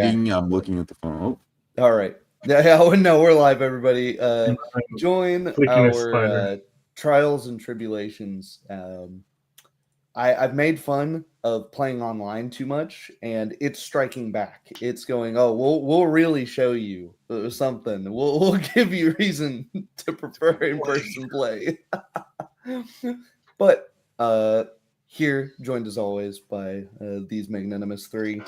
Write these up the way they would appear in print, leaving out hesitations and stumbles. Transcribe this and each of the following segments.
reading. I'm looking at the phone. Oh. All right. Yeah, no, we're live, everybody. Join our trials and tribulations. I've made fun of playing online too much, and it's striking back. It's going, oh, we'll really show you something. We'll give you reason to prefer in-person play. But here, joined as always by these magnanimous three.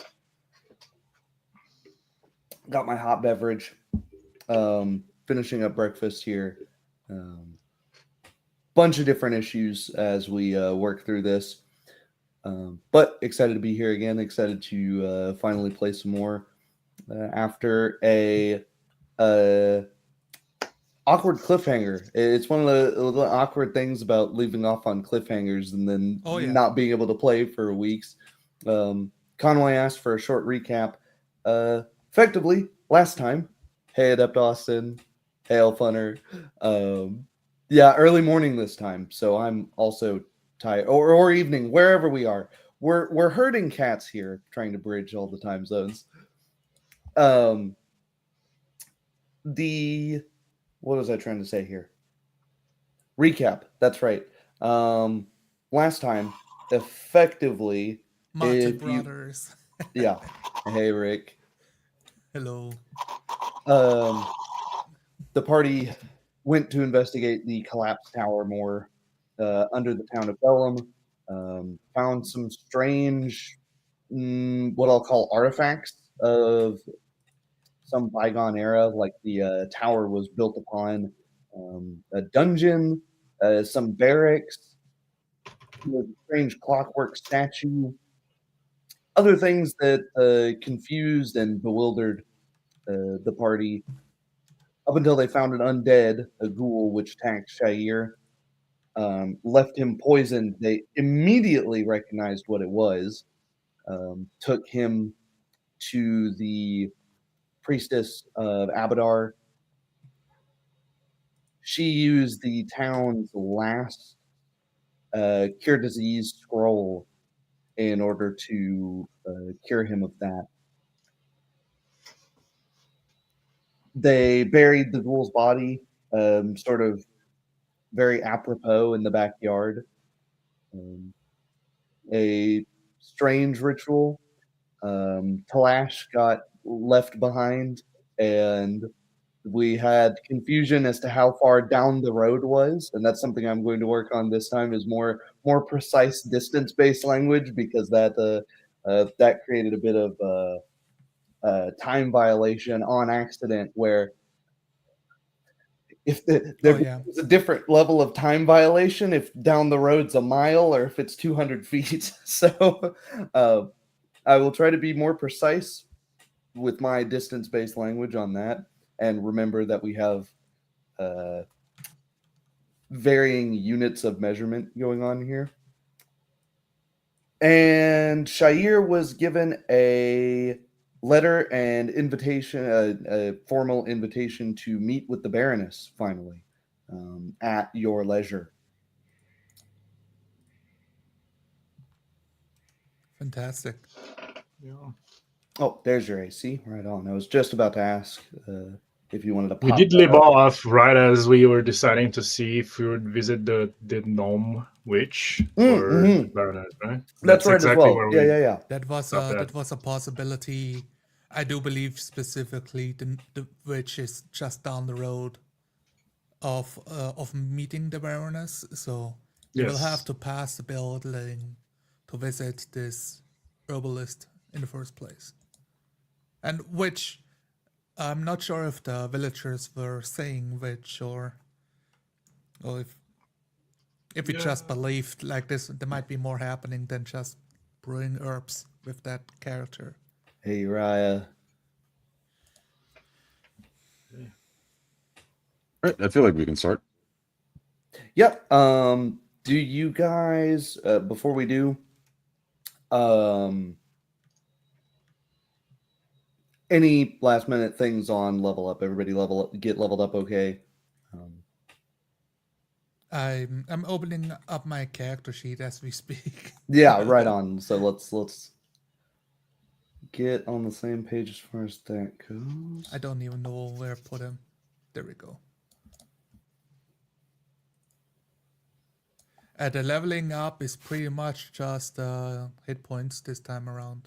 Got my hot beverage. Finishing up breakfast here. Bunch of different issues as we work through this. But excited to be here again. Excited to finally play some more after a awkward cliffhanger. It's one of the awkward things about leaving off on cliffhangers and then not being able to play for weeks. Conway asked for a short recap. Effectively, last time, hey Adept Austin, hey Elfunner. Yeah, early morning this time, so I'm also tired, or evening, wherever we are. We're herding cats here, trying to bridge all the time zones. What was I trying to say here? Recap. That's right. Last time, effectively, Martin Brothers. Yeah. Hey, Rick. Hello. The party went to investigate the collapsed tower more under the town of Bellum. Found some strange, what I'll call artifacts of some bygone era, like the tower was built upon a dungeon, some barracks, a strange clockwork statue, other things that confused and bewildered the party up until they found an undead, a ghoul, which attacked Shair, left him poisoned. They immediately recognized what it was, took him to the priestess of Abadar. She used the town's last cure disease scroll in order to cure him of that. They buried the ghoul's body, sort of very apropos in the backyard. A strange ritual. Talash got left behind, and we had confusion as to how far down the road was, and that's something I'm going to work on this time, is more precise distance-based language, because that created a bit of time violation on accident, where if there's a different level of time violation if down the road's a mile or if it's 200 feet. So I will try to be more precise with my distance-based language on that, and remember that we have varying units of measurement going on here. And Shair was given a letter and invitation, a formal invitation to meet with the Baroness, finally, at your leisure. Fantastic. Yeah. Oh, there's your AC. Right on. I was just about to ask if you wanted to pop. We did leave off right as we were deciding to see if we would visit the gnome witch or Baroness, right? That's right, exactly, as well. Yeah. That was a possibility. I do believe specifically the witch is just down the road of meeting the Baroness, so you will have to pass the building to visit this herbalist in the first place. And which, I'm not sure if the villagers were saying which, or if we just believed like this, there might be more happening than just brewing herbs with that character. Hey, Raya. All right, I feel like we can start. Yep. Do you guys, before we do, any last minute things on level up? Everybody get leveled up okay? I'm opening up my character sheet as we speak. Yeah, right on. So let's get on the same page as far as that goes. I don't even know where to put him. There we go. The leveling up is pretty much just hit points this time around,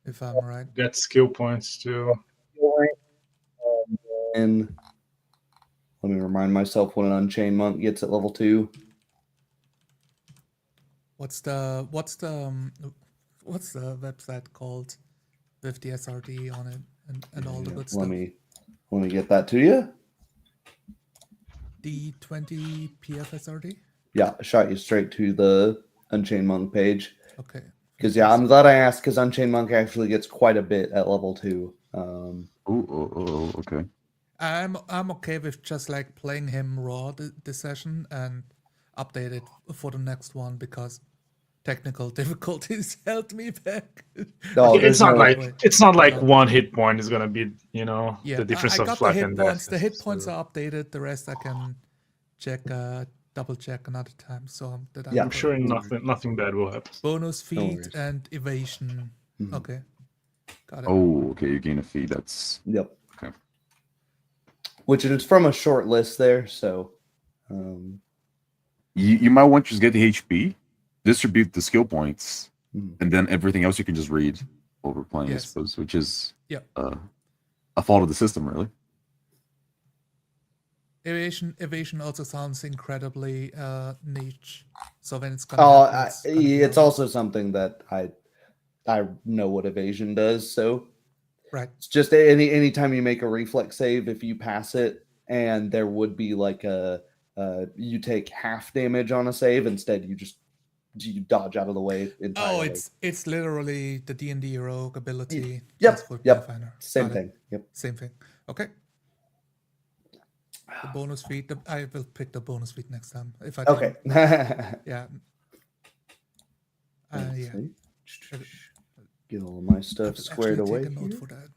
if I'm right. Get skill points too. And let me remind myself what an Unchained Monk gets at level 2. What's the website called with the SRD on it and all the good stuff? Let me get that to you. D20 PFSRD? Yeah, I shot you straight to the Unchained Monk page. Okay. Because I'm glad I asked, because Unchained Monk actually gets quite a bit at level 2. Okay. I'm okay with just like playing him raw this session and update it for the next one because technical difficulties held me back. Oh, it's there's not no like way. it's not like No. one hit point is gonna be Yeah, the difference I of got the life hit and points. death. The hit points So are updated. The rest I can check, double check another time. So that Yeah. I'm sure nothing bad will happen. bonus feed worries. and evasion. Mhm. Okay, got it. Oh, okay. You gain a feed. That's Yep. okay. Which is from a short list there, so You might want to just get the HP, distribute the skill points, Mhm. and then everything else you can just read over playing, I Yes. suppose, which is Yep. a fault of the system, really. Evasion also sounds incredibly niche. So when it's gonna happen, it's gonna be it's alright. also something that I know what evasion does, so right. it's just anytime you make a reflex save, if you pass it, and there would be like you take half damage on a save, instead you dodge out of the way entirely. Oh, it's literally the D&D rogue ability Yep, just for yep. Pathfinder. Same Got it. thing. Yep. Same thing. Okay. The bonus feed. I will pick the bonus feed next time if I can. Okay. Yeah. Let's Yeah. see. I will- Get all of my I stuff will squared actually away. take a note here. for that.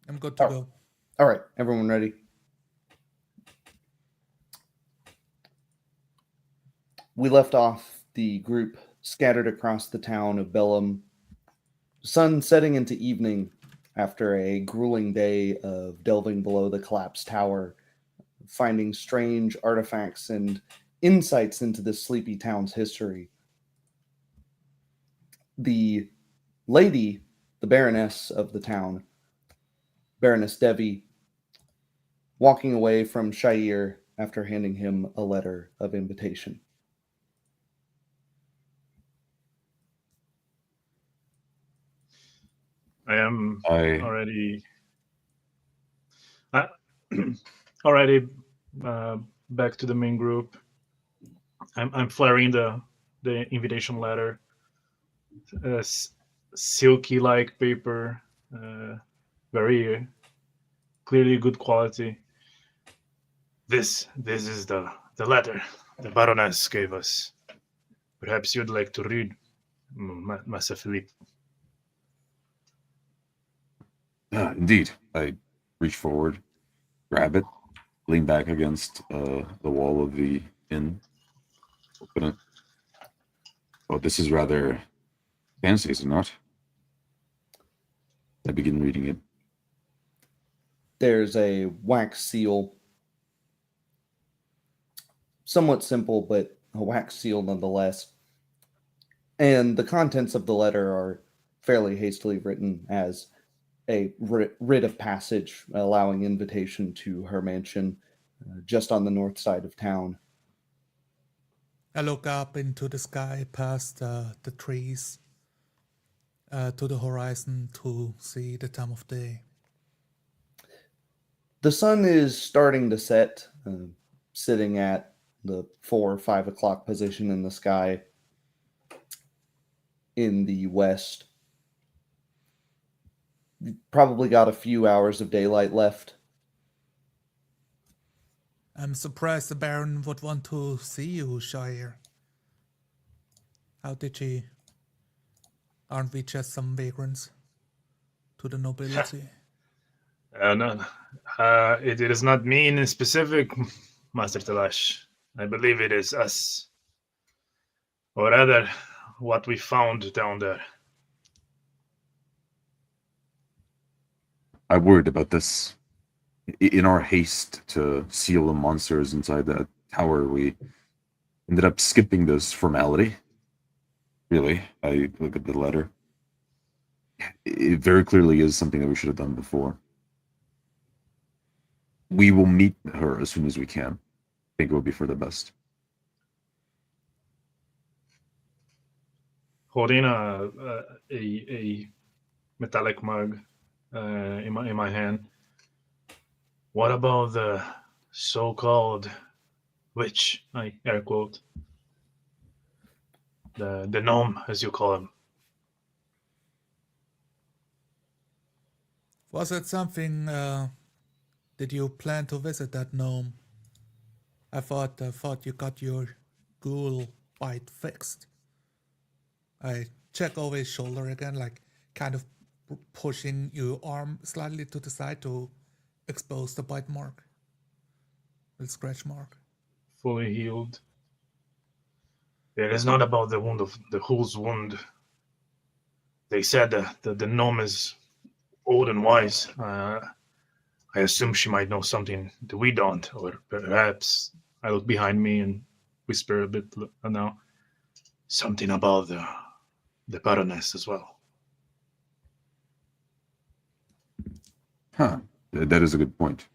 I'm good to Oh. go. All right, everyone ready? We left off the group scattered across the town of Bellum, sun setting into evening after a grueling day of delving below the collapsed tower, finding strange artifacts and insights into this sleepy town's history. The lady, the Baroness of the town, Baroness Devy, walking away from Shair after handing him a letter of invitation. I am I already already back to the main group. I'm flaring the invitation letter. Silky like paper, very clearly good quality. This is the letter the Baroness gave us. Perhaps you'd like to read, Master Philippe. indeed. I reach forward, grab it, lean back against the wall of the inn, open it. Oh, this is rather fancy, is it not? I begin reading it. There's a wax seal, somewhat simple, but a wax seal nonetheless. And the contents of the letter are fairly hastily written as a writ of passage allowing invitation to her mansion just on the north side of town. I look up into the sky past the trees to the horizon to see the time of day. The sun is starting to set, sitting at the 4 or 5 o'clock position in the sky in the west. You've probably got a few hours of daylight left. I'm surprised the Baron would want to see you, Shire. How did she? Aren't we just some vagrants to the nobility? No, it is not me in specific, Master Talash. I believe it is us. Or rather, what we found down there. I worried about this. In our haste to seal the monsters inside that tower, we ended up skipping this formality. Really, I look at the letter. It very clearly is something that we should have done before. We will meet her as soon as we can. I think it would be for the best. Holding a metallic mug in my hand. What about the so-called witch? I air quote. The gnome, as you call him. Was it something? Did you plan to visit that gnome? I thought you got your ghoul bite fixed. I check over his shoulder again, like kind of pushing your arm slightly to the side to expose the bite mark, the scratch mark. Fully healed. It is not about the wound of the whose wound. They said that the gnome is old and wise. I assume she might know something that we don't, or perhaps I look behind me and whisper a bit now. Something about the Baroness as well. Huh. That is a good point.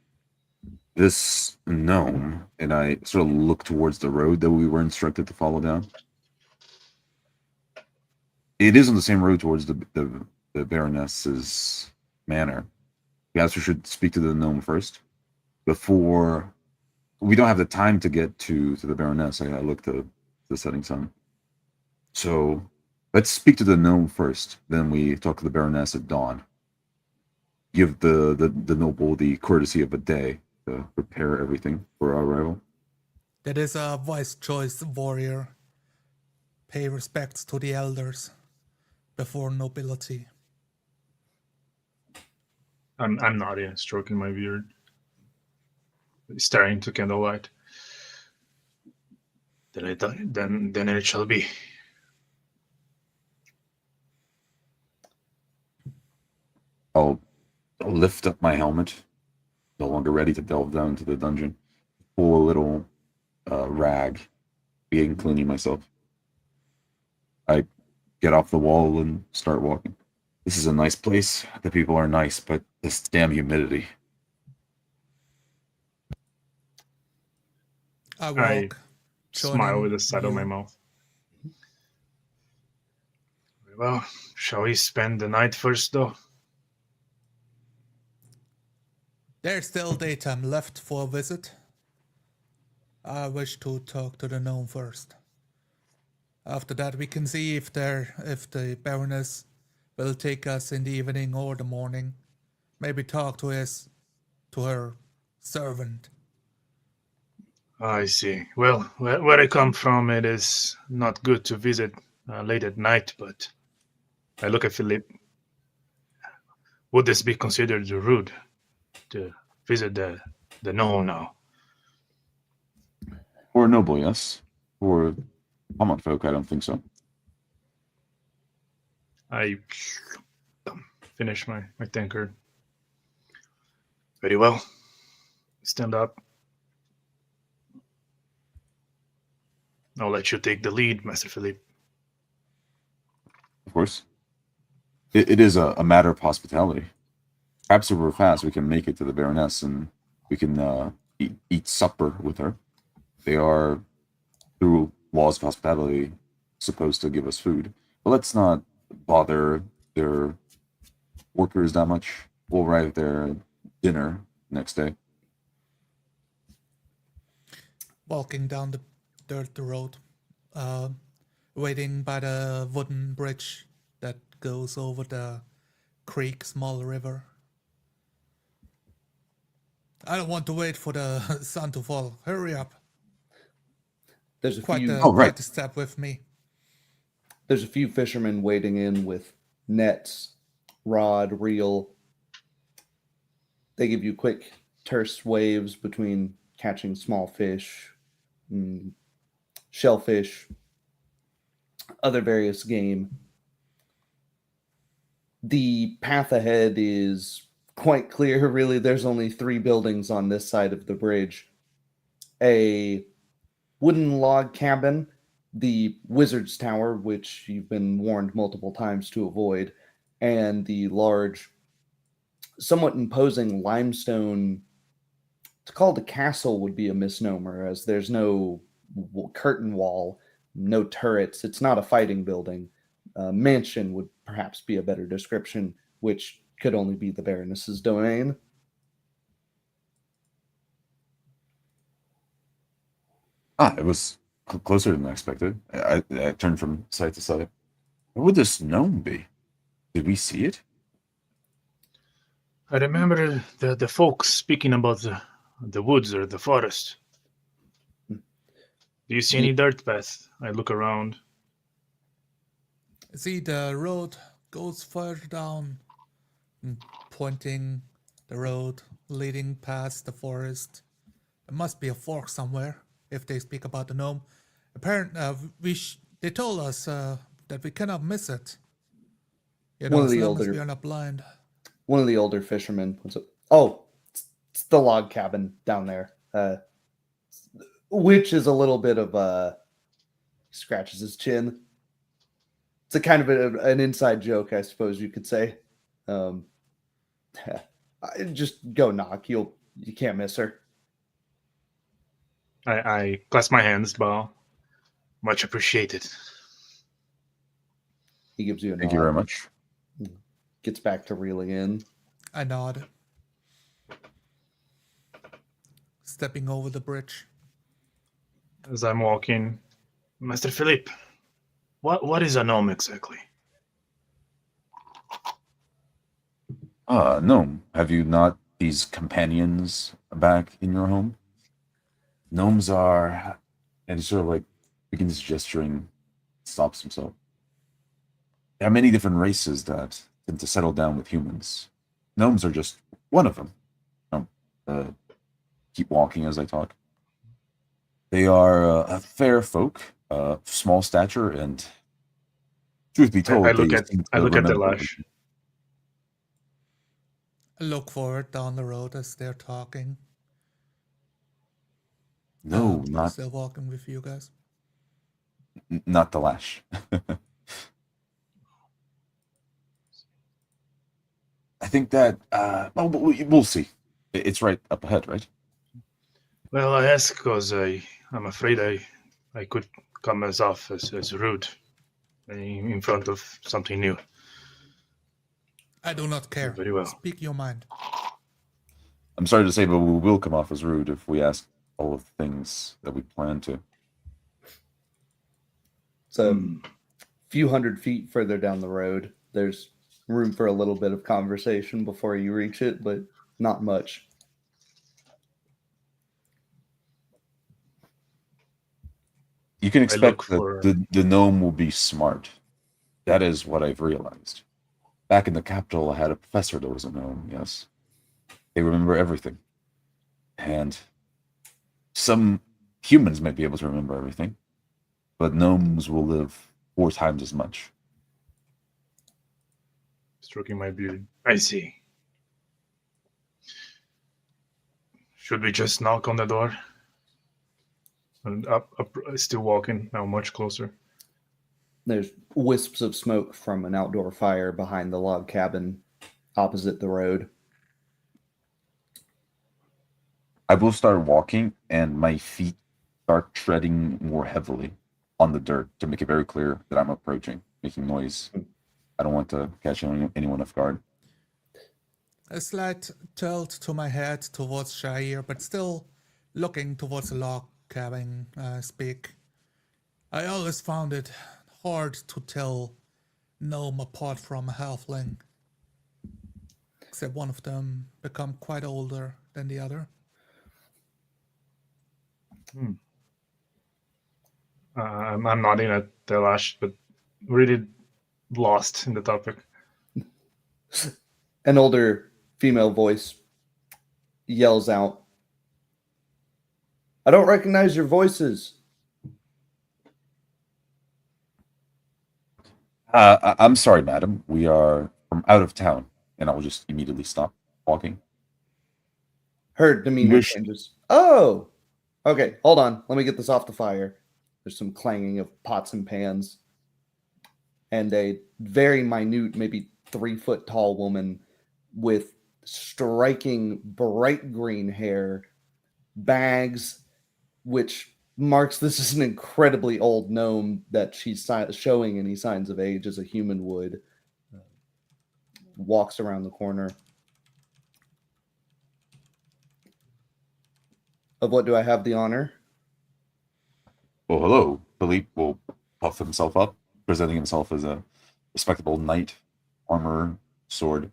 This gnome, and I sort of look towards the road that we were instructed to follow down. It is on the same road towards the Baroness's manor. Perhaps we should speak to the gnome first before. We don't have the time to get to the Baroness. I looked at the setting sun. So let's speak to the gnome first. Then we talk to the Baroness at dawn. Give the noble the courtesy of a day to prepare everything for our arrival. That is a wise choice, warrior. Pay respects to the elders before nobility. I'm nodding, stroking my beard, staring into candlelight. Then it shall be. I'll lift up my helmet, no longer ready to delve down into the dungeon. Pull a little rag, begin cleaning myself. I get off the wall and start walking. This is a nice place. The people are nice, but this damn humidity. I walk. I smile joining with the side of my you. mouth. Well, shall we spend the night first, though? There's still daytime left for a visit. I wish to talk to the gnome first. After that, we can see if the Baroness will take us in the evening or the morning. Maybe talk to her servant. I see. Well, where I come from, it is not good to visit late at night, but I look at Philippe. Would this be considered rude to visit the gnome now? For a noble, yes. For common folk, I don't think so. I finish my tankard. Very well. Stand up. I'll let you take the lead, Master Philippe. Of course. It is a matter of hospitality. Perhaps if we're fast, we can make it to the Baroness and we can eat supper with her. They are, through laws of hospitality, supposed to give us food. But let's not bother their workers that much. We'll arrive there at dinner next day. Walking down the dirt road, waiting by the wooden bridge that goes over the creek, small river. I don't want to wait for the sun to fall. Hurry up. There's a Quite few. quite a step with me. There's a few fishermen wading in with nets, rod, reel. They give you quick, terse waves between catching small fish, shellfish, other various game. The path ahead is quite clear. Really, there's only 3 buildings on this side of the bridge. A wooden log cabin, the Wizard's Tower, which you've been warned multiple times to avoid, and the large, somewhat imposing limestone. To call it a castle would be a misnomer, as there's no curtain wall, no turrets. It's not a fighting building. Mansion would perhaps be a better description, which could only be the Baroness's domain. It was closer than I expected. I turned from side to side. What would this gnome be? Did we see it? I remember the folks speaking about the woods or the forest. Do you see any dirt path? I look around. See, the road goes further down, pointing the road leading past the forest. There must be a fork somewhere if they speak about the gnome. Apparently, they told us that we cannot miss it. You know, One of as the long as older- we are not blind. One of the older fishermen puts it. Oh, it's the log cabin down there, which is a little bit of scratches his chin. It's a kind of an inside joke, I suppose you could say. Just go knock. You can't miss her. I clasp my hands, bow. Much appreciated. He gives you a Thank nod. you very much. Gets back to reeling in. I nod. Stepping over the bridge. As I'm walking, Master Philippe, what is a gnome exactly? Gnome, have you not these companions back in your home? Gnomes are, and he sort of like begins gesturing, stops himself. There are many different races that tend to settle down with humans. Gnomes are just one of them. Keep walking as I talk. They are a fair folk, small stature, and truth be told, I look they at seem to the remember lash. everything. I look forward down the road as they're talking. No, not Still walking with you guys. not the lash. I think that well, we'll see. It's right up ahead, right? Well, I ask because I'm afraid I could come off as rude in front of something new. I do not care. Very well. Speak your mind. I'm sorry to say, but we will come off as rude if we ask all of the things that we plan to. It's a few hundred feet further down the road. There's room for a little bit of conversation before you reach it, but not much. You can expect look for- that the gnome will be smart. That is what I've realized. Back in the capital, I had a professor that was a gnome, yes. They remember everything. And some humans might be able to remember everything, but gnomes will live 4 times as much. Stroking my beard. I see. Should we just knock on the door? And up, still walking, now much closer. There's wisps of smoke from an outdoor fire behind the log cabin opposite the road. I will start walking, and my feet start treading more heavily on the dirt to make it very clear that I'm approaching, making noise. I don't want to catch anyone off guard. A slight tilt to my head towards Shire, but still looking towards the log cabin. Speak. I always found it hard to tell gnome apart from a halfling, except one of them become quite older than the other. I'm nodding at the lash, but really lost in the topic. An older female voice yells out, I don't recognize your voices. I'm sorry, madam. We are from out of town, and I will just immediately stop walking. Her demeanor Wish- changes. Oh, okay. Hold on. Let me get this off the fire. There's some clanging of pots and pans, and a very minute, maybe 3 foot tall woman with striking bright green hair, bags, which marks this as an incredibly old gnome that she's showing any signs of age as a human would. Walks around the corner. Of what do I have the honor? Well, hello. Philippe will puff himself up, presenting himself as a respectable knight, armor, sword.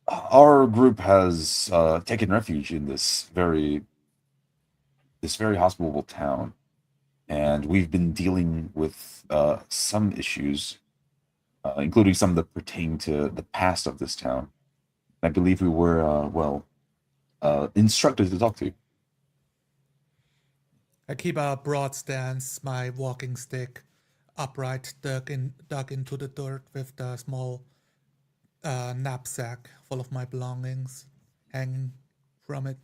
Our group has taken refuge in this very hospitable town, and we've been dealing with some issues, including some that pertain to the past of this town. I believe we were instructed to talk to you. I keep a broad stance, my walking stick upright, dug into the dirt with the small knapsack full of my belongings hanging from it.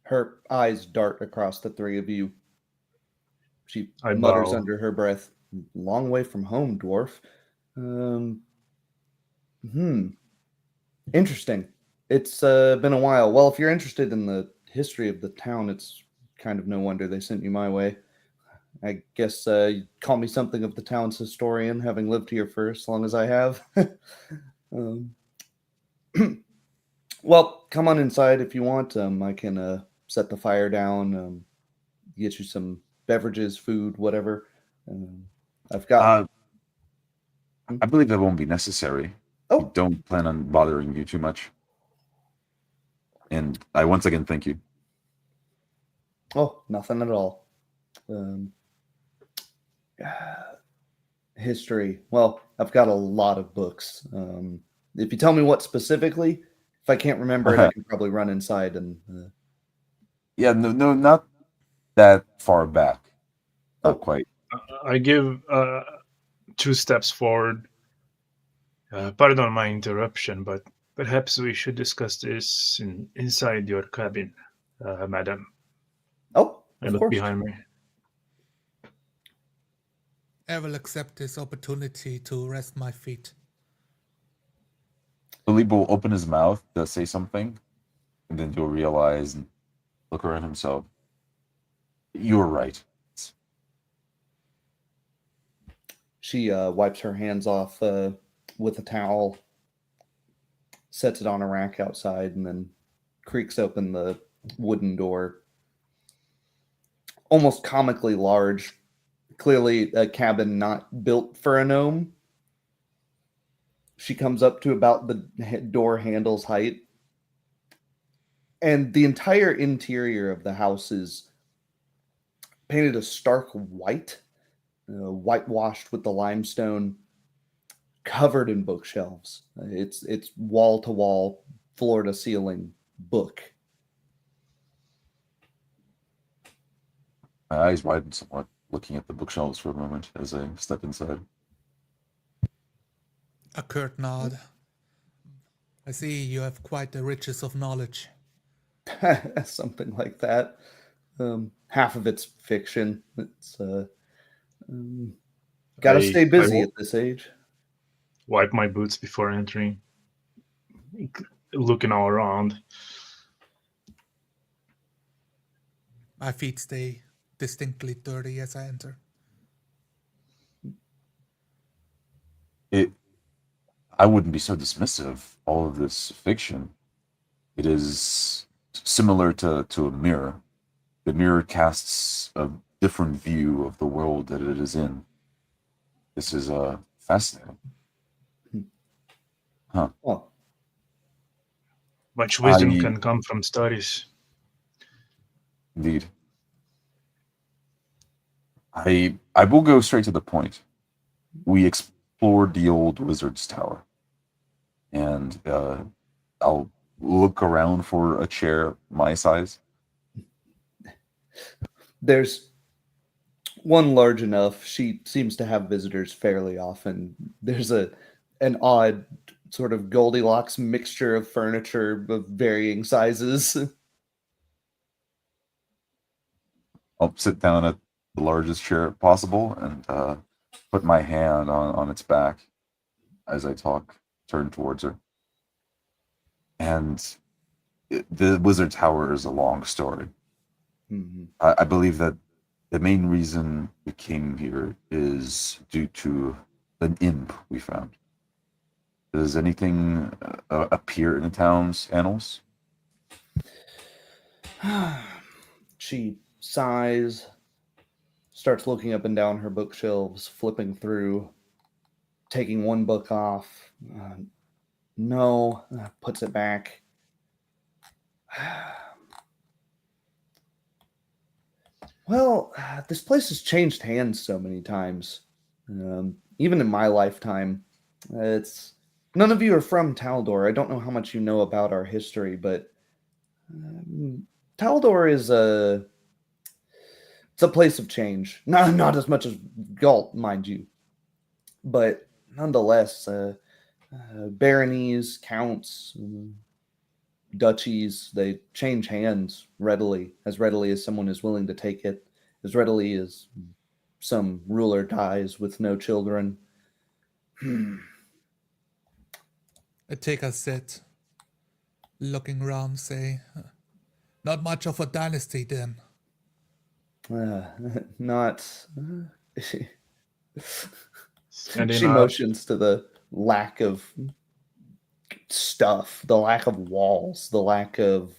Her eyes dart across the three of you. She I mutters bow. under her breath, "Long way from home, dwarf." Interesting. It's been a while. Well, if you're interested in the history of the town, it's kind of no wonder they sent you my way. I guess you'd call me something of the town's historian, having lived here for as long as I have. um, well, come on inside if you want. I can set the fire down, get you some beverages, food, whatever. I've got. I believe that won't be necessary. We Oh, don't plan on bothering you too much. And I once again thank you. oh, nothing at all. History. Well, I've got a lot of books. If you tell me what specifically, if I can't remember it, I can probably run inside and. Yeah, no, not that far back. Not Oh. quite. I give 2 steps forward. Pardon my interruption, but perhaps we should discuss this inside your cabin, madam. Oh, I of look course. behind me. I will accept this opportunity to rest my feet. Philippe will open his mouth to say something, and then he'll realize and look around himself. You were right. She wipes her hands off with a towel, sets it on a rack outside, and then creaks open the wooden door. Almost comically large. Clearly a cabin not built for a gnome. She comes up to about the door handle's height. And the entire interior of the house is painted a stark white, whitewashed with the limestone, covered in bookshelves. It's wall to wall, floor to ceiling book. My eyes widen somewhat, looking at the bookshelves for a moment as I step inside. A curt nod. I see you have quite the riches of knowledge. Something like that. Half of it's fiction. It's got to stay busy at this age. Wipe my boots before entering, looking all around. My feet stay distinctly dirty as I enter. I wouldn't be so dismissive of all of this fiction. It is similar to a mirror. The mirror casts a different view of the world that it is in. This is fascinating. Huh. Well, Much wisdom can come from studies. Indeed. I will go straight to the point. We explored the old wizard's tower, and I'll look around for a chair my size. There's one large enough. She seems to have visitors fairly often. There's an odd sort of Goldilocks mixture of furniture of varying sizes. I'll sit down at the largest chair possible and put my hand on its back as I talk, turn towards her. And the Wizard Tower is a long story. Mm-hmm. I believe that the main reason we came here is due to an imp we found. Does anything appear in the town's annals? She sighs, starts looking up and down her bookshelves, flipping through, taking one book off. No, puts it back. Well, this place has changed hands so many times. Even in my lifetime, it's none of you are from Taldor. I don't know how much you know about our history, but Taldor is it's a place of change. Not as much as Galt, mind you, but nonetheless, baronies, counts, duchies, they change hands as readily as someone is willing to take it, as readily as some ruler dies with no children. I take a sit, looking around, say, not much of a dynasty then. Not. Standing She up. motions to the lack of stuff, the lack of walls, the lack of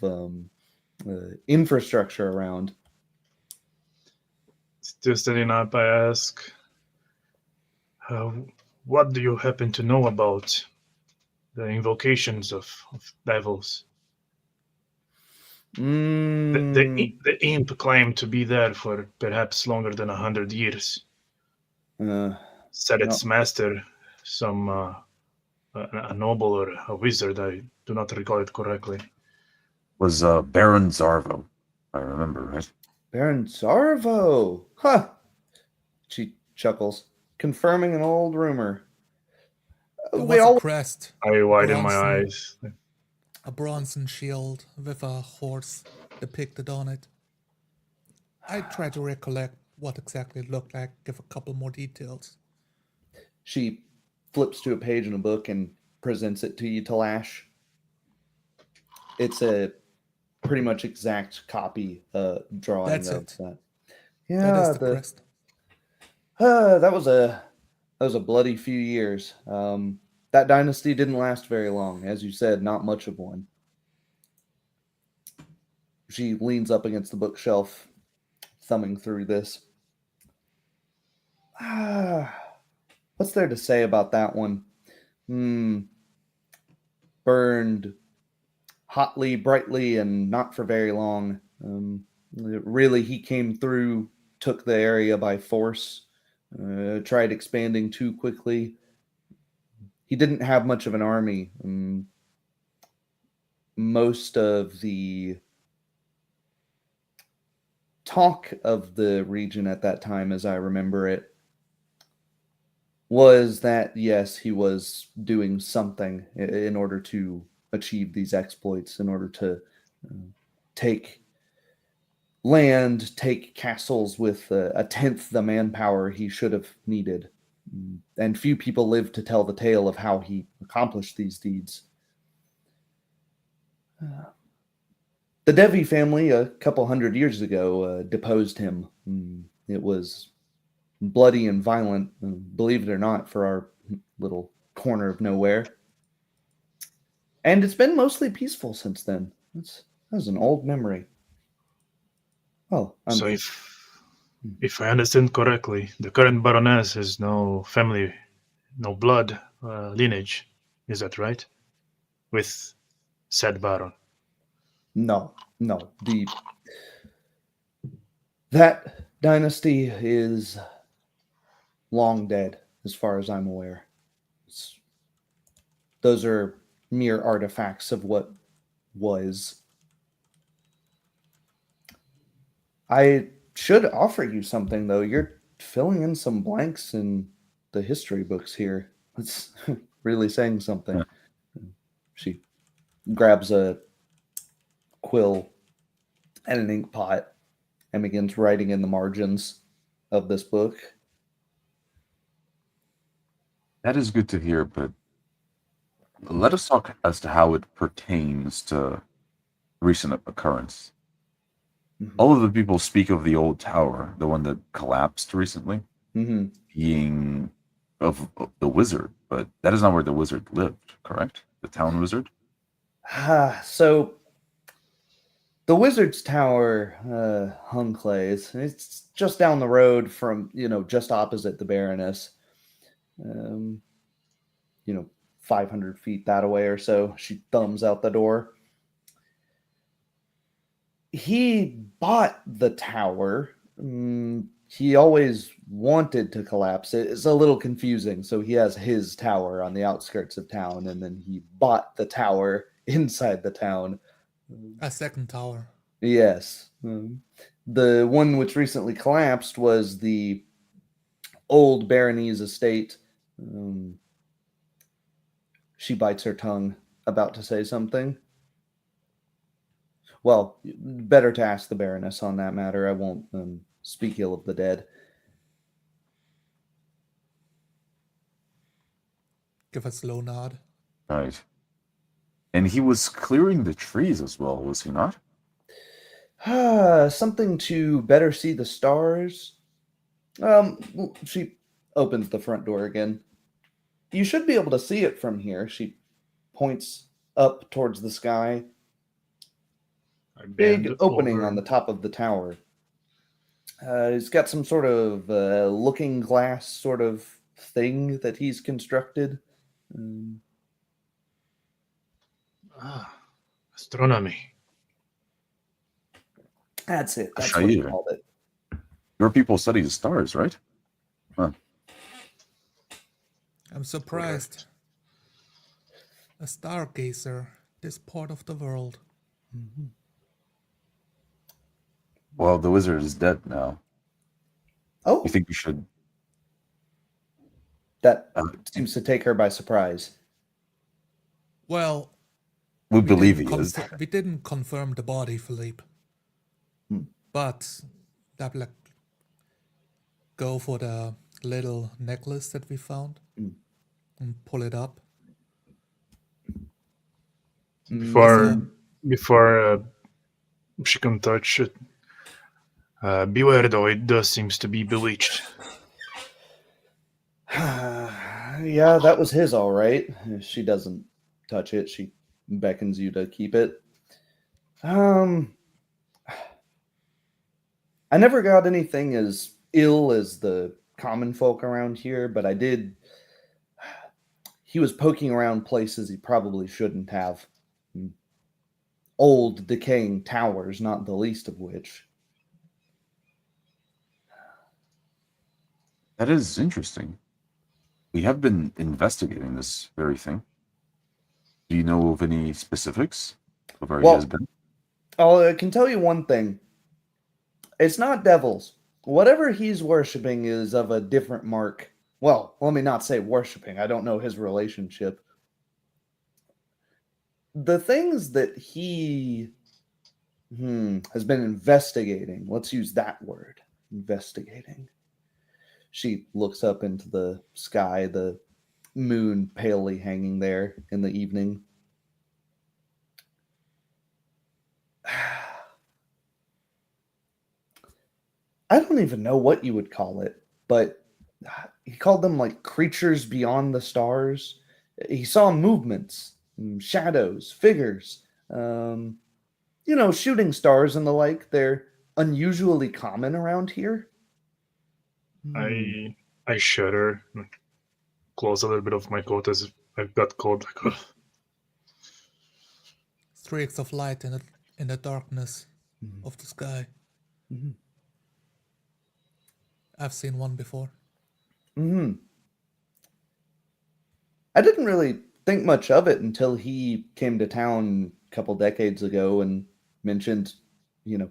infrastructure around. Still standing up, I ask, what do you happen to know about the invocations of devils? The imp claimed to be there for perhaps longer than 100 years. Said its master, some a noble or a wizard, I do not recall it correctly. Was Baron Zarvo, I remember, right? Baron Zarvo! Huh! She chuckles, confirming an old rumor. There was a crest, I widen my Bronson. eyes. a bronze shield with a horse depicted on it. I try to recollect what exactly it looked like, give a couple more details. She flips to a page in a book and presents it to you, Talash. It's a pretty much exact copy drawing That's of it. that. That is the crest. That was a bloody few years. That dynasty didn't last very long, as you said, not much of one. She leans up against the bookshelf, thumbing through this. What's there to say about that one? Burned hotly, brightly, and not for very long. Really, he came through, took the area by force, tried expanding too quickly. He didn't have much of an army. Most of the talk of the region at that time, as I remember it, was that, yes, he was doing something in order to achieve these exploits, in order to take land, take castles with a tenth the manpower he should have needed. And few people live to tell the tale of how he accomplished these deeds. The Devy family, a couple hundred years ago, deposed him. It was bloody and violent, believe it or not, for our little corner of nowhere. And it's been mostly peaceful since then. That was an old memory. Oh, So if I understand correctly, the current Baroness has no family, no blood lineage. Is that right? With said Baron. No. That dynasty is long dead, as far as I'm aware. Those are mere artifacts of what was. I should offer you something, though. You're filling in some blanks in the history books here. It's really saying something. She grabs a quill and an ink pot and begins writing in the margins of this book. That is good to hear, but let us talk as to how it pertains to recent occurrence. All of the people speak of the old tower, the one that collapsed recently, being of the wizard, but that is not where the wizard lived, correct? The town wizard? So the Wizard's Tower, Hunclays, it's just down the road from, just opposite the Baroness. 500 feet that away or so. She thumbs out the door. He bought the tower. He always wanted to collapse it. It's a little confusing. So he has his tower on the outskirts of town, and then he bought the tower inside the town. A second tower. Yes. The one which recently collapsed was the old Baroness estate. She bites her tongue, about to say something. Well, better to ask the Baroness on that matter. I won't speak ill of the dead. Give a slow nod. Right. And he was clearing the trees as well, was he not? Something to better see the stars. She opens the front door again. You should be able to see it from here. She points up towards the sky. Big opening on the top of the tower. He's got some sort of looking glass sort of thing that he's constructed. Astronomy. That's it. That's what he Shair. called it. Your people study the stars, right? Huh. I'm surprised. A stargazer, this part of the world. Well, the wizard is dead now. Oh, You think we should... that seems to take her by surprise. Well, We believe he didn't is. we didn't confirm the body, Philippe. But that like go for the little necklace that we found and pull it up. Before she can touch it, beware though, it does seems to be bleached. Yeah, that was his, all right. She doesn't touch it. She beckons you to keep it. I never got anything as ill as the common folk around here, but I did. He was poking around places he probably shouldn't have. Old, decaying towers, not the least of which. That is interesting. We have been investigating this very thing. Do you know of any specifics of where he has been? I can tell you one thing. It's not devils. Whatever he's worshiping is of a different mark. Well, let me not say worshiping. I don't know his relationship. The things that he has been investigating, let's use that word, investigating. She looks up into the sky, the moon palely hanging there in the evening. I don't even know what you would call it, but he called them like creatures beyond the stars. He saw movements, shadows, figures, shooting stars and the like. They're unusually common around here. I shudder, close a little bit of my coat as I've got cold. Streaks of light in the darkness of the sky. I've seen one before. I didn't really think much of it until he came to town a couple decades ago and mentioned, you know,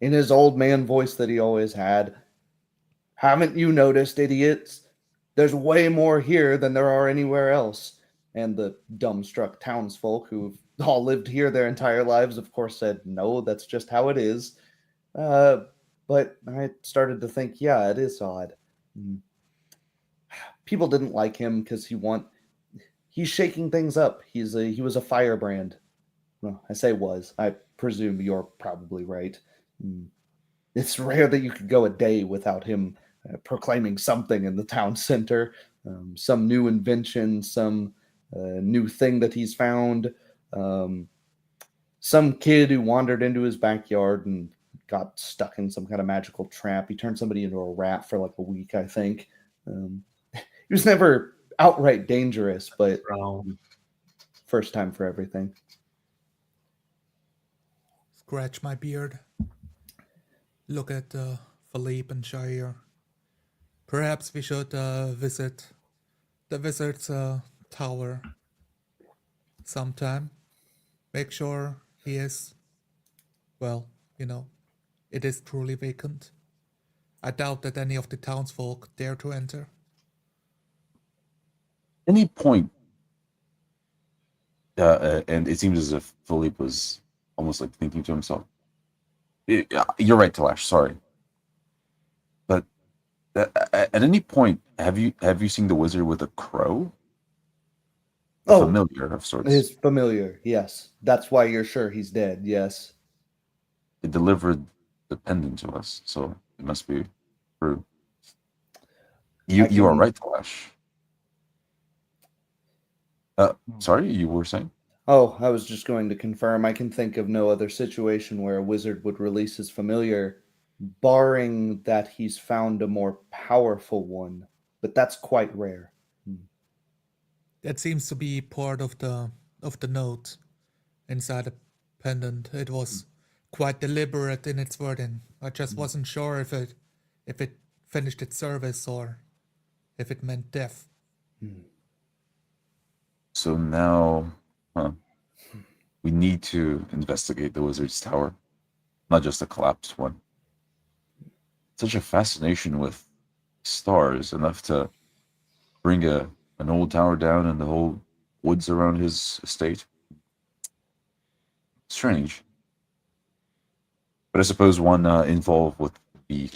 in his old man voice that he always had, "Haven't you noticed, idiots? There's way more here than there are anywhere else." And the dumbstruck townsfolk who've all lived here their entire lives, of course, said, "No, that's just how it is." But I started to think, yeah, it is odd. Mm. People didn't like him because he's shaking things up. He was a firebrand. Well, I say was. I presume you're probably right. Mm. It's rare that you could go a day without him proclaiming something in the town center, some new invention, some new thing that he's found, um, some kid who wandered into his backyard and got stuck in some kind of magical trap. He turned somebody into a rat for like a week, I think. He was never outright dangerous, but Wow. first time for everything. Scratch my beard. Look at Philippe and Shire. Perhaps we should visit the wizard's tower sometime. Make sure he is, well, it is truly vacant. I doubt that any of the townsfolk dare to enter. Any point, and it seems as if Philippe was almost like thinking to himself. You're right, Talash. Sorry, but at any point, have you seen the wizard with a crow? A familiar of sorts. His familiar, yes. That's why you're sure he's dead, yes. It delivered the pendant to us, so it must be true. You are right, Talash. Sorry, you were saying? Oh, I was just going to confirm. I can think of no other situation where a wizard would release his familiar, barring that he's found a more powerful one. But that's quite rare. That seems to be part of the note inside the pendant. It was quite deliberate in its wording. I just wasn't sure if it finished its service or if it meant death. So now, we need to investigate the wizard's tower, not just the collapsed one. Such a fascination with stars, enough to bring an old tower down and the whole woods around his estate. Strange. But I suppose one involved with the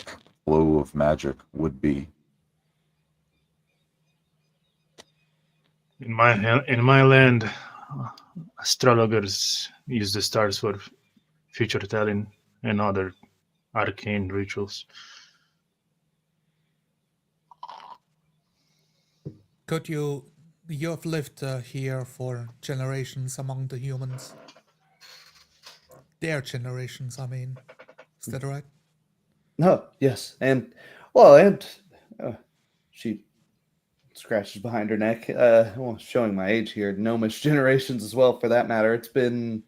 flow of magic would be. In my land, astrologers use the stars for future telling and other arcane rituals. Could you have lived here for generations among the humans? Their generations, I mean. Is that right? Oh, yes. And she scratches behind her neck. Showing my age here. Gnomish generations as well, for that matter. It's been,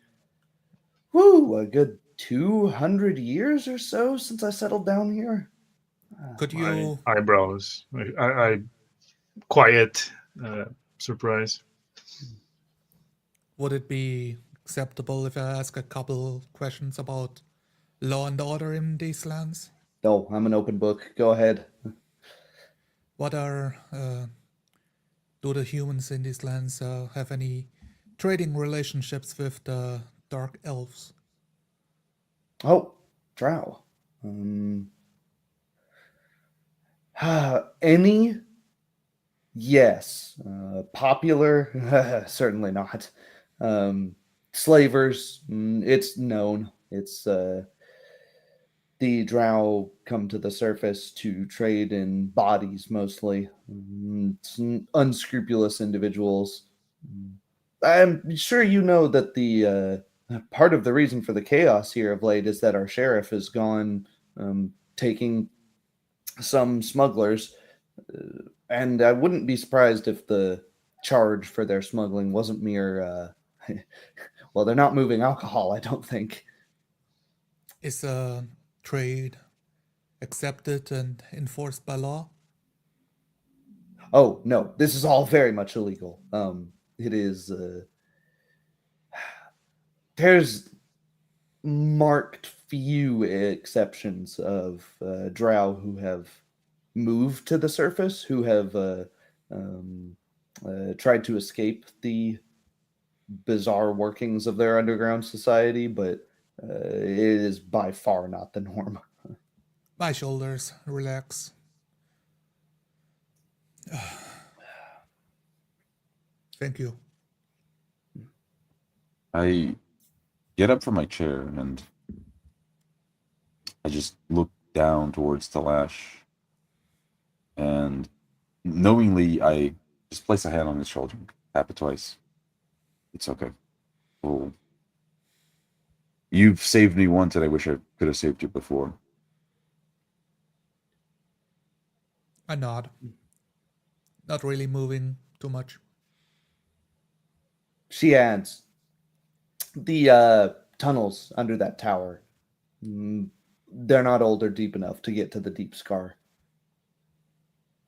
a good 200 years or so since I settled down here. Could you... My eyebrows. I quiet surprise. Would it be acceptable if I ask a couple questions about law and order in these lands? Oh, I'm an open book. Go ahead. What do the humans in these lands have any trading relationships with the dark elves? Oh, drow. Any? Yes. Popular? Certainly not. Slavers? It's known. It's the drow come to the surface to trade in bodies mostly. It's unscrupulous individuals. I'm sure you know that the part of the reason for the chaos here of late is that our sheriff has gone taking some smugglers, and I wouldn't be surprised if the charge for their smuggling wasn't mere well, they're not moving alcohol, I don't think. Is trade accepted and enforced by law? Oh no, this is all very much illegal. It is. There's marked few exceptions of drow who have moved to the surface, who have tried to escape the bizarre workings of their underground society, but it is by far not the norm. My shoulders, relax. Thank you. I get up from my chair and I just look down towards the lash, and knowingly I just place a hand on his shoulder, tap it twice. It's okay. Oh, you've saved me once, and I wish I could have saved you before. I nod. Not really moving too much. She adds, the tunnels under that tower, they're not old or deep enough to get to the deep scar.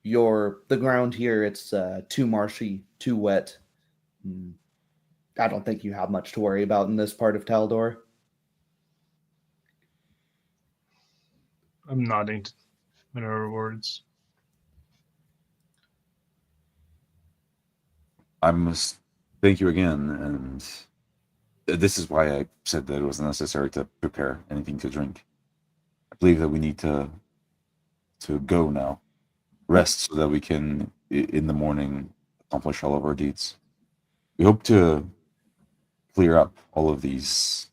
The ground here, it's too marshy, too wet. I don't think you have much to worry about in this part of Taldor. I'm nodding in her words. I must thank you again, and this is why I said that it was necessary to prepare anything to drink. I believe that we need to go now, rest so that we can, in the morning, accomplish all of our deeds. We hope to clear up all of these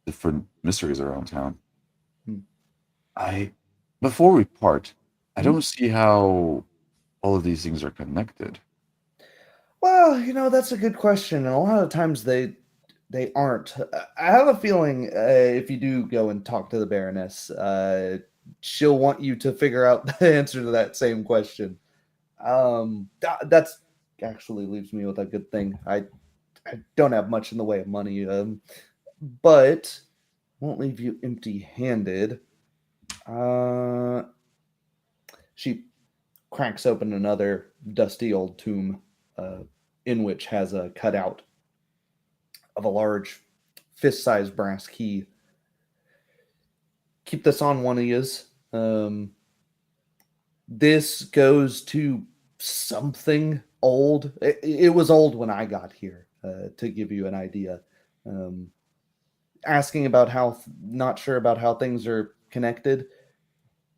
different mysteries around town. Before we part, I don't see how all of these things are connected. Well, that's a good question, and a lot of times they aren't. I have a feeling if you do go and talk to the Baroness, she'll want you to figure out the answer to that same question. That's actually leaves me with a good thing. I don't have much in the way of money, but won't leave you empty-handed. She cracks open another dusty old tomb, in which has a cutout of a large fist-sized brass key. Keep this on one of yous. This goes to something old. It was old when I got here, to give you an idea. Asking about not sure about how things are connected.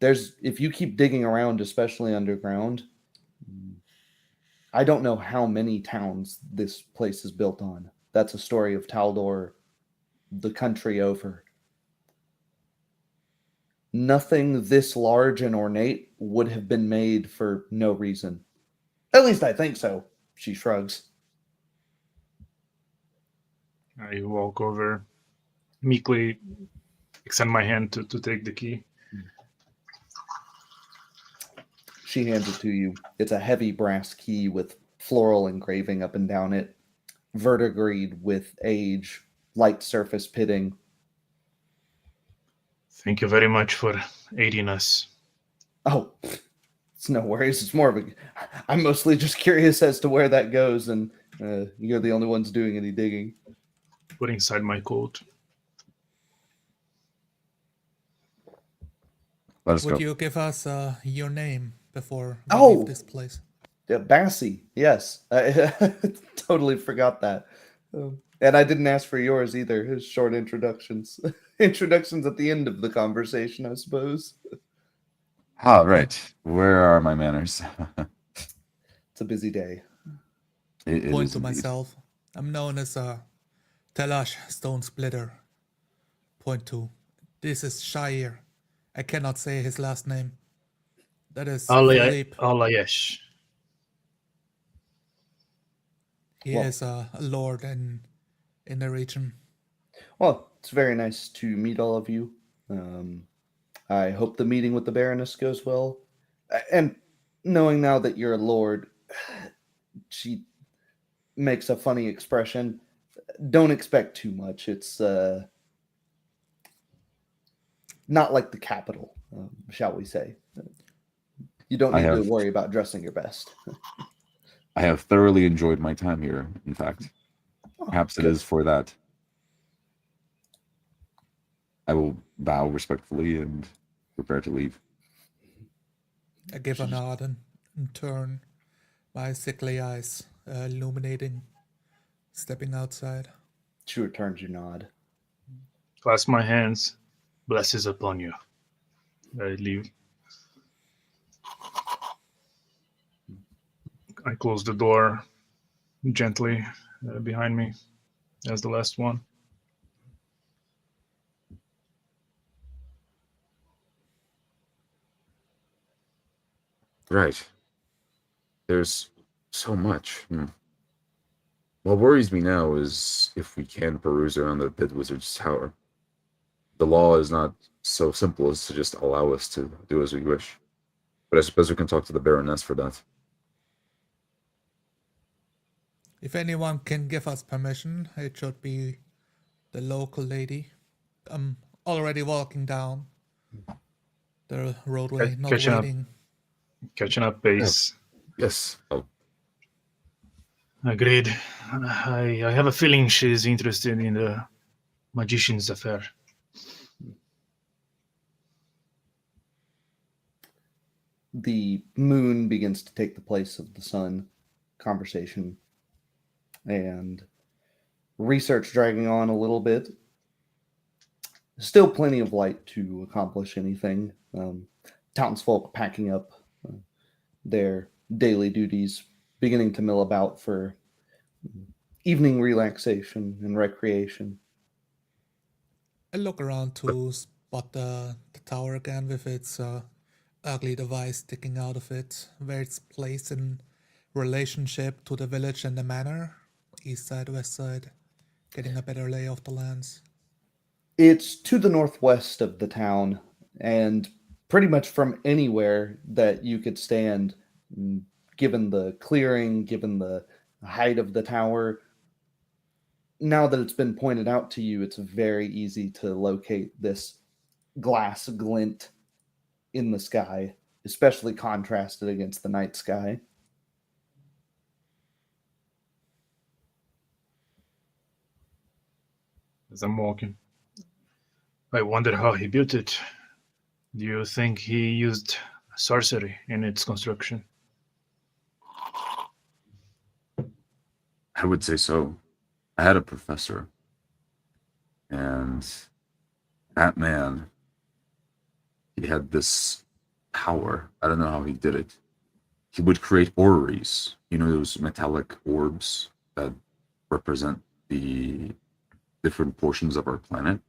If you keep digging around, especially underground, I don't know how many towns this place is built on. That's a story of Taldor, the country over. Nothing this large and ornate would have been made for no reason. At least I think so, she shrugs. I walk over, meekly extend my hand to take the key. She hands it to you. It's a heavy brass key with floral engraving up and down it, verdigreed with age, light surface pitting. Thank you very much for aiding us. Oh, it's no worries. It's more of I'm mostly just curious as to where that goes, and you're the only ones doing any digging. Put inside my coat. Let us Would go. you give us your name before we Oh! leave this place? Bassie, yes. I totally forgot that. And I didn't ask for yours either. His short introductions. Introductions at the end of the conversation, I suppose. Ah, right. Where are my manners? It's a busy day. It Point is to indeed. myself. I'm known as Telash Stone Splitter. Point to. This is Shire. I cannot say his last name. That is Philippe. Alayesh. He Well- is a lord in the region. Well, it's very nice to meet all of you. I hope the meeting with the Baroness goes well. And knowing now that you're a lord, she makes a funny expression. Don't expect too much. It's not like the capital, shall we say. You don't I need to have- worry about dressing your best. I have thoroughly enjoyed my time here, in fact. Oh, Perhaps it good. is for that. I will bow respectfully and prepare to leave. I give a nod and turn, my sickly eyes illuminating, stepping outside. She returns your nod. Clasp my hands. Blessings upon you. I leave. I close the door gently behind me as the last one. Right. There's so much. What worries me now is if we can peruse around the Pit Wizard's Tower. The law is not so simple as to just allow us to do as we wish. But I suppose we can talk to the Baroness for that. If anyone can give us permission, it should be the local lady. I'm already walking down the roadway, not Catching up. waiting. Catching up pace. Yes. Oh, Agreed. I have a feeling she's interested in the magician's affair. The moon begins to take the place of the sun. Conversation and research dragging on a little bit. Still plenty of light to accomplish anything. Townsfolk packing up their daily duties, beginning to mill about for evening relaxation and recreation. I look around to spot the tower again with its ugly device sticking out of it, where it's placed in relationship to the village and the manor, east side, west side, getting a better lay of the lands. It's to the northwest of the town, and pretty much from anywhere that you could stand, given the clearing, given the height of the tower. Now that it's been pointed out to you, it's very easy to locate this glass glint in the sky, especially contrasted against the night sky. As I'm walking, I wonder how he built it. Do you think he used sorcery in its construction? I would say so. I had a professor, and that man, he had this power. I don't know how he did it. He would create orreries, those metallic orbs that represent the different portions of our planet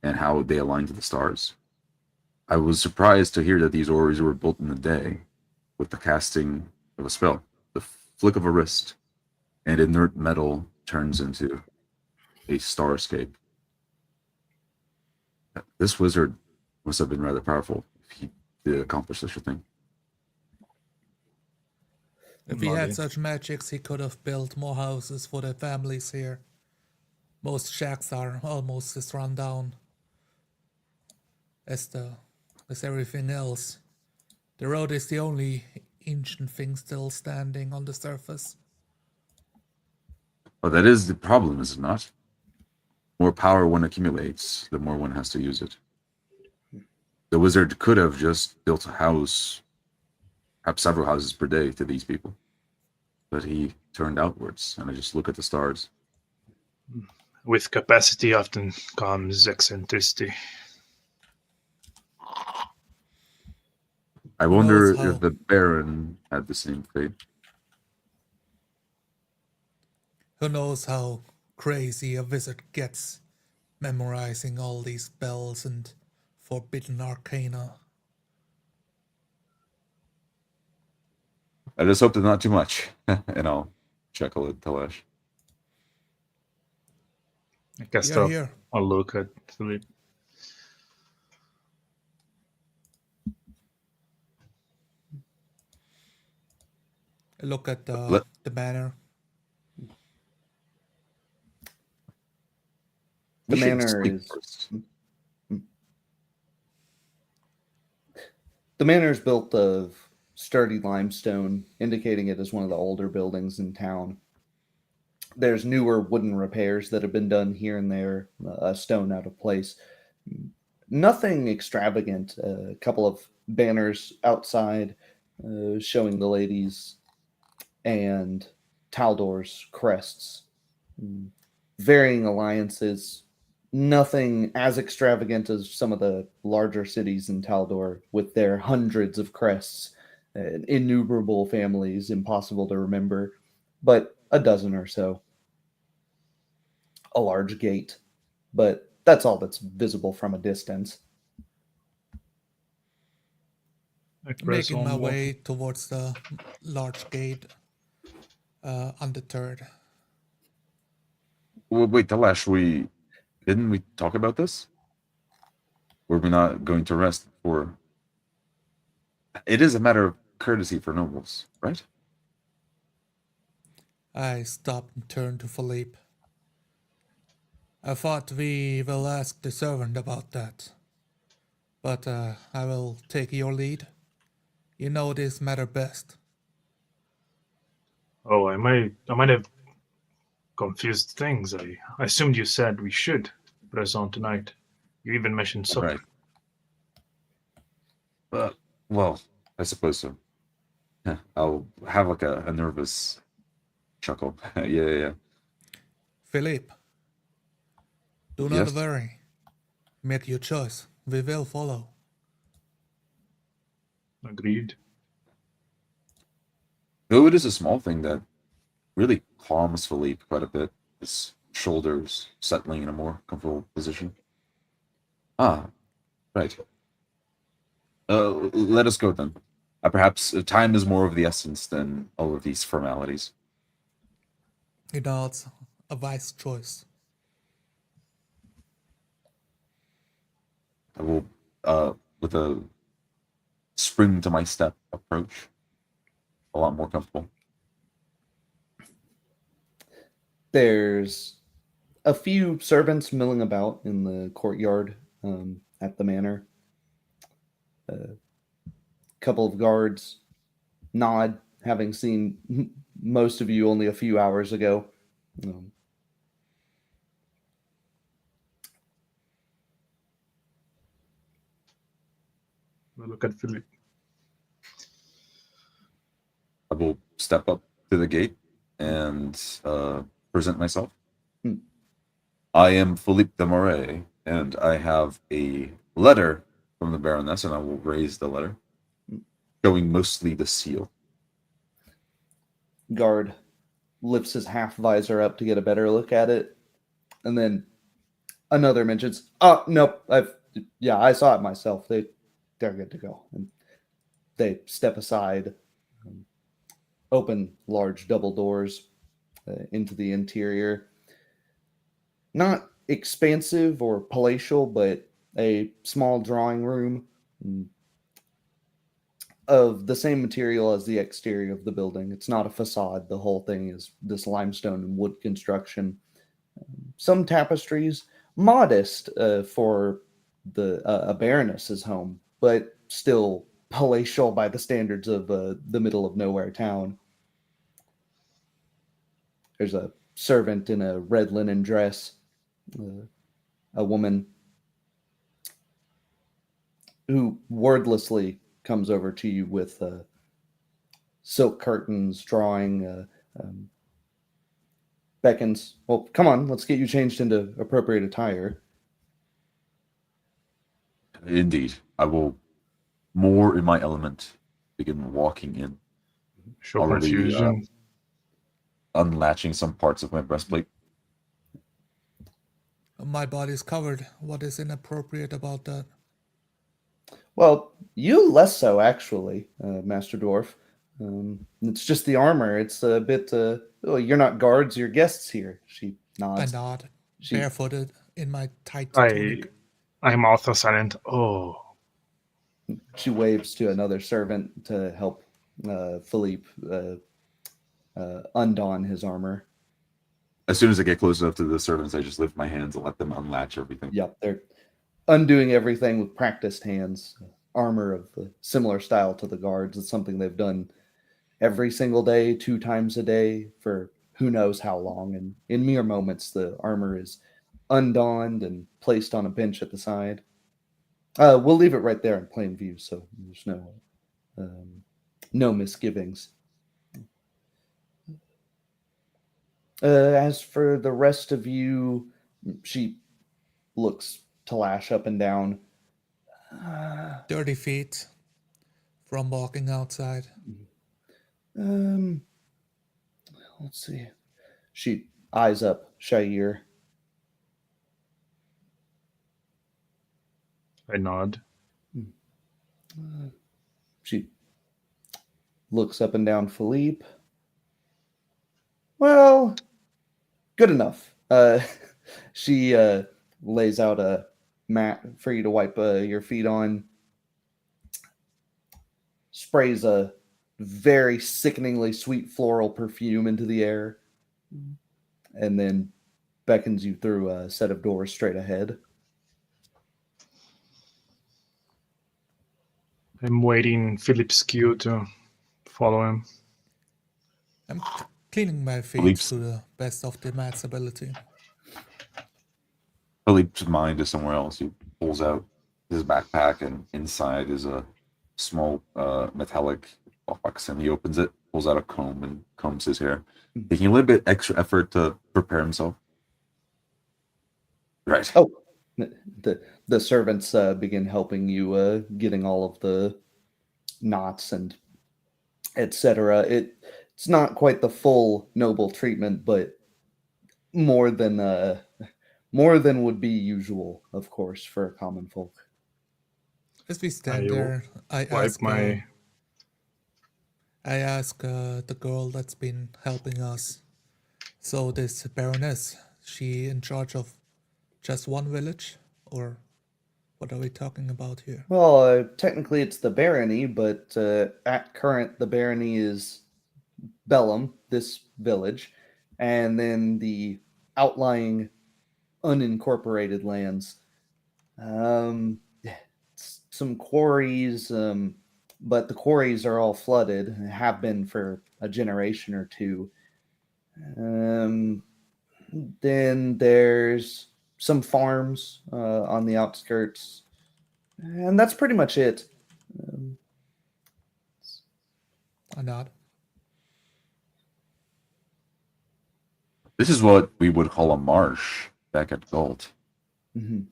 and how they align to the stars. I was surprised to hear that these orreries were built in a day with the casting of a spell, the flick of a wrist, and inert metal turns into a starscape. This wizard must have been rather powerful if he did accomplish such a thing. If he had Nodding. such magics, he could have built more houses for the families here. Most shacks are almost as run down as everything else. The road is the only ancient thing still standing on the surface. But that is the problem, is it not? More power one accumulates, the more one has to use it. The wizard could have just built a house, perhaps several houses per day to these people. But he turned outwards, and I just look at the stars. With capacity often comes eccentricity. I Who wonder knows how- if the Baron had the same fate. Who knows how crazy a wizard gets memorizing all these spells and forbidden arcana. I just hope that not too much, and I'll chuckle at Talash. I cast You're here. a look at Philip. I look at Let- the banner. The We should manor sleep is first. The manor is built of sturdy limestone, indicating it is one of the older buildings in town. There's newer wooden repairs that have been done here and there, a stone out of place. Nothing extravagant. A couple of banners outside showing the ladies and Taldor's crests. Varying alliances. Nothing as extravagant as some of the larger cities in Taldor with their hundreds of crests, innumerable families, impossible to remember, but a dozen or so. A large gate, but that's all that's visible from a distance. I press Making my on way towards the large gate, undeterred. Well, wait, Dalash, didn't we talk about this? Were we not going to rest for? It is a matter of courtesy for nobles, right? I stopped and turned to Philippe. I thought we will ask the servant about that. But I will take your lead. You know this matter best. Oh, I might have confused things. I assumed you said we should press on tonight. You even mentioned supper. Right. Well, I suppose so. I'll have like a nervous chuckle. Yeah. Philippe, do not Yes? worry. Make your choice. We will follow. Agreed. Though it is a small thing that really calms Philippe quite a bit. His shoulders settling in a more comfortable position. Ah, right. Let us go then. Perhaps time is more of the essence than all of these formalities. He nods. A wise choice. I will, with a spring to my step approach, a lot more comfortable. There's a few servants milling about in the courtyard at the manor. A couple of guards nod, having seen most of you only a few hours ago. I look at Philip. I will step up to the gate and present myself. I am Philippe de Moray, and I have a letter from the Baroness, and I will raise the letter, showing mostly the seal. Guard lifts his half visor up to get a better look at it, and then another mentions, "Oh, nope, I saw it myself. They're good to go." And they step aside, open large double doors into the interior. Not expansive or palatial, but a small drawing room of the same material as the exterior of the building. It's not a facade. The whole thing is this limestone and wood construction. Some tapestries, modest for a baroness's home, but still palatial by the standards of the middle of nowhere town. There's a servant in a red linen dress, a woman who wordlessly comes over to you with silk curtains, drawing, beckons. "Well, come on, let's get you changed into appropriate attire." Indeed, I will, more in my element, begin walking in, Show already confusion. unlatching some parts of my breastplate. My body's covered. What is inappropriate about that? Well, you less so, actually, Master Dwarf. It's just the armor. It's a bit. You're not guards. You're guests here. She I nods. nod, She barefooted in my tight I tunic. I'm also silent. Oh, she waves to another servant to help Philippe undon his armor. As soon as I get close enough to the servants, I just lift my hands and let them unlatch everything. Yep, they're undoing everything with practiced hands. armor of a similar style to the guards. It's something they've done every single day, 2 times a day for who knows how long. And in mere moments, the armor is undonned and placed on a bench at the side. We'll leave it right there in plain view, so there's no misgivings. As for the rest of you, she looks to Lash up and down. 30 feet from walking outside. Let's see. She eyes up Shair. I nod. She looks up and down Philippe. Well, good enough. She lays out a mat for you to wipe your feet on. Sprays a very sickeningly sweet floral perfume into the air. And then beckons you through a set of doors straight ahead. I'm waiting Philip's cue to follow him. I'm cleaning my feet Philippe's- to the best of the mat's ability. Philippe's mind is somewhere else. He pulls out his backpack, and inside is a small metallic box, and he opens it, pulls out a comb, and combs his hair, taking a little bit extra effort to prepare himself. Right. Oh, the servants begin helping you, getting all of the knots and etc. It's not quite the full noble treatment, but more than would be usual, of course, for common folk. As we stand I there, I Wipe ask the girl that's been helping us. So this Baroness, she in charge of just one village, or what are we talking about here? Well, technically it's the barony, but at current the barony is Bellum, this village, and then the outlying unincorporated lands. Some quarries, but the quarries are all flooded and have been for a generation or two. Then there's some farms on the outskirts, and that's pretty much it. I nod. This is what we would call a marsh back at Galt. Mhm.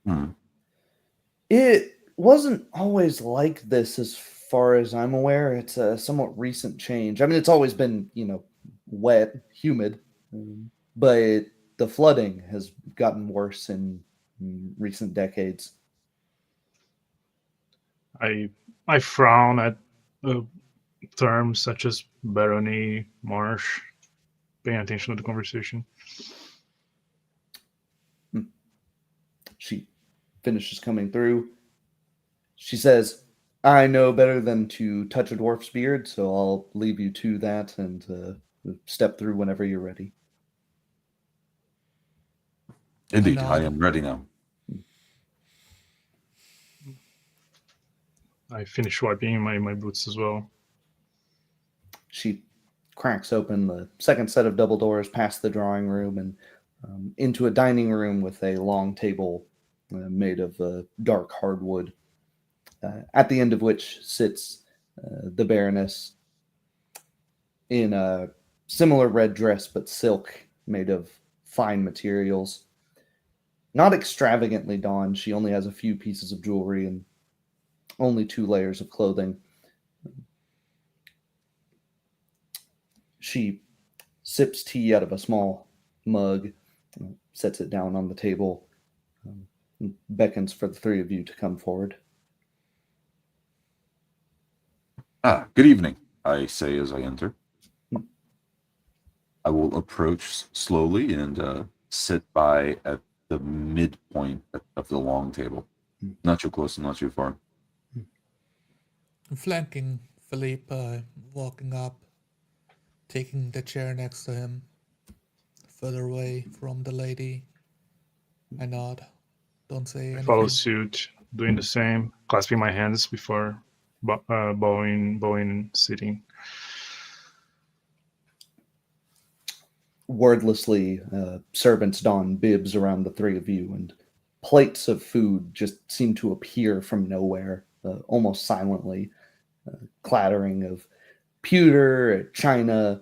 Hmm. It wasn't always like this, as far as I'm aware. It's a somewhat recent change. I mean, it's always been, wet, humid, but the flooding has gotten worse in recent decades. I frown at terms such as barony, marsh, paying attention to the conversation. She finishes coming through. She says, I know better than to touch a dwarf's beard, so I'll leave you to that and step through whenever you're ready. Indeed, nod. I am ready now. I finish wiping my boots as well. She cracks open the second set of double doors past the drawing room and into a dining room with a long table made of dark hardwood, at the end of which sits the Baroness in a similar red dress but silk made of fine materials. Not extravagantly donned. She only has a few pieces of jewelry and only 2 layers of clothing. She sips tea out of a small mug, sets it down on the table, and beckons for the 3 of you to come forward. Good evening, I say as I enter. I will approach slowly and sit by at the midpoint of the long table. Not too close and not too far. Flanking Philippe, walking up, taking the chair next to him, further away from the lady. I nod. Don't say I anything. follow suit, doing the same, clasping my hands before bowing, sitting. Wordlessly, servants don bibs around the three of you, and plates of food just seem to appear from nowhere, almost silently. Clattering of pewter, china,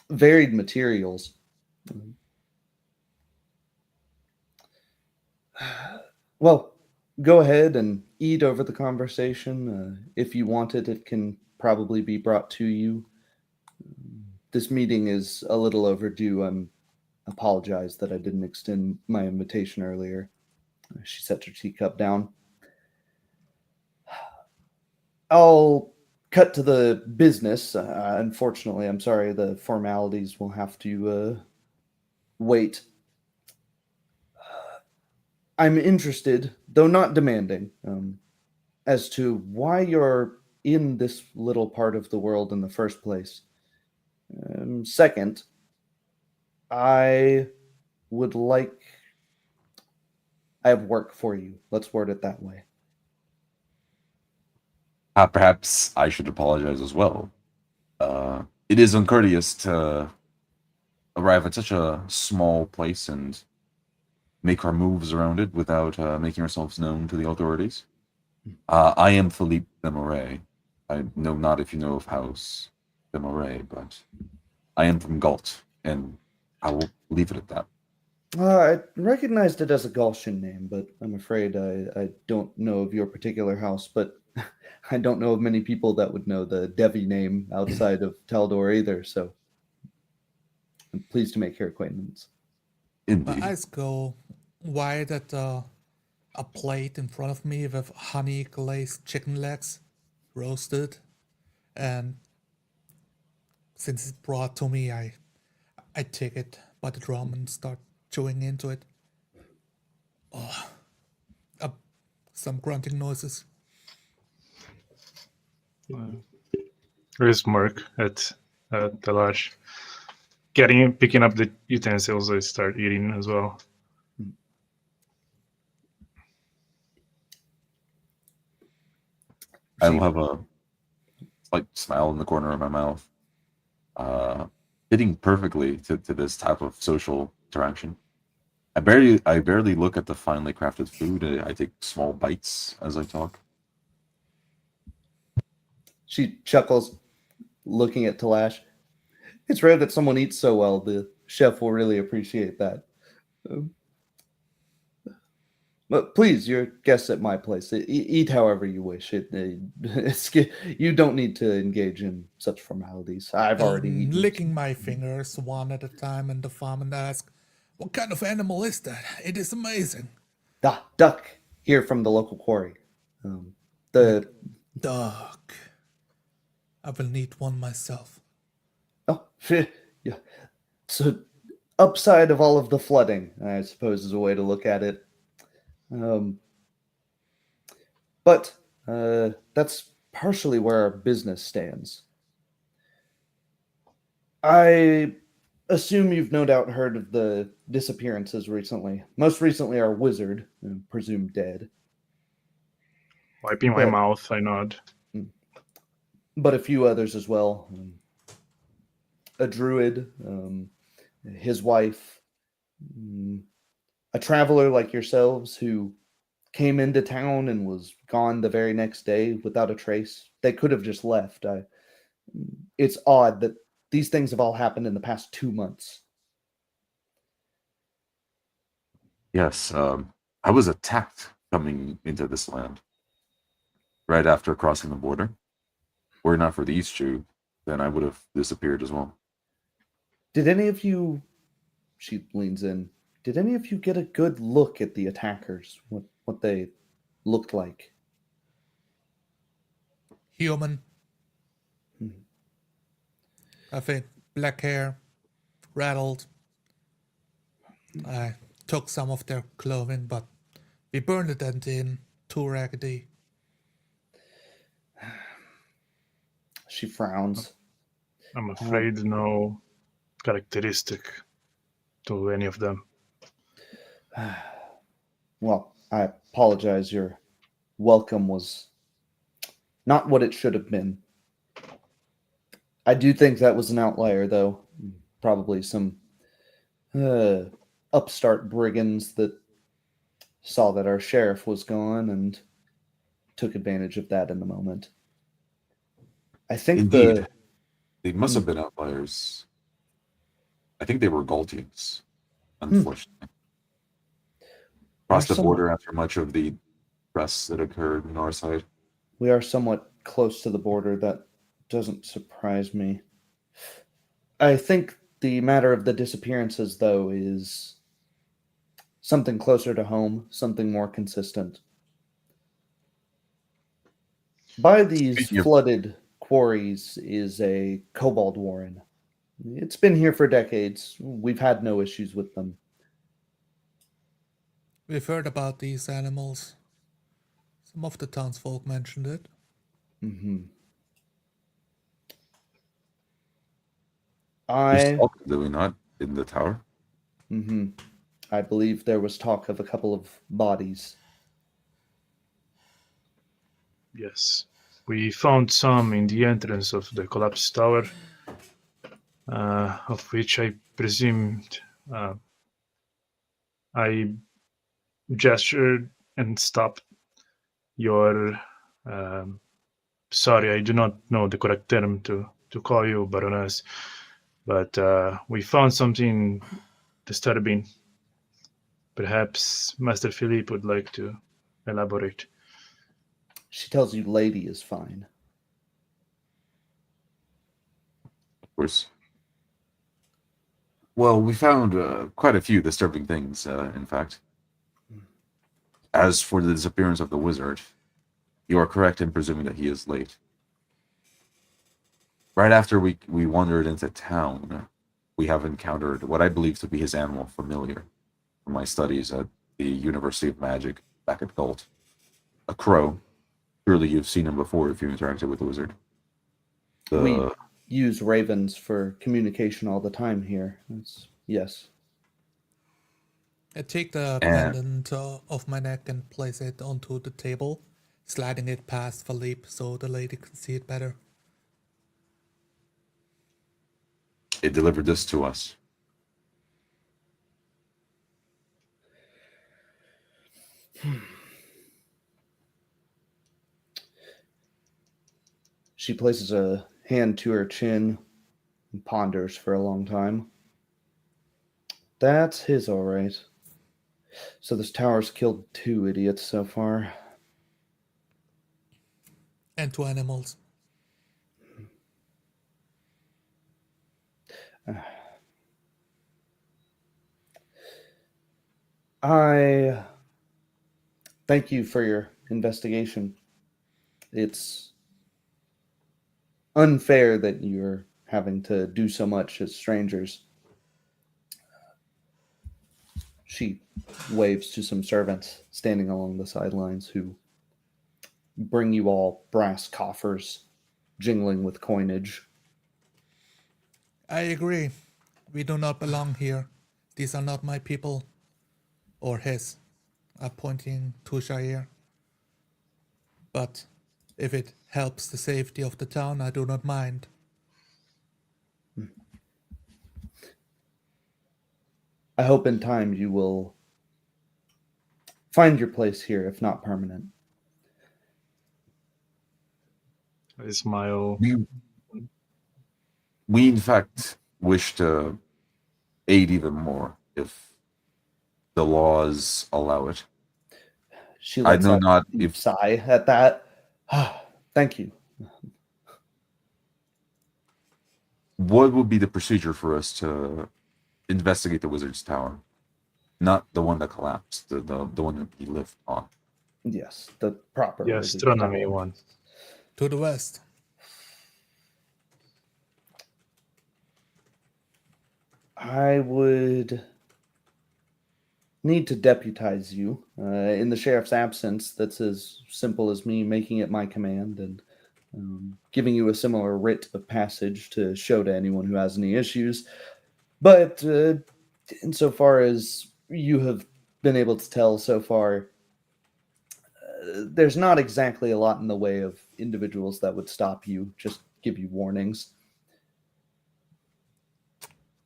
varied materials. Well, go ahead and eat over the conversation. If you want it, it can probably be brought to you. This meeting is a little overdue. I apologize that I didn't extend my invitation earlier. She set her teacup down. I'll cut to the business. Unfortunately, I'm sorry, the formalities will have to wait. I'm interested, though not demanding, as to why you're in this little part of the world in the first place. Second, I have work for you. Let's word it that way. Perhaps I should apologize as well. It is uncourteous to arrive at such a small place and make our moves around it without making ourselves known to the authorities. I am Philippe de Moray. I know not if you know of House de Moray, but I am from Galt, and I will leave it at that. I recognized it as a Gaussian name, but I'm afraid I don't know of your particular house, but I don't know of many people that would know the Devy name outside of Taldor either, so I'm pleased to make your acquaintance. My Indeed. eyes go wide at a plate in front of me with honey glazed chicken legs, roasted, and since it's brought to me, I take it by the drum and start chewing into it. Some grunting noises. There's Merc at the lodge. Picking up the utensils, I start eating as well. I will have a slight smile in the corner of my mouth, fitting perfectly to this type of social interaction. I barely look at the finely crafted food. I take small bites as I talk. She chuckles, looking at Talash. It's rare that someone eats so well. The chef will really appreciate that. But please, you're guests at my place. Eat however you wish. You don't need to engage in such formalities. I've already eaten. Licking my fingers one at a time, and the farmer asks, "What kind of animal is that? It is amazing." Duck here from the local quarry. The Duck. I will need one myself. Oh, yeah. So, upside of all of the flooding, I suppose, is a way to look at it. But that's partially where our business stands. I assume you've no doubt heard of the disappearances recently. Most recently, our wizard, presumed dead. Wiping my mouth, I nod. But a few others as well. A druid, his wife, a traveler like yourselves who came into town and was gone the very next day without a trace. They could have just left. It's odd that these things have all happened in the past 2 months. Yes, I was attacked coming into this land right after crossing the border. Were it not for these two, then I would have disappeared as well. Did any of you, she leans in, did any of you get a good look at the attackers? What they looked like? Human. I think black hair, rattled. I took some of their clothing, but we burned it and in too raggedy. She frowns. I'm afraid no characteristic to any of them. Well, I apologize. Your welcome was not what it should have been. I do think that was an outlier, though. Probably some upstart brigands that saw that our sheriff was gone and took advantage of that in the moment. I think Indeed. They must Hmm. have been outliers. I think they were Galtians, unfortunately. Crossed the border after much of the press that occurred on our side. We are somewhat close to the border. That doesn't surprise me. I think the matter of the disappearances, though, is something closer to home, something more consistent. By these Speaking of- flooded quarries is a kobold warren. It's been here for decades. We've had no issues with them. We've heard about these animals. Some of the townsfolk mentioned it. Mm-hmm. There's talk, do we not, in the tower? Mm-hmm. I believe there was talk of a couple of bodies. Yes. We found some in the entrance of the collapsed tower, of which I presumed I gestured and stopped your. Sorry, I do not know the correct term to call you, Baroness, but we found something disturbing. Perhaps Master Philippe would like to elaborate. She tells you lady is fine. Of course. Well, we found quite a few disturbing things, in fact. As for the disappearance of the wizard, you are correct in presuming that he is late. Right after we wandered into town, we have encountered what I believe to be his animal familiar from my studies at the University of Magic back at Galt. A crow. Surely you've seen him before if you interacted with the wizard. We use ravens for communication all the time here. Yes. I take the And- pendant off my neck and place it onto the table, sliding it past Philippe so the lady can see it better. It delivered this to us. She places a hand to her chin and ponders for a long time. That's his, all right. So this tower's killed 2 idiots so far. And 2 animals. I thank you for your investigation. It's unfair that you're having to do so much as strangers. She waves to some servants standing along the sidelines who bring you all brass coffers jingling with coinage. I agree. We do not belong here. These are not my people. Or his. I'm pointing to Jair. But if it helps the safety of the town, I do not mind. I hope in time you will find your place here, if not permanent. I smile. We in fact wish to aid even more if the laws allow it. She I lets know out not a if sigh at that. Thank you. what would be the procedure for us to investigate the wizard's tower, not the one that collapsed, the one that he lived on. Yes, the proper The wizard astronomy tower. one. To the west. I would need to deputize you. In the sheriff's absence, that's as simple as me making it my command and giving you a similar writ of passage to show to anyone who has any issues. But insofar as you have been able to tell so far, there's not exactly a lot in the way of individuals that would stop you, just give you warnings.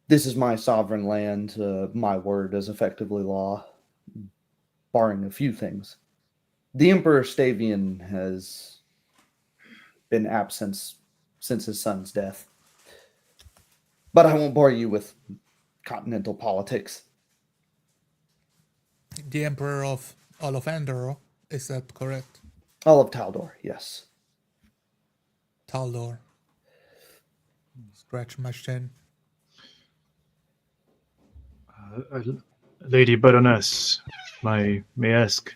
This is my sovereign land. My word is effectively law, barring a few things. The Emperor Stavian has been absent since his son's death. But I won't bore you with continental politics. The Emperor of all of Endor, is that correct? All of Taldor, yes. Taldor. Scratch my chin. Lady Baroness, may ask,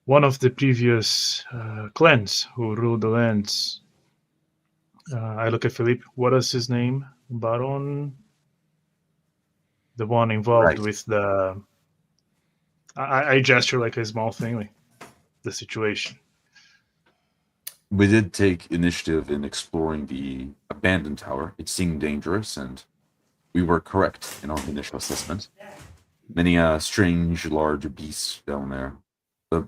one of the previous clans who ruled the lands, I look at Philippe, what is his name? Baron? The one involved Right. with the... I gesture like a small thing, like the situation. We did take initiative in exploring the abandoned tower. It seemed dangerous, and we were correct in our initial assessment. Many strange, large beasts down there. But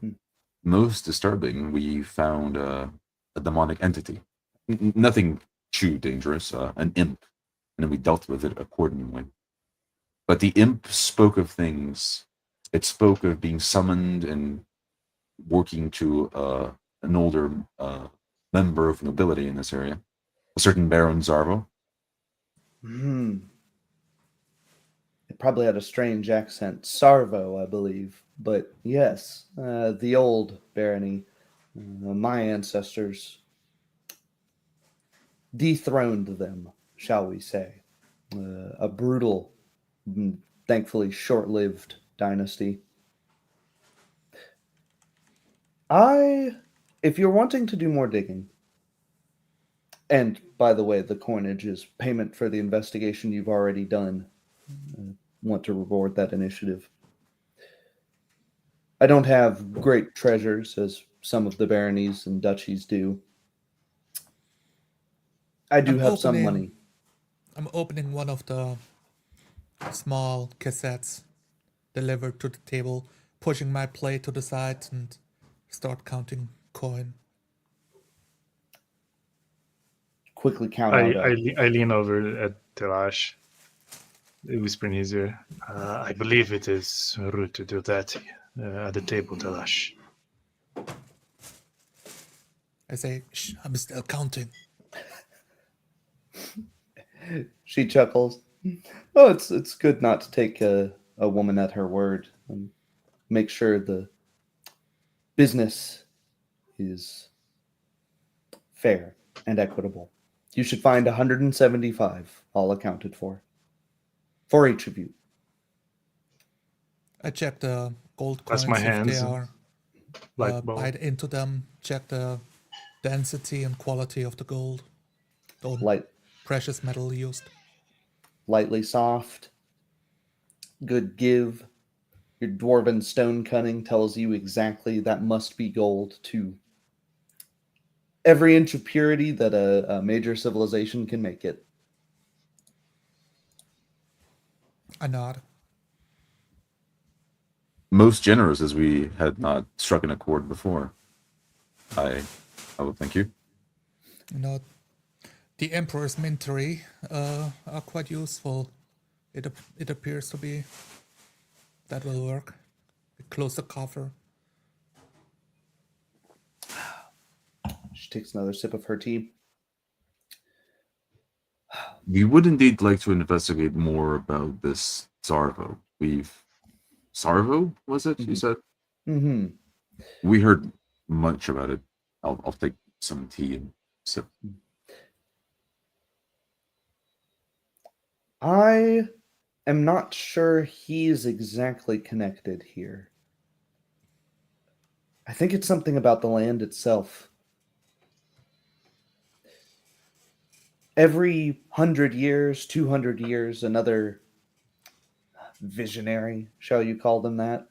most disturbing, we found a demonic entity. Nothing too dangerous, an imp, and then we dealt with it accordingly. But the imp spoke of things. It spoke of being summoned and working to an older member of nobility in this area, a certain Baron Zarvo. It probably had a strange accent. Sarvo, I believe. But yes, the old barony, my ancestors dethroned them, shall we say. A brutal, thankfully short-lived dynasty. If you're wanting to do more digging, and by the way, the coinage is payment for the investigation you've already done. Want to reward that initiative. I don't have great treasures as some of the baronies and duchies do. I do have some money. I'm opening one of the small cassettes delivered to the table, pushing my plate to the side and start counting coin. Quickly count I out. lean over at Telash, whisper in his ear. I believe it is rude to do that at the table, Telash. I say, shh, I'm still counting. She chuckles. Oh, it's good not to take a woman at her word and make sure the business is fair and equitable. You should find 175, all accounted for each of you. I check the gold That's coins my if they hands. are Like ball. bite into them, check the density and quality of the gold. The precious metal used. Lightly soft, good give. Your dwarven stone cunning tells you exactly that must be gold to every inch of purity that a major civilization can make it. I nod. Most generous, as we had not struck an accord before. I will thank you. You know, the Emperor's mintery are quite useful. It appears to be. That will work. Close the coffer. She takes another sip of her tea. We would indeed like to investigate more about this Zarvo. Sarvo, was it? You said? Mm-hmm. We heard much about it. I'll take some tea and sip. I am not sure he's exactly connected here. I think it's something about the land itself. Every 100 years, 200 years, another visionary, shall you call them that,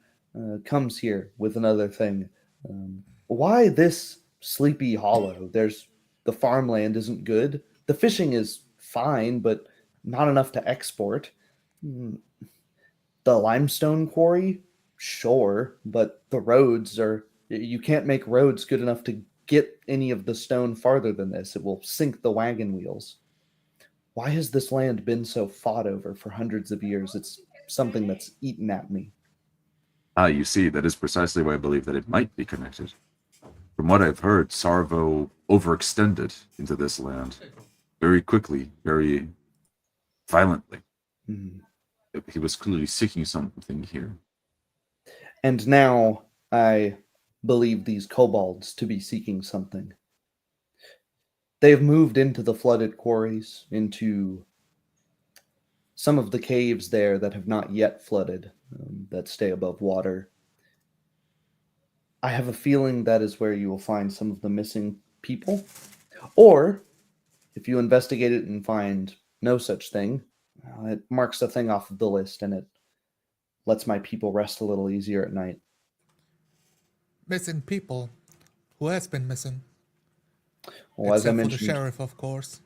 comes here with another thing. Why this sleepy hollow? The farmland isn't good. The fishing is fine, but not enough to export. The limestone quarry, sure, but the roads are You can't make roads good enough to get any of the stone farther than this. It will sink the wagon wheels. Why has this land been so fought over for hundreds of years? It's something that's eaten at me. You see, that is precisely why I believe that it might be connected. From what I've heard, Sarvo overextended into this land very quickly, very violently. Mhm. He was clearly seeking something here. And now I believe these kobolds to be seeking something. They have moved into the flooded quarries, into some of the caves there that have not yet flooded, that stay above water. I have a feeling that is where you will find some of the missing people. Or, if you investigate it and find no such thing, it marks a thing off of the list and it lets my people rest a little easier at night. Missing people. Who has been missing? Well, Except for the sheriff, of course.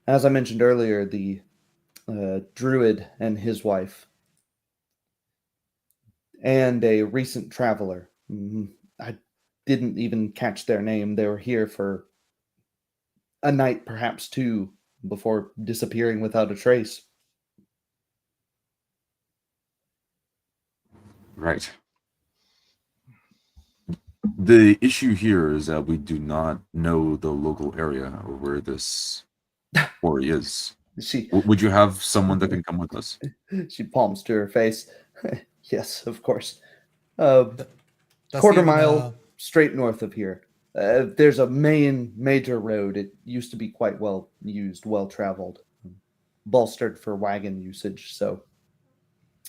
as I mentioned earlier, the druid and his wife, and a recent traveler. I didn't even catch their name. They were here for a night, perhaps two, before disappearing without a trace. Right. The issue here is that we do not know the local area or where this quarry is. She Would you have someone that can come with us? she palms to her face. Yes, of course. Does Quarter even, mile straight north of here. There's a major road. It used to be quite well used, well traveled, bolstered for wagon usage. So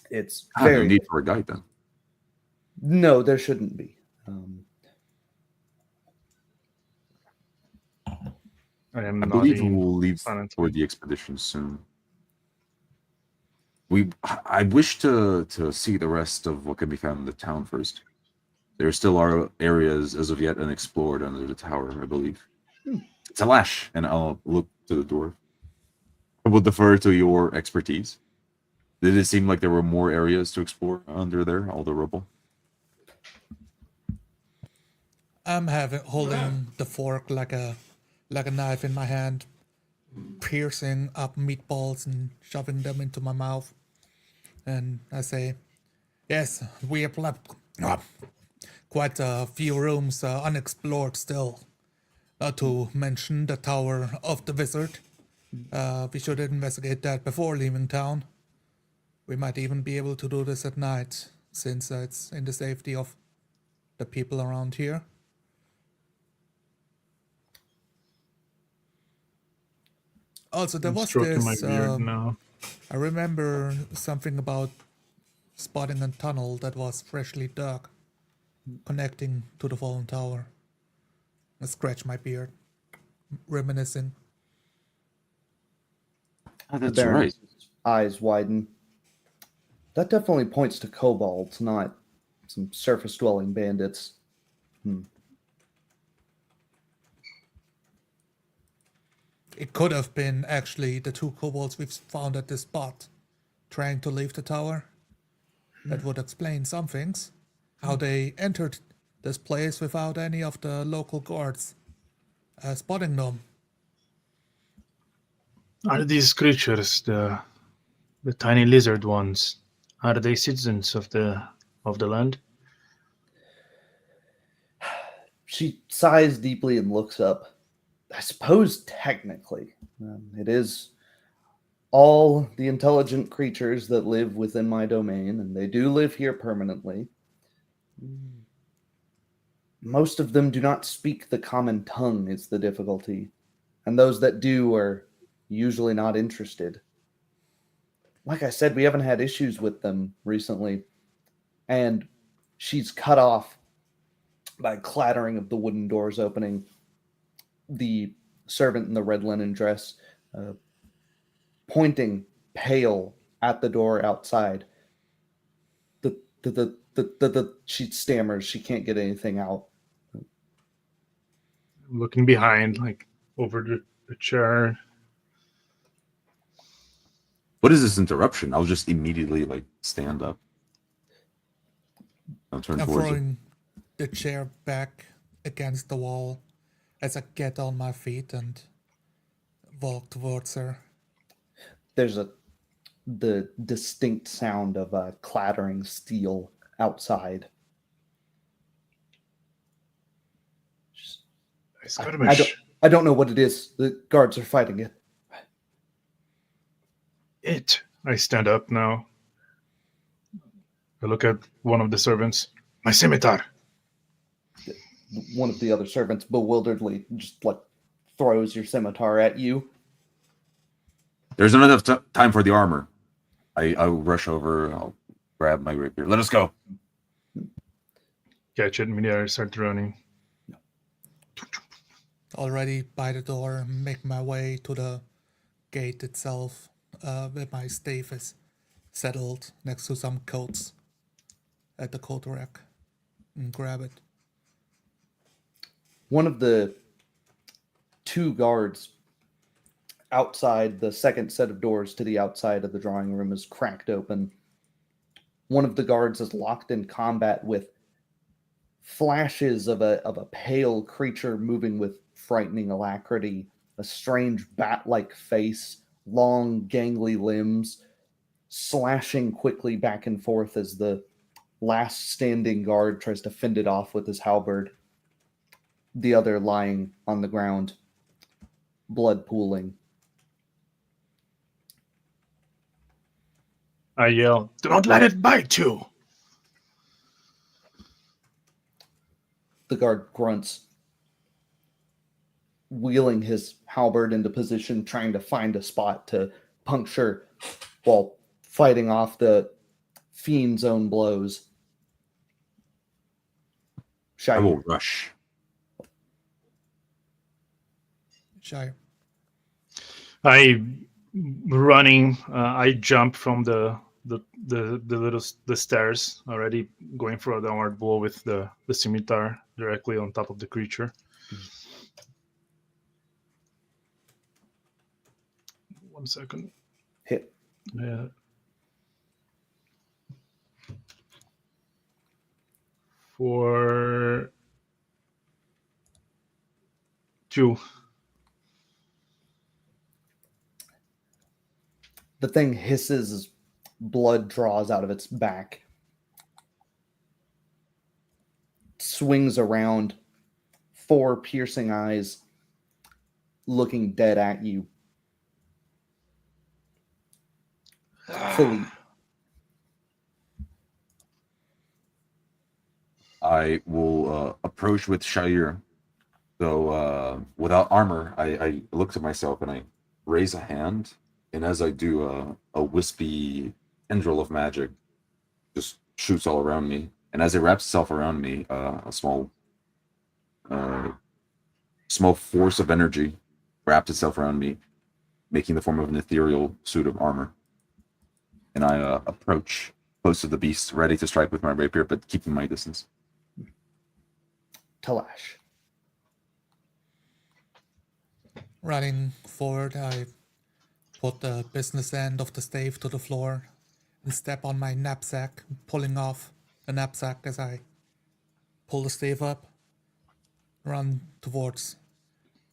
it's No very need for a guide then. no. There shouldn't be. I am I believe nodding we'll leave silently. for the expedition soon. I wish to see the rest of what can be found in the town first. There still are areas as of yet unexplored under the tower, I believe. Talash, and I'll look to the dwarf. I will defer to your expertise. Did it seem like there were more areas to explore under there, all the rubble? I'm holding the fork like a knife in my hand, piercing up meatballs and shoving them into my mouth. And I say, yes, we have left quite a few rooms unexplored still. Not to mention the Tower of the Wizard. We should investigate that before leaving town. We might even be able to do this at night, since it's in the safety of the people around here. Also, there I'm was stroking my this. beard now. I remember something about spotting a tunnel that was freshly dug, connecting to the fallen tower. I scratch my beard, reminiscing. Oh, The that's Baroness's right. eyes widen. That definitely points to kobolds, not some surface-dwelling bandits. It could have been actually the two kobolds we've found at this spot, trying to leave the tower. That would explain some things. How they entered this place without any of the local guards spotting them. Are these creatures the tiny lizard ones? Are they citizens of the land? She sighs deeply and looks up. I suppose technically, it is all the intelligent creatures that live within my domain, and they do live here permanently. Most of them do not speak the common tongue, is the difficulty. And those that do are usually not interested. Like I said, we haven't had issues with them recently. And she's cut off by clattering of the wooden doors opening. The servant in the red linen dress pointing pale at the door outside. She stammers. She can't get anything out. Looking behind, like over the chair. What is this interruption? I'll just immediately stand up. I'll turn I'm towards you. throwing the chair back against the wall as I get on my feet and walk towards her. There's the distinct sound of clattering steel outside. Skirmish. I don't know what it is. The guards are fighting it. I stand up now. I look at one of the servants. My scimitar. One of the other servants bewilderedly just like throws your scimitar at you. There's not enough time for the armor. I'll rush over. I'll grab my rapier. Let us go. Catch it in the air, start running. Already by the door, make my way to the gate itself, where my staff is settled next to some coats at the coat rack, and grab it. One of the two guards outside the second set of doors to the outside of the drawing room is cracked open. One of the guards is locked in combat with flashes of a pale creature moving with frightening alacrity, a strange bat-like face, long gangly limbs, slashing quickly back and forth as the last standing guard tries to fend it off with his halberd. The other lying on the ground, blood pooling. I yell, "Do not let it bite you!" The guard grunts, wheeling his halberd into position, trying to find a spot to puncture while fighting off the fiend's own blows. I will Shire. rush. Shire. I jump from the stairs, already going for a downward blow with the scimitar directly on top of the creature. Mm-hmm. 1 second. Hit. Yeah. For 2. The thing hisses as blood draws out of its back. Swings around, 4 piercing eyes looking dead at you. Fully. I will approach with Shire. So without armor, I look to myself and I raise a hand. And as I do, a wispy tendril of magic just shoots all around me. And as it wraps itself around me, a small force of energy wraps itself around me, making the form of an ethereal suit of armor. And I approach close to the beast, ready to strike with my rapier, but keeping my distance. Talash. Running forward, I put the business end of the stave to the floor and step on my knapsack, pulling off the knapsack as I pull the stave up, run towards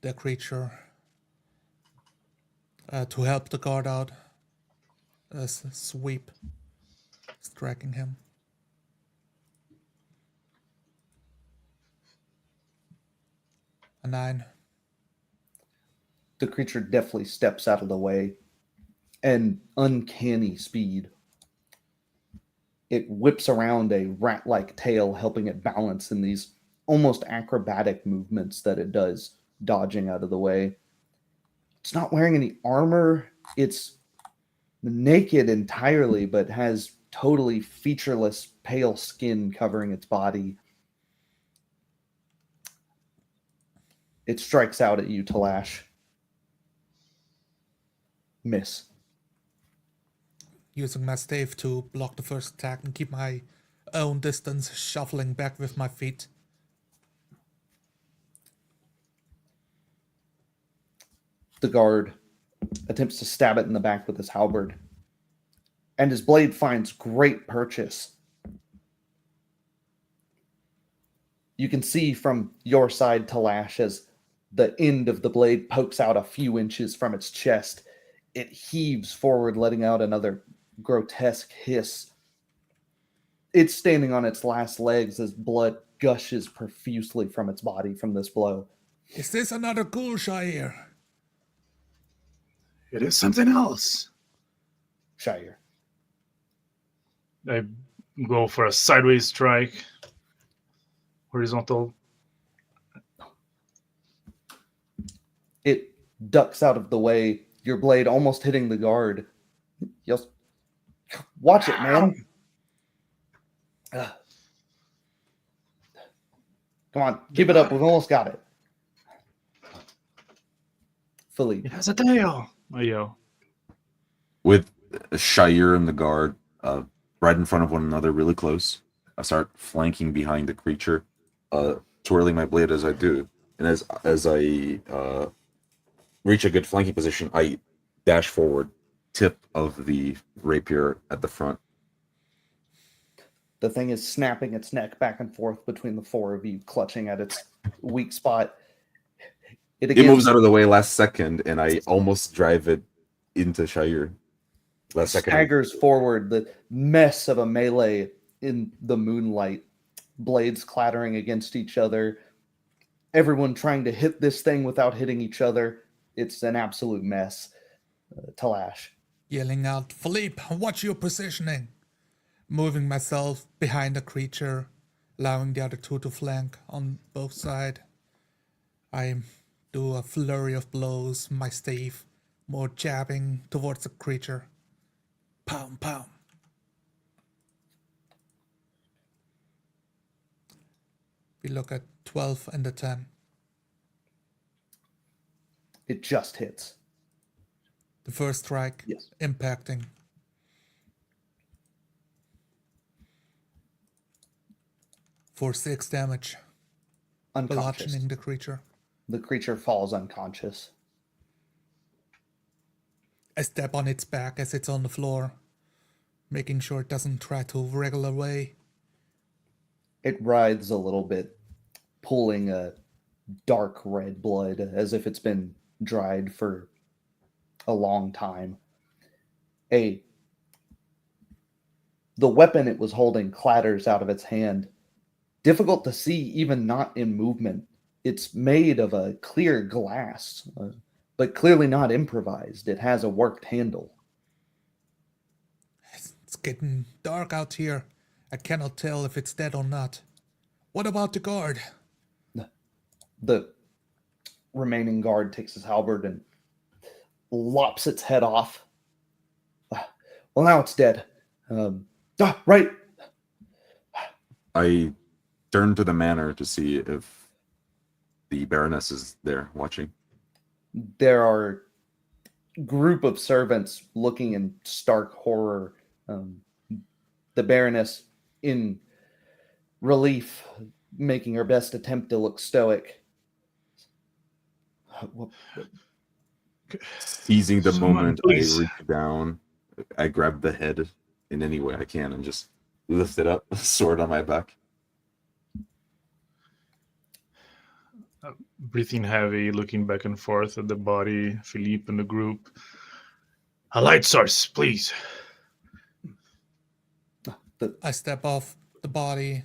the creature to help the guard out. Sweep, striking him. A 9. The creature definitely steps out of the way, and uncanny speed. It whips around a rat-like tail, helping it balance in these almost acrobatic movements that it does, dodging out of the way. It's not wearing any armor. It's naked entirely, but has totally featureless, pale skin covering its body. It strikes out at you, Talash. Miss. Using my stave to block the first attack and keep my own distance, shuffling back with my feet. The guard attempts to stab it in the back with his halberd, and his blade finds great purchase. You can see from your side to Lash as the end of the blade pokes out a few inches from its chest. It heaves forward, letting out another grotesque hiss. It's standing on its last legs as blood gushes profusely from its body from this blow. Is this another ghoul, Shire? It is something else. Shire. I go for a sideways strike. Horizontal. It ducks out of the way, your blade almost hitting the guard. You'll... Watch it, man. Ugh. Come on, keep it up. We've almost got it. Philippe. It has a tail. I yell. With Shire and the guard right in front of one another, really close, I start flanking behind the creature, twirling my blade as I do. And as I reach a good flanking position, I dash forward, tip of the rapier at the front. The thing is snapping its neck back and forth between the four of you, clutching at its weak spot. It moves out of the way last second, and I almost drive it into Shire. Last second. Staggers forward, the mess of a melee in the moonlight, blades clattering against each other, everyone trying to hit this thing without hitting each other. It's an absolute mess. Talash. Yelling out, Philippe, watch your positioning. Moving myself behind the creature, allowing the other two to flank on both sides. I do a flurry of blows, my stave, more jabbing towards the creature. Pound, pound. We look at 12 and a 10. It just hits. The first strike, Yes. impacting. For 6 damage, Unconscious. bludgeoning the creature. The creature falls unconscious. I step on its back as it's on the floor, making sure it doesn't try to wriggle away. It writhes a little bit, pulling a dark red blood as if it's been dried for a long time. The weapon it was holding clatters out of its hand. Difficult to see, even not in movement. It's made of a clear glass, but clearly not improvised. It has a worked handle. It's getting dark out here. I cannot tell if it's dead or not. What about the guard? The remaining guard takes his halberd and lops its head off. Well, now it's dead. Right. I turn to the manor to see if the Baroness is there watching. There are a group of servants looking in stark horror. The Baroness, in relief, making her best attempt to look stoic. Seizing the Someone, moment, please. I reach down, I grab the head in any way I can and just lift it up, sword on my back. Breathing heavy, looking back and forth at the body, Philippe and the group. A light source, please. I step off the body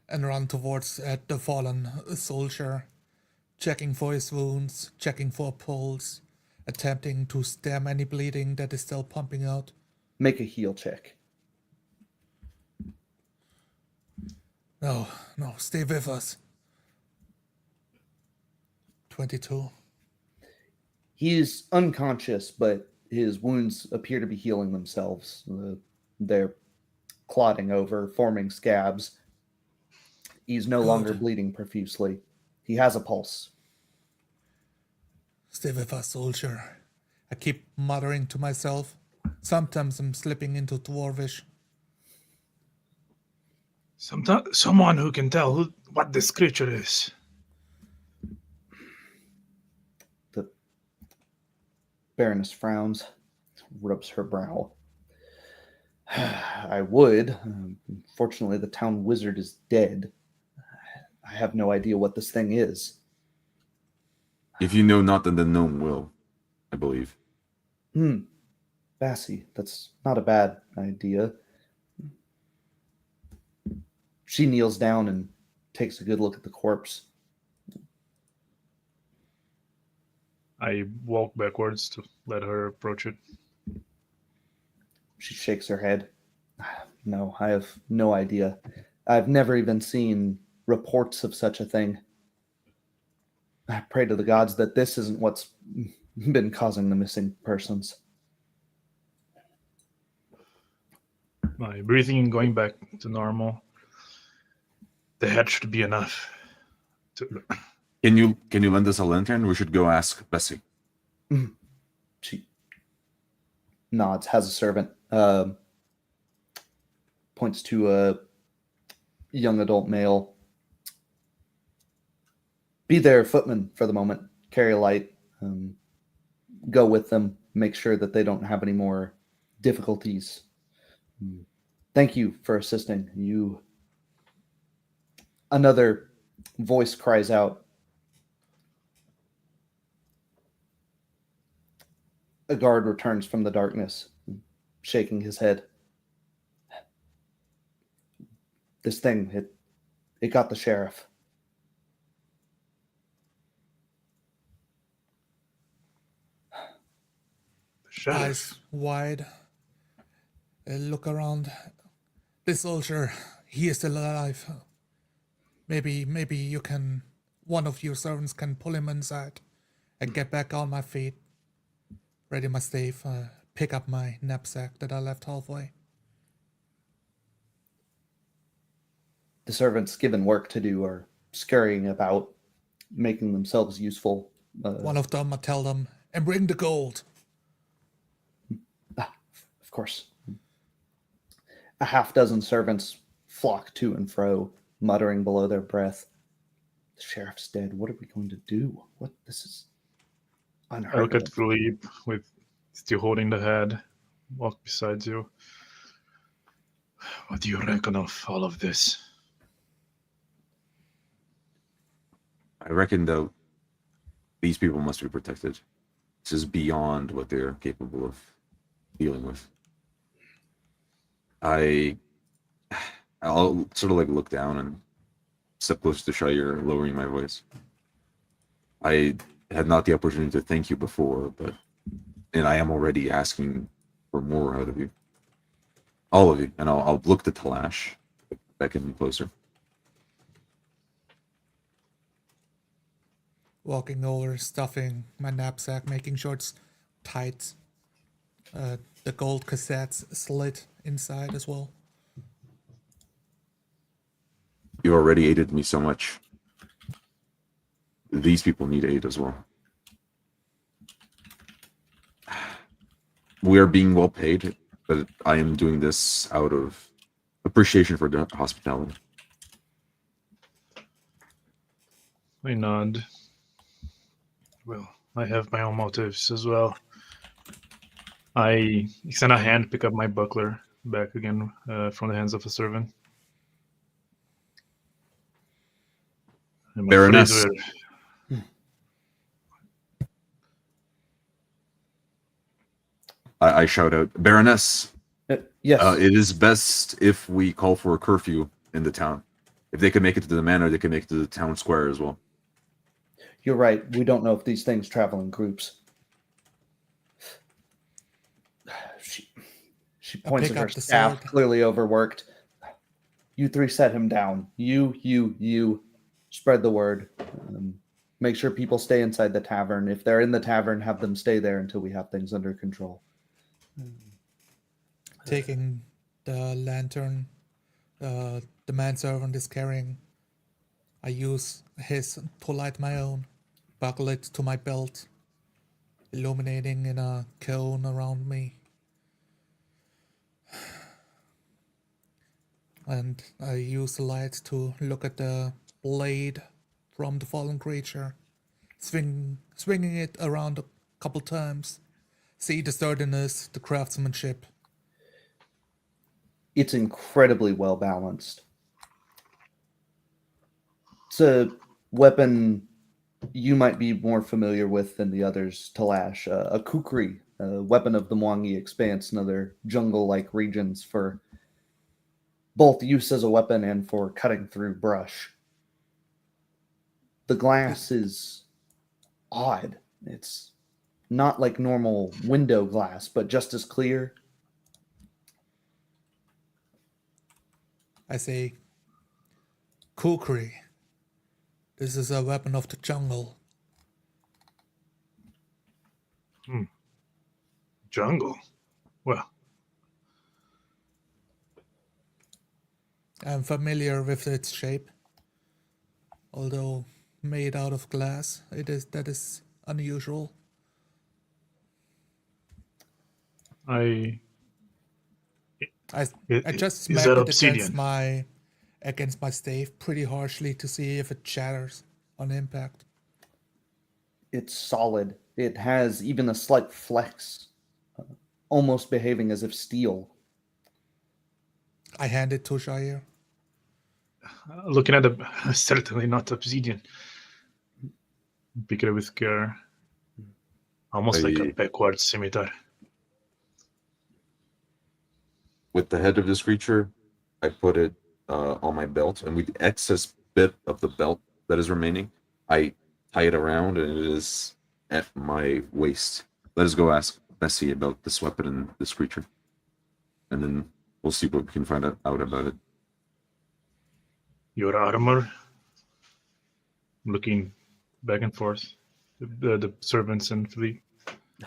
and run towards the fallen soldier, checking for his wounds, checking for a pulse, attempting to stem any bleeding that is still pumping out. Make a heal check. No, stay with us. 22. He's unconscious, but his wounds appear to be healing themselves. They're clotting over, forming scabs. He's no longer Good. bleeding profusely. He has a pulse. Stay with us, soldier. I keep muttering to myself. Sometimes I'm slipping into Dwarvish. Someone who can tell what this creature is. The Baroness frowns, rubs her brow. I would. Fortunately, the town wizard is dead. I have no idea what this thing is. If you know not, then the gnome will, I believe. Bassie, that's not a bad idea. She kneels down and takes a good look at the corpse. I walk backwards to let her approach it. She shakes her head. No, I have no idea. I've never even seen reports of such a thing. I pray to the gods that this isn't what's been causing the missing persons. My breathing going back to normal. The head should be enough. Can you lend us a lantern? We should go ask Bessie. She nods, has a servant, points to a young adult male. Be their footman for the moment. Carry a light. Go with them. Make sure that they don't have any more difficulties. Thank you for assisting. You. Another voice cries out. A guard returns from the darkness, shaking his head. This thing, it got the sheriff. Eyes wide. Look around. This soldier, he is still alive. Maybe you can, one of your servants can pull him inside and get back on my feet. Ready my staff, pick up my knapsack that I left halfway. The servants given work to do are scurrying about, making themselves useful. One of them, I tell them, and bring the gold. Of course. A half dozen servants flock to and fro, muttering below their breath. The sheriff's dead. What are we going to do? What? This is I unheard look of. at Philippe with still holding the head, walk beside you. What do you reckon of all of this? I reckon, though, these people must be protected. This is beyond what they're capable of dealing with. I'll sort of like look down and step closer to Shire, lowering my voice. I had not the opportunity to thank you before, and I am already asking for more out of you. All of you. And I'll look to Talash, beckon closer. Walking over, stuffing my knapsack, making sure it's tight. The gold cassettes slit inside as well. You already aided me so much. These people need aid as well. We are being well paid, but I am doing this out of appreciation for the hospitality. I nod. Well, I have my own motives as well. I extend a hand, pick up my buckler back again from the hands of a servant. I'm afraid Baroness. I shout out, Baroness. Yes. It is best if we call for a curfew in the town. If they can make it to the manor, they can make it to the town square as well. You're right. We don't know if these things travel in groups. She points at her staff, clearly overworked. You three set him down. You. Spread the word. Make sure people stay inside the tavern. If they're in the tavern, have them stay there until we have things under control. Taking the lantern the manservant is carrying, I use his to light my own, buckle it to my belt, illuminating in a cone around me. And I use the light to look at the blade from the fallen creature, swinging it around a couple times. See the sturdiness, the craftsmanship. It's incredibly well balanced. It's a weapon you might be more familiar with than the others, Talash. A kukri, a weapon of the Mwangi Expanse and other jungle-like regions for both use as a weapon and for cutting through brush. The glass is odd. It's not like normal window glass, but just as clear. I say, kukri. This is a weapon of the jungle. Jungle. Well, I'm familiar with its shape. Although made out of glass, that is unusual. I I just is smacked that it obsidian? against my stave pretty harshly to see if it shatters on impact. It's solid. It has even a slight flex, almost behaving as if steel. I hand it to Jair. Looking at the certainly not obsidian. Pick it up with care. Almost like a backwards scimitar. With the head of this creature, I put it on my belt, and with the excess bit of the belt that is remaining, I tie it around, and it is at my waist. Let us go ask Bessie about this weapon and this creature, and then we'll see what we can find out about it. Your armor. Looking back and forth. The servants and fleet.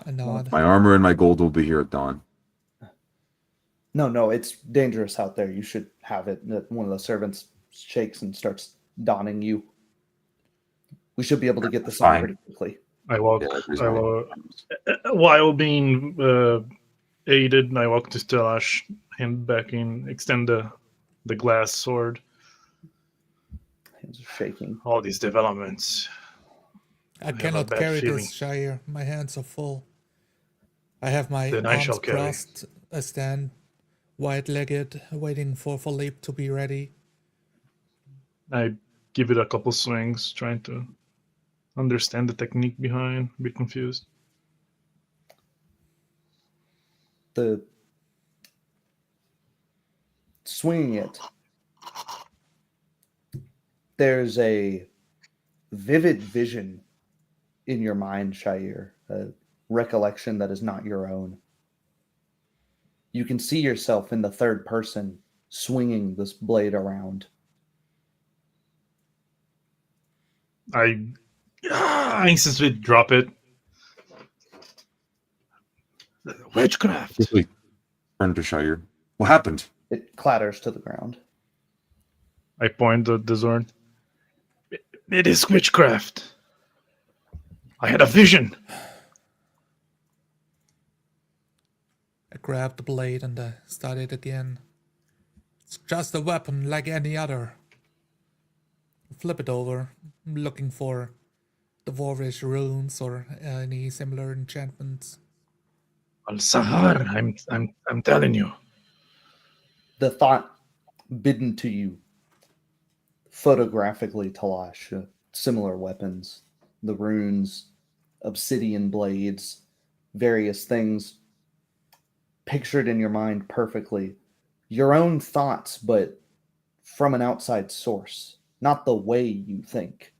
I nod. My armor and my gold will be here at dawn. No, it's dangerous out there. You should have it. One of the servants shakes and starts donning you. We should be able to get this on Fine. pretty quickly. I walk. Yeah, While being aided, I walk to Stelash, hand back in, extend the glass sword. Hands are shaking. All these developments. I a cannot bad carry feeling. this, Jair. My hands are full. I have my Then I arms shall carry. crossed. I stand wide-legged, waiting for Philippe to be ready. I give it a couple swings, trying to understand the technique behind. A bit confused. The swinging it. There's a vivid vision in your mind, Shair, a recollection that is not your own. You can see yourself in the third person swinging this blade around. I instantly drop it. Witchcraft. Quickly turn to Shire. What happened? It clatters to the ground. I point at the Zorn. It is witchcraft. I had a vision. I grab the blade and I start it again. It's just a weapon like any other. Flip it over, looking for dwarvish runes or any similar enchantments. Al Sahar, I'm telling you. The thought bidden to you photographically, Talash, similar weapons, the runes, obsidian blades, various things pictured in your mind perfectly. Your own thoughts, but from an outside source, not the way you think.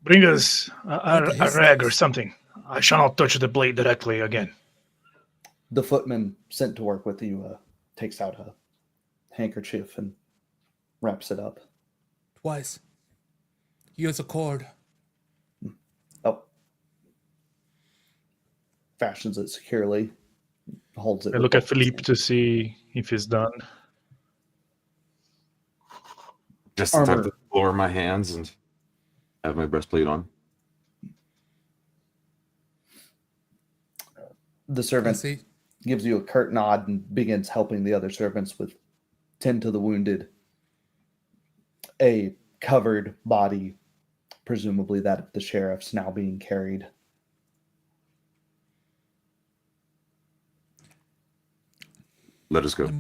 Bring us a What is rag or this? something. I shall not touch the blade directly again. The footman sent to work with you takes out a handkerchief and wraps it up. Twice. Use a cord. Oh. Fashions it securely. Holds it. I with look at both Philippe hands. to see if he's done. Just in time Armor. to lower my hands and have my breastplate on. The I servant see. gives you a curt nod and begins helping the other servants with tend to the wounded. A covered body, presumably that of the sheriff's, now being carried. Let us go.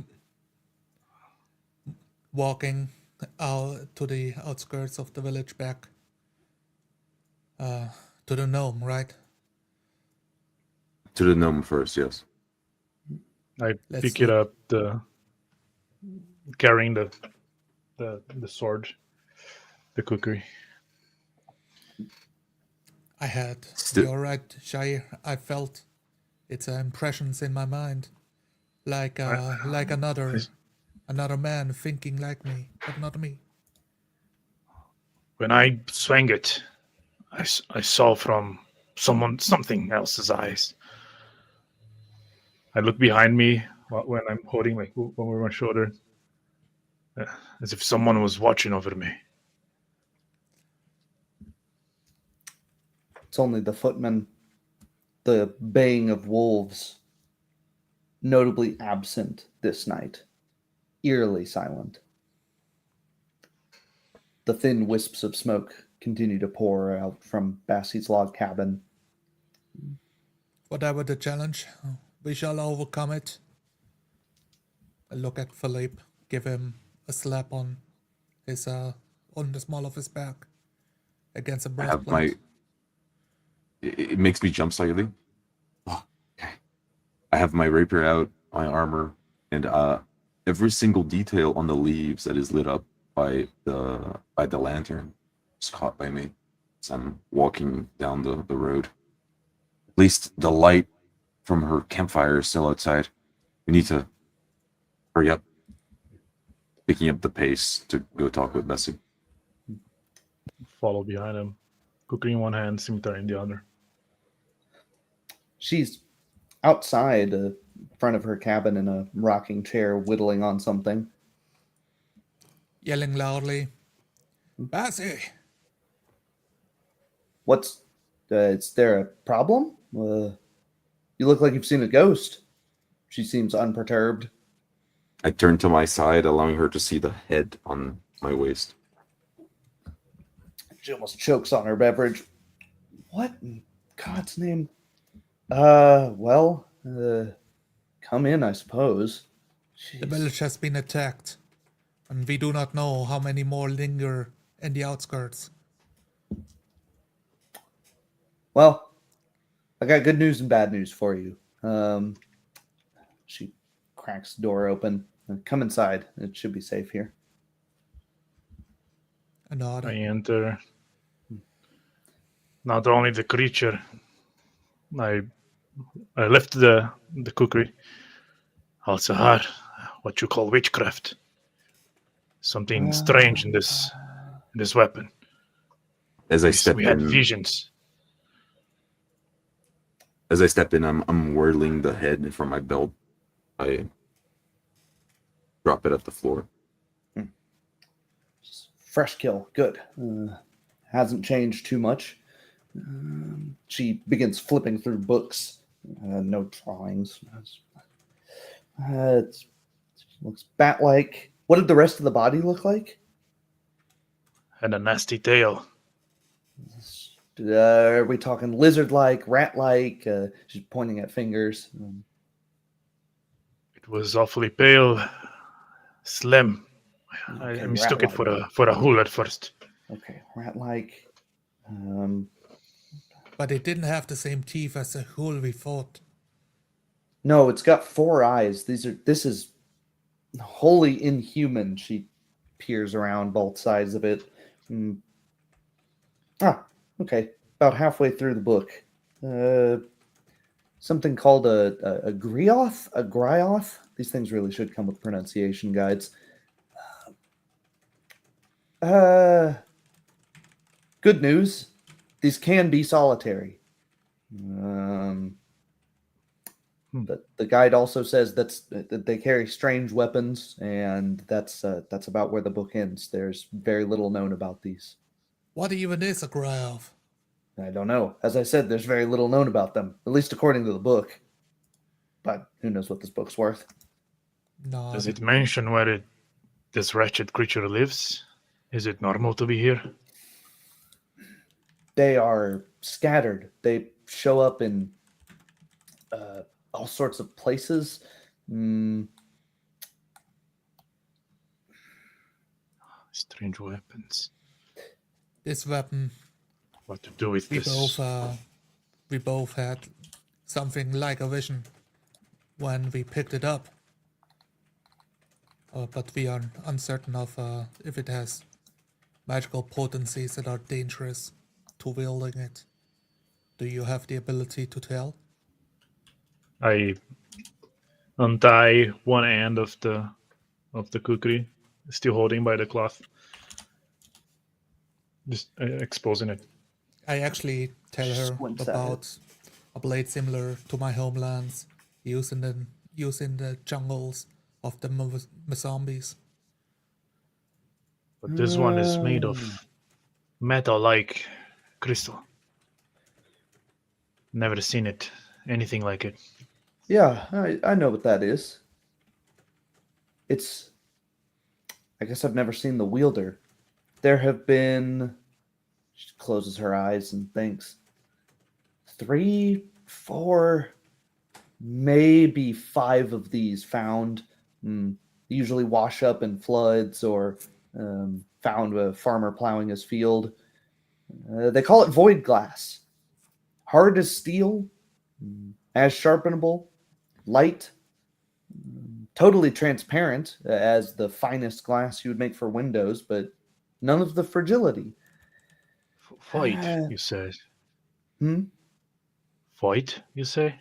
walking out to the outskirts of the village back to the gnome, right? To the gnome first, yes. I Let's pick see. it up, carrying the sword, the kukri. I had. Still- You're right, Shire. I felt its impressions in my mind, like another man thinking like me, but not me. When I swung it, I saw from something else's eyes. I look behind me when I'm holding my book over my shoulder, as if someone was watching over me. It's only the footmen. The baying of wolves, notably absent this night, eerily silent. The thin wisps of smoke continue to pour out from Bassie's log cabin. Whatever the challenge, we shall overcome it. I look at Philippe, give him a slap on the small of his back against a I have breastplate. it makes me jump slightly. Oh, okay. I have my rapier out, my armor, and every single detail on the leaves that is lit up by the lantern is caught by me as I'm walking down the road. At least the light from her campfire is still outside. We need to hurry up. Picking up the pace to go talk with Bessie. Follow behind him, kukri in one hand, scimitar in the other. She's outside in front of her cabin in a rocking chair, whittling on something. Yelling loudly, Bassie! What's is there a problem? You look like you've seen a ghost. She seems unperturbed. I turn to my side, allowing her to see the head on my waist. She almost chokes on her beverage. What in God's name? Come in, I suppose. The Jeez. village has been attacked, and we do not know how many more linger in the outskirts. Well, I got good news and bad news for you. She cracks the door open. Come inside. It should be safe here. A nod. I enter. Not only the creature, I lift the kukri. Al-Sahar, what you call witchcraft. Something strange in this weapon. As I step We had in, visions. I'm whirling the head from my belt. I drop it at the floor. Fresh kill. Good. Hasn't changed too much. She begins flipping through books. No drawings. It looks bat-like. What did the rest of the body look like? And a nasty tail. Are we talking lizard-like, rat-like? She's pointing at fingers. It was awfully pale, slim. Okay, I mistook it rat-like. for a hull at first. Okay, rat-like. But it didn't have the same teeth as the hull we fought. No, it's got 4 eyes. This is wholly inhuman. She peers around both sides of it. Okay. About halfway through the book. Something called a grioth? A grioth? These things really should come with pronunciation guides. Good news. These can be solitary. But the guide also says that they carry strange weapons, and that's about where the book ends. There's very little known about these. What even is a grave? I don't know. As I said, there's very little known about them, at least according to the book. But who knows what this book's worth? Nod. Does it mention where this wretched creature lives? Is it normal to be here? They are scattered. They show up in all sorts of places. Strange weapons. This weapon, What to do with this? we both had something like a vision when we picked it up. But we are uncertain of if it has magical potencies that are dangerous to wielding it. Do you have the ability to tell? I untie one end of the kukri, still holding by the cloth, just exposing it. I actually tell her Squints at it. about a blade similar to my homelands, used in the jungles of the zombies. But this one is made of metal like crystal. Never seen it. Anything like it. Yeah, I know what that is. I guess I've never seen the wielder. There have been... She closes her eyes and thinks. 3, 4, maybe 5 of these found. Usually wash up in floods or found a farmer plowing his field. They call it void glass. Hard as steel, as sharpenable, light, totally transparent as the finest glass you would make for windows, but none of the fragility. Void, you say? Void, you say?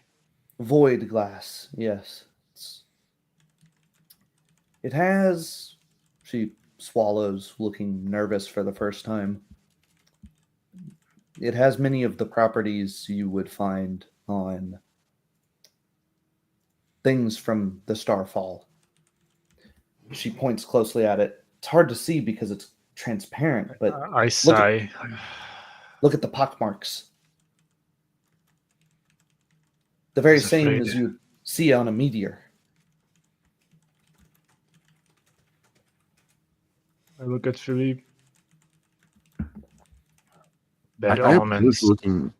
Void glass, yes. It has... She swallows, looking nervous for the first time. It has many of the properties you would find on things from the Starfall. She points closely at it. It's hard to see because it's transparent, but I sigh. look at the pockmarks. The very was same afraid. as you see on a meteor. I look at Philippe. I Bad approach omens. looking.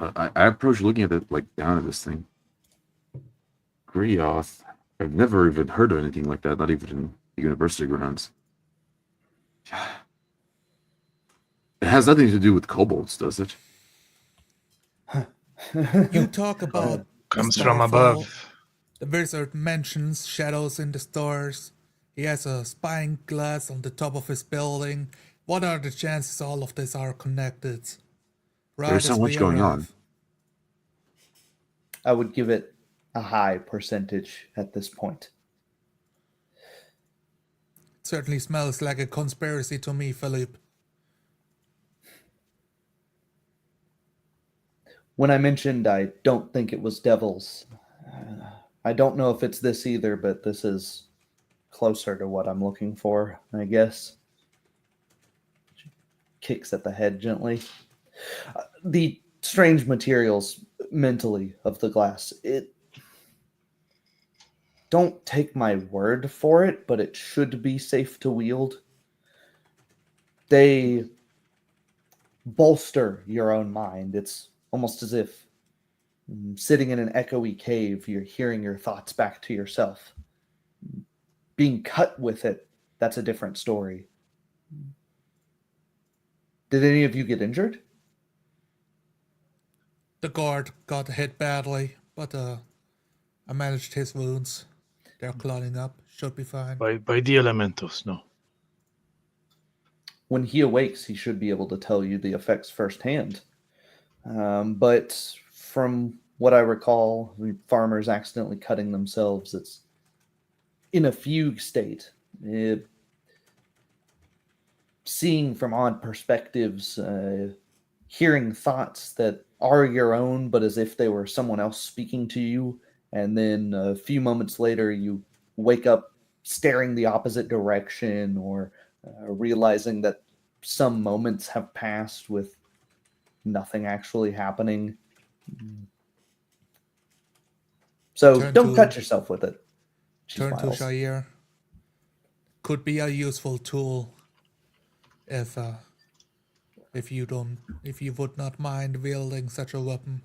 I approach looking at it, like, down at this thing. Grioth. I've never even heard of anything like that, not even in the university grounds. It has nothing to do with kobolds, does it? You talk about Comes the from Starfall. above. The wizard mentions shadows in the stars. He has a spying glass on the top of his building. What are the chances all of this are connected? Right There's so as we much going on. arrive. I would give it a high percentage at this point. It certainly smells like a conspiracy to me, Philip. When I mentioned I don't think it was devils, I don't know if it's this either, but this is closer to what I'm looking for, I guess. She kicks at the head gently. The strange materials mentally of the glass, don't take my word for it, but it should be safe to wield. They bolster your own mind. It's almost as if sitting in an echoey cave, you're hearing your thoughts back to yourself. Being cut with it, that's a different story. Did any of you get injured? The guard got hit badly, but I managed his wounds. They're clotting up. Should be fine. By the elementals, no. When he awakes, he should be able to tell you the effects firsthand. But from what I recall, farmers accidentally cutting themselves, it's in a fugue state. Seeing from odd perspectives, hearing thoughts that are your own, but as if they were someone else speaking to you. And then a few moments later, you wake up staring the opposite direction or realizing that some moments have passed with nothing actually happening. So don't cut yourself with it. She Turn to smiles. Shair. Could be a useful tool if you would not mind wielding such a weapon.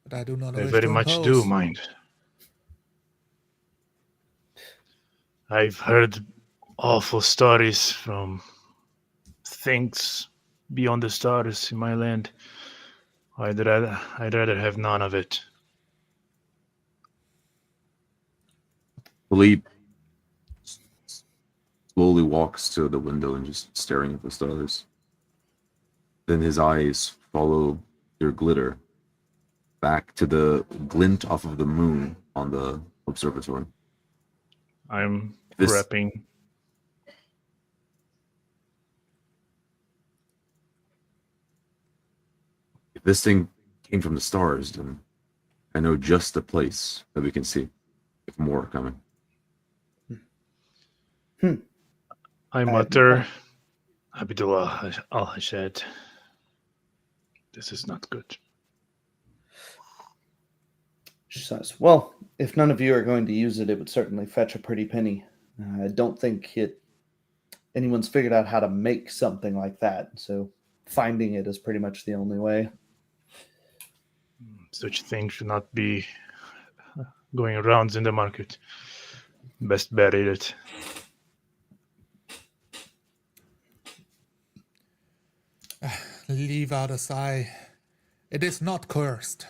But I do not I wish very to much impose. do mind. I've heard awful stories from things beyond the stars in my land. I'd rather have none of it. Philippe slowly walks to the window and just staring at the stars. Then his eyes follow your glitter back to the glint off of the moon on the observatory. I'm This- prepping. If this thing came from the stars, then I know just the place that we can see if more are coming. I mutter, Abdullah al-Hashad. This is not good. She says, well, if none of you are going to use it, it would certainly fetch a pretty penny. I don't think anyone's figured out how to make something like that, so finding it is pretty much the only way. Such things should not be going rounds in the market. Best bury it. Leave out a sigh. It is not cursed,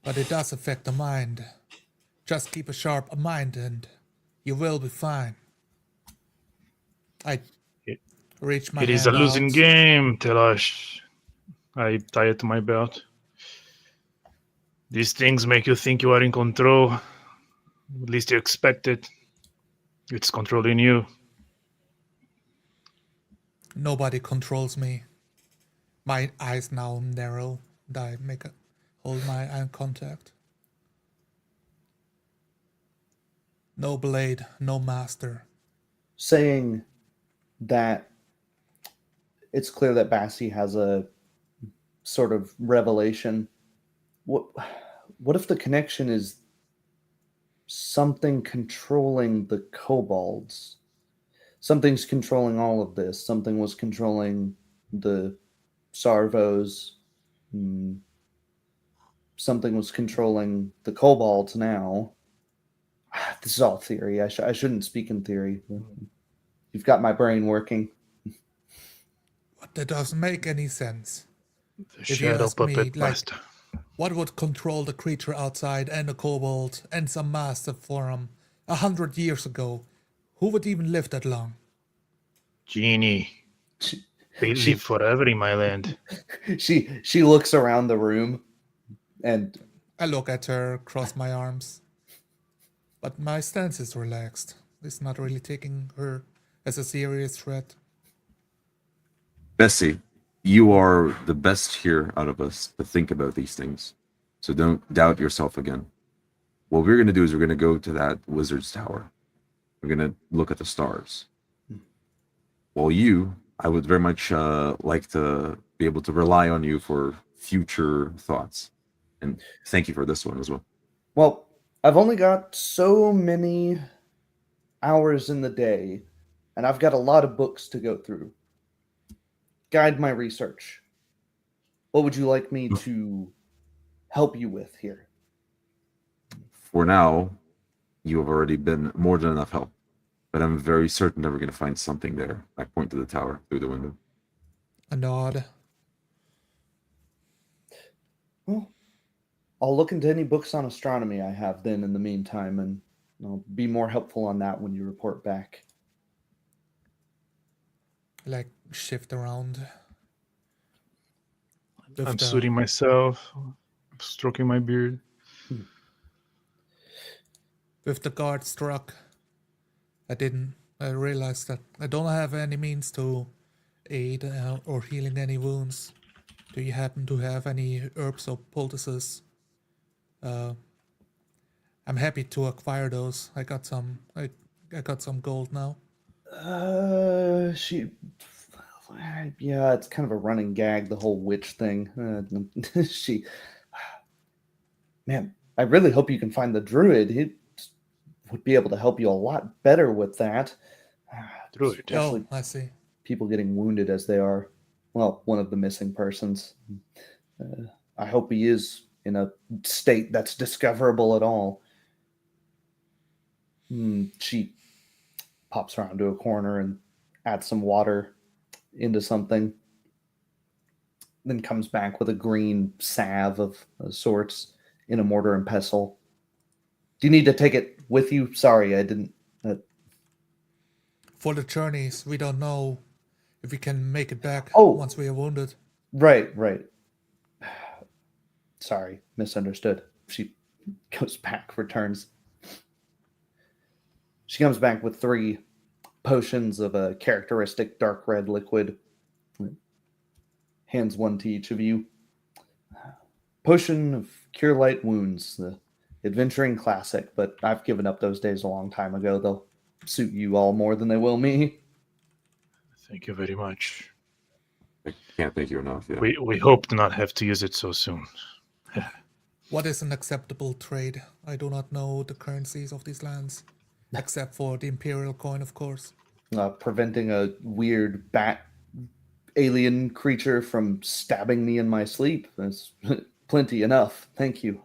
but it does affect the mind. Just keep a sharp mind and you will be fine. I reach my It is hand a losing out. game, Telash. I tie it to my belt. These things make you think you are in control. At least you expect it. It's controlling you. Nobody controls me. My eyes now narrow and I hold my eye contact. No blade, no master. Saying that it's clear that Bassi has a sort of revelation. What if the connection is something controlling the kobolds? Something's controlling all of this. Something was controlling the Sarvos. Something was controlling the kobolds now. This is all theory. I shouldn't speak in theory. You've got my brain working. But that doesn't make any sense. The If you shadow ask me, puppet like, master. what would control the creature outside and the kobold and some master form 100 years ago? Who would even live that long? Genie. They She- live forever in my land. She looks around the room and I look at her, cross my arms. But my stance is relaxed. It's not really taking her as a serious threat. Bessie, you are the best here out of us to think about these things. So don't doubt yourself again. What we're going to do is we're going to go to that wizard's tower. We're going to look at the stars. While I would very much like to be able to rely on you for future thoughts. And thank you for this one as well. well, I've only got so many hours in the day, and I've got a lot of books to go through. Guide my research. What would you like me to help you with here? For now, you have already been more than enough help. But I'm very certain that we're going to find something there. I point to the tower through the window. A nod. Well, I'll look into any books on astronomy I have then in the meantime, and I'll be more helpful on that when you report back. Like, shift around. I'm suiting myself, stroking my beard. With the guard struck, I realized that I don't have any means to aid or healing any wounds. Do you happen to have any herbs or poultices? I'm happy to acquire those. I got some gold now. Yeah, it's kind of a running gag, the whole witch thing. Man, I really hope you can find the druid. He would be able to help you a lot better with that. Druid. Especially I see. people getting wounded as they are. Well, one of the missing persons. I hope he is in a state that's discoverable at all. She pops around to a corner and adds some water into something. Then comes back with a green salve of sorts in a mortar and pestle. Do you need to take it with you? Sorry, I didn't. For the journeys, we don't know if we can make it back Oh. once we are wounded. Right. Sorry, misunderstood. She goes back, returns. She comes back with 3 potions of a characteristic dark red liquid. Hands one to each of you. Potion of Cure Light Wounds, the adventuring classic, but I've given up those days a long time ago. They'll suit you all more than they will me. Thank you very much. I can't thank you enough. Yeah. We hope to not have to use it so soon. What is an acceptable trade? I do not know the currencies of these lands, except for the imperial coin, of course. Preventing a weird bat alien creature from stabbing me in my sleep. That's plenty enough. Thank you.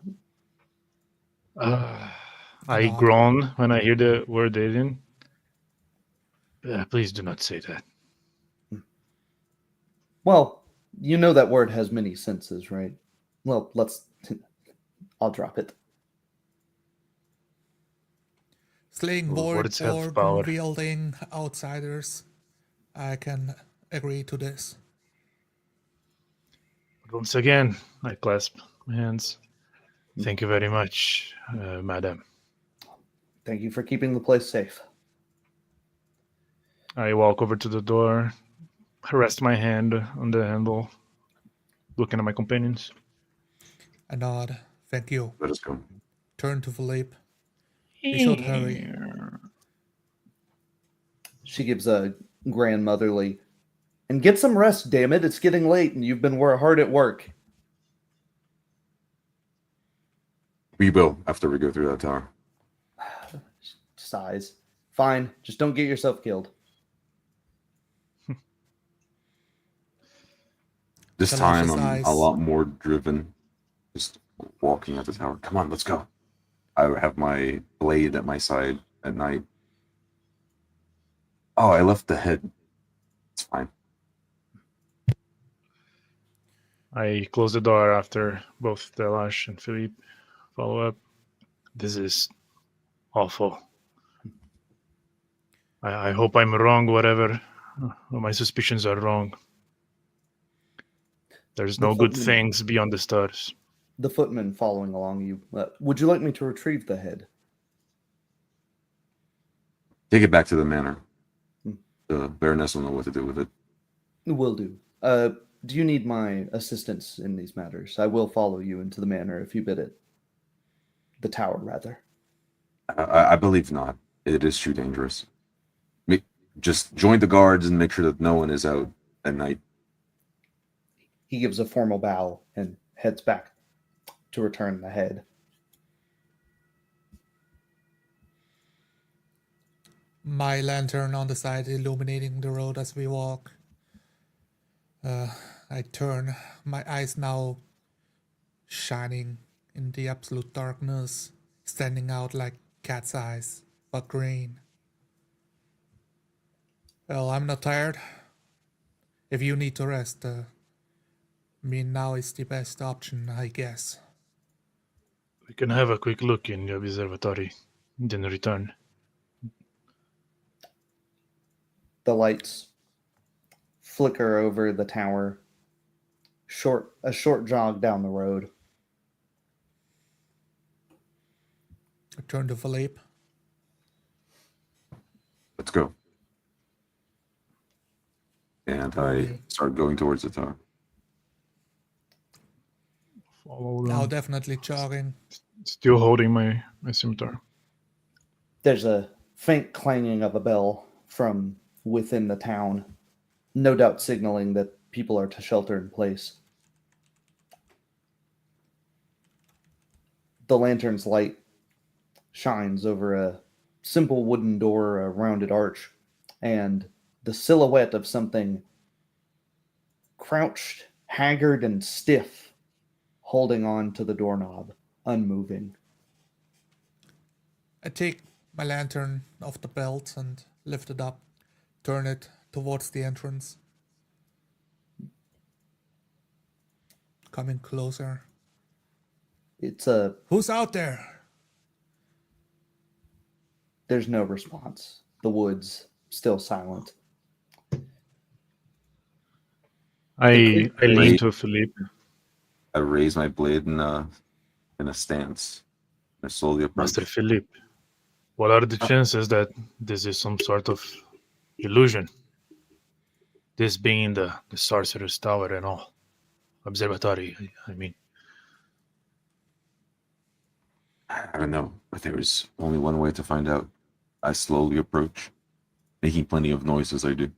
I groan when I hear the word alien. Please do not say that. Well, you know that word has many senses, right? Well, I'll drop it. Slaying Words have void power. orb wielding outsiders. I can agree to this. Once again, I clasp my hands. Thank you very much, madam. Thank you for keeping the place safe. I walk over to the door, rest my hand on the handle, looking at my companions. I nod. Thank you. Let us go. Turn to Philippe. We should hurry. She gives a grandmotherly, and get some rest, damn it. It's getting late and you've been hard at work. We will after we go through that tower. Sighs. Fine. Just don't get yourself killed. This Tell time us his I'm eyes. a lot more driven. Just walking at the tower. Come on, let's go. I have my blade at my side at night. Oh, I left the head. It's fine. I close the door after both Delash and Philippe follow up. This is awful. I hope I'm wrong, whatever. My suspicions are wrong. There's no good things beyond the stars. The footman following along you. Would you like me to retrieve the head? Take it back to the manor. The Baroness will know what to do with it. Will do. Do you need my assistance in these matters? I will follow you into the manor if you bid it. The tower, rather. I believe not. It is too dangerous. Just join the guards and make sure that no one is out at night. He gives a formal bow and heads back to return the head. My lantern on the side illuminating the road as we walk. I turn, my eyes now shining in the absolute darkness, standing out like cat's eyes, but green. Well, I'm not tired. If you need to rest, now is the best option, I guess. We can have a quick look in the observatory, then return. The lights flicker over the tower. A short jog down the road. I turn to Philippe. Let's go. And I start going towards the tower. Follow Now them. definitely jogging. Still holding my scimitar. There's a faint clanging of a bell from within the town, no doubt signaling that people are to shelter in place. The lantern's light shines over a simple wooden door, a rounded arch, and the silhouette of something crouched, haggard, and stiff, holding on to the doorknob, unmoving. I take my lantern off the belt and lift it up, turn it towards the entrance. Coming closer. Who's out there? There's no response. The woods still silent. I lean to Philippe. I raise my blade in a stance. I slowly approach. Master Philippe, what are the chances that this is some sort of illusion? This being the Sorcerer's Tower and all. Observatory, I mean. I don't know, but there is only one way to find out. I slowly approach, making plenty of noise as I do.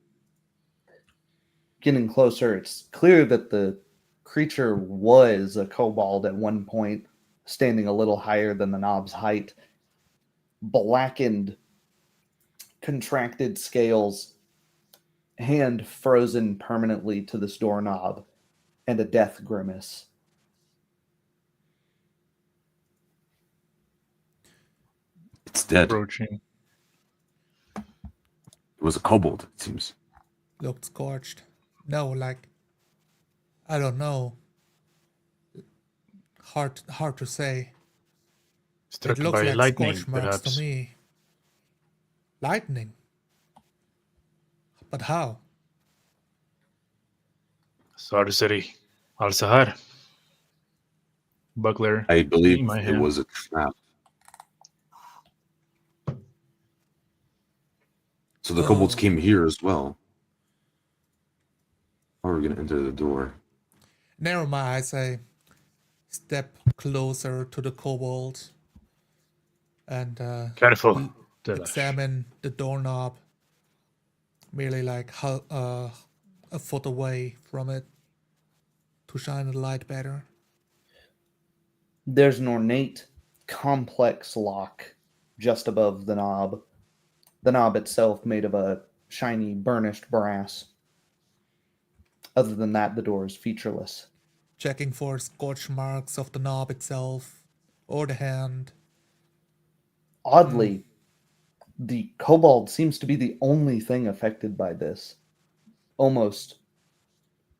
Getting closer, it's clear that the creature was a kobold at one point, standing a little higher than the knob's height. Blackened, contracted scales, hand frozen permanently to this doorknob, and a death grimace. It's dead. Approaching. It was a kobold, it seems. Looked scorched. No, like, I don't know. Hard to say. Struck It looks by like lightning, scorch marks perhaps. to me. Lightning? But how? Sorcery. Al-Sahar. Buckler. I believe in my it hand. was a trap. So the kobolds came here as well. How are we going to enter the door? Narrow my eyes, I step closer to the kobold and Careful. examine the doorknob, merely like a foot away from it to shine the light better. There's an ornate, complex lock just above the knob. The knob itself made of a shiny, burnished brass. Other than that, the door is featureless. Checking for scorch marks of the knob itself or the hand. Oddly, the kobold seems to be the only thing affected by this. Almost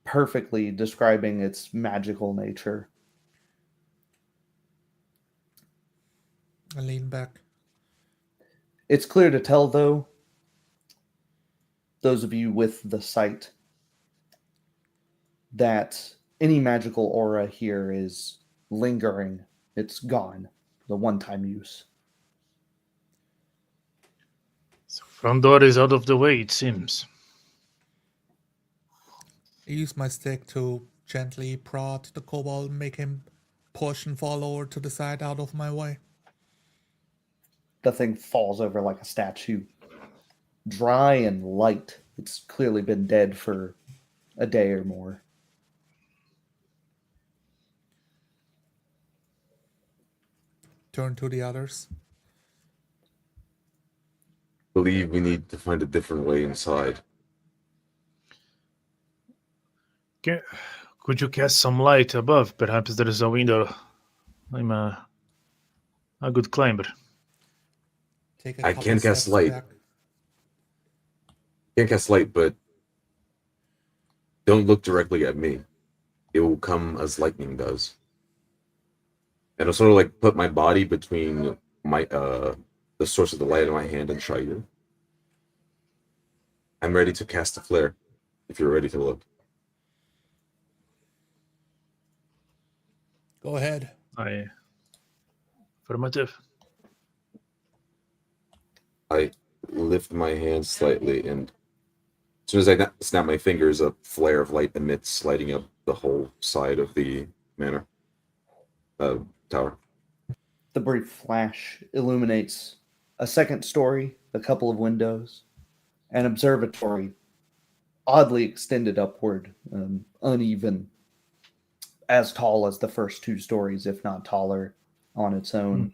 perfectly describing its magical nature. I lean back. It's clear to tell, though, those of you with the sight, that any magical aura here is lingering. It's gone. The one-time use. So front door is out of the way, it seems. I use my stick to gently prod the kobold, make him push and fall over to the side out of my way. The thing falls over like a statue. Dry and light. It's clearly been dead for a day or more. Turn to the others. Believe we need to find a different way inside. Could you cast some light above? Perhaps there is a window. I'm a good climber. Take a I couple can cast steps light. back. Can't cast light, but don't look directly at me. It will come as lightning does. And I'll sort of like put my body between my the source of the light in my hand and Shaidu. I'm ready to cast a flare, if you're ready to look. Go ahead. Affirmative. I lift my hand slightly, and as soon as I snap my fingers, a flare of light emits, lighting up the whole side of the manor tower. The brief flash illuminates a second story, a couple of windows, an observatory, oddly extended upward, uneven, as tall as the first two stories, if not taller, on its own.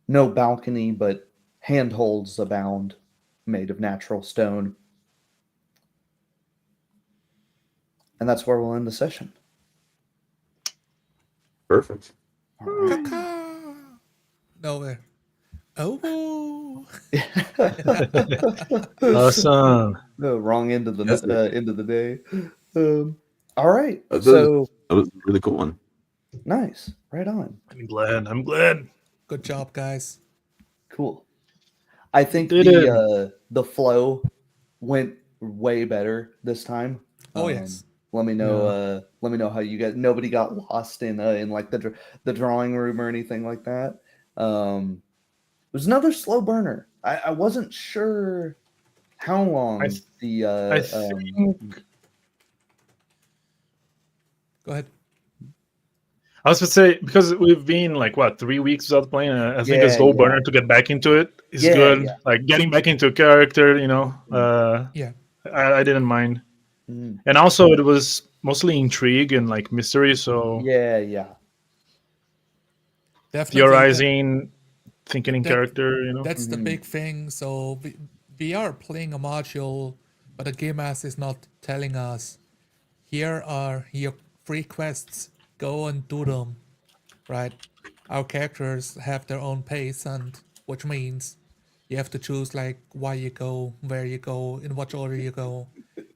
No balcony, but handholds abound, made of natural stone. And that's where we'll end the session. Perfect. All right. No way. Oh, Awesome. No, wrong end of the That's it. end of the day. All right, That, so that was a really cool one. nice, right on, I'm glad. I'm glad. good job, guys. cool. I think Did it. the flow went way better this time. Oh, yes. Let me know. Let me know how you guys. Nobody got lost in like the drawing room or anything like that. It was another slow burner. I wasn't sure how long I the think Go ahead. I was going to say, because we've been like, what, 3 weeks without playing, I think a Yeah, slow yeah. burner to get back into it is Yeah, good. yeah. Like getting back into a character, Yeah. I didn't mind. Mm, And also, it was mostly intrigue and like mystery, so yeah. Definitely. theorizing, thinking in that- character. That's the Mhm. big thing. So we are playing a module, but the game master is not telling us, here are your free quests. Go and do them. Right? Our characters have their own pace, and which means you have to choose like why you go, where you go, in what order you go.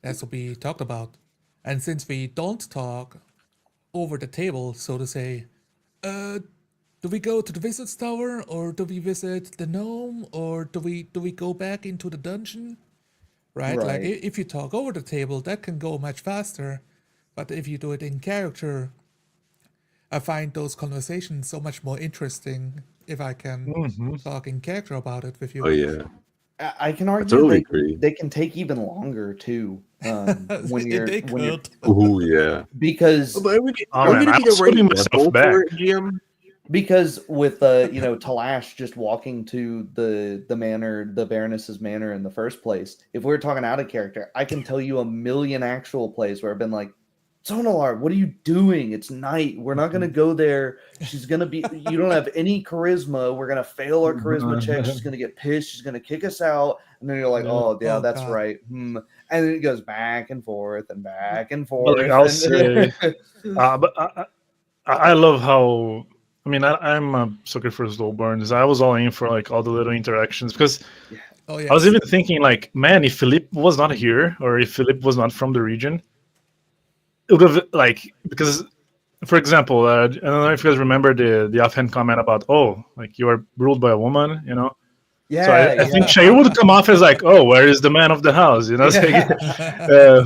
That's what we talked about. And since we don't talk over the table, so to say, do we go to the visits tower, or do we visit the gnome, or do we go back into the dungeon? Right? Like Right. if you talk over the table, that can go much faster. But if you do it in character, I find those conversations so much more interesting if I can Hmm. talk in character about it with you. Oh yeah, I can I argue totally agree. they can take even longer too. When you're They when you're could. Oh yeah. because But Oh, are we man, gonna I be the was right putting myself level back. for it, GM? because with Talash just walking to the manor, the Baroness's manor in the first place, if we're talking out of character, I can tell you a million actual plays where I've been like, Sonalar, what are you doing? It's night. We're not gonna go there. She's gonna be you don't have any charisma. We're gonna fail our charisma check. She's gonna get pissed, she's gonna kick us out. And then you're like, Yeah. oh yeah, Oh, that's God. right. And then it goes back and forth and back and But forth. like I'll and- say, but I love how. I mean, I'm a sucker for slow burns. I was all in for like all the little interactions because Oh, I was yes. even thinking like, man, if Philippe was not here or if Philippe was not from the region, it would have like because, for example, I don't know if you guys remember the offhand comment about like you are ruled by a woman. So yeah, I think yeah. Shair would come off as like, oh, where is the man of the house? It's like,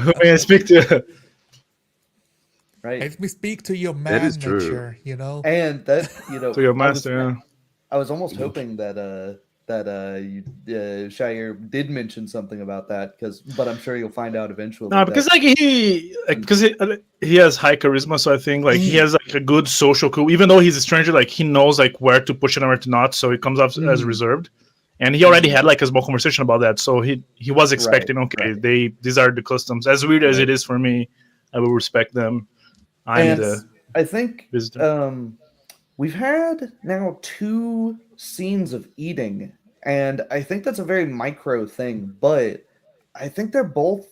who may I speak to? Right. Let me speak to your That is true. manager, you know? And that To your master. I was almost hoping that Shire did mention something about that but I'm sure you'll find out eventually. No, because like he has high charisma, so I think like he has like a good social cool. Even though he's a stranger, like he knows like where to push it and where to not, so he comes off as reserved. And he already had like a small conversation about that, so he was expecting right. these are the customs. As weird as it is for me, I will respect them. I'm And the I think visitor. we've had now 2 scenes of eating, and I think that's a very micro thing, but I think they're both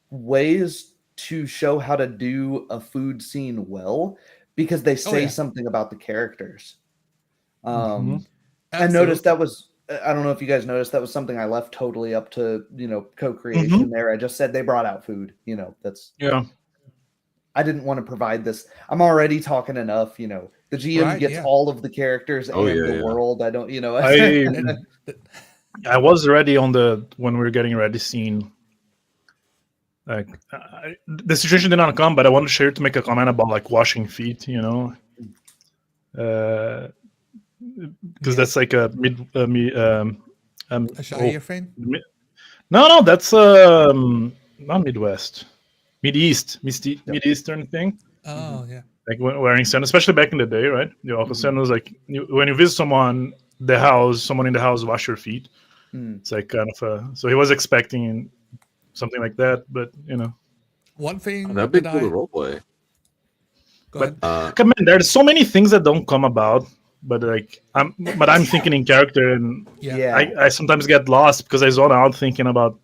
ways to show how to do a food scene well because they say yeah. something about the characters. Mhm. I noticed that was I don't know if you guys noticed that was something I left totally up to, co-creation there. I just said they brought out food, that's Yeah. I didn't want to provide this. I'm already talking enough, the GM Right, gets yeah. all of the characters Oh, and yeah, the yeah. world. I don't, I was ready on when we were getting ready scene. Like the situation did not come, but I wanted to share to make a comment about like washing feet. Because that's like a A Shire thing? No, that's not Midwest, Mid-Eastern thing. Oh, yeah. Like wearing sandals, especially back in the day, right? The awful sandals. Like when you visit someone in the house, wash your feet. It's like kind of so he was expecting something like that, but One thing That'd be that cool to I... roleplay. Go But ahead. come on, there's so many things that don't come about. But like I'm thinking in character, and Yeah. I sometimes get lost because I zone out thinking about.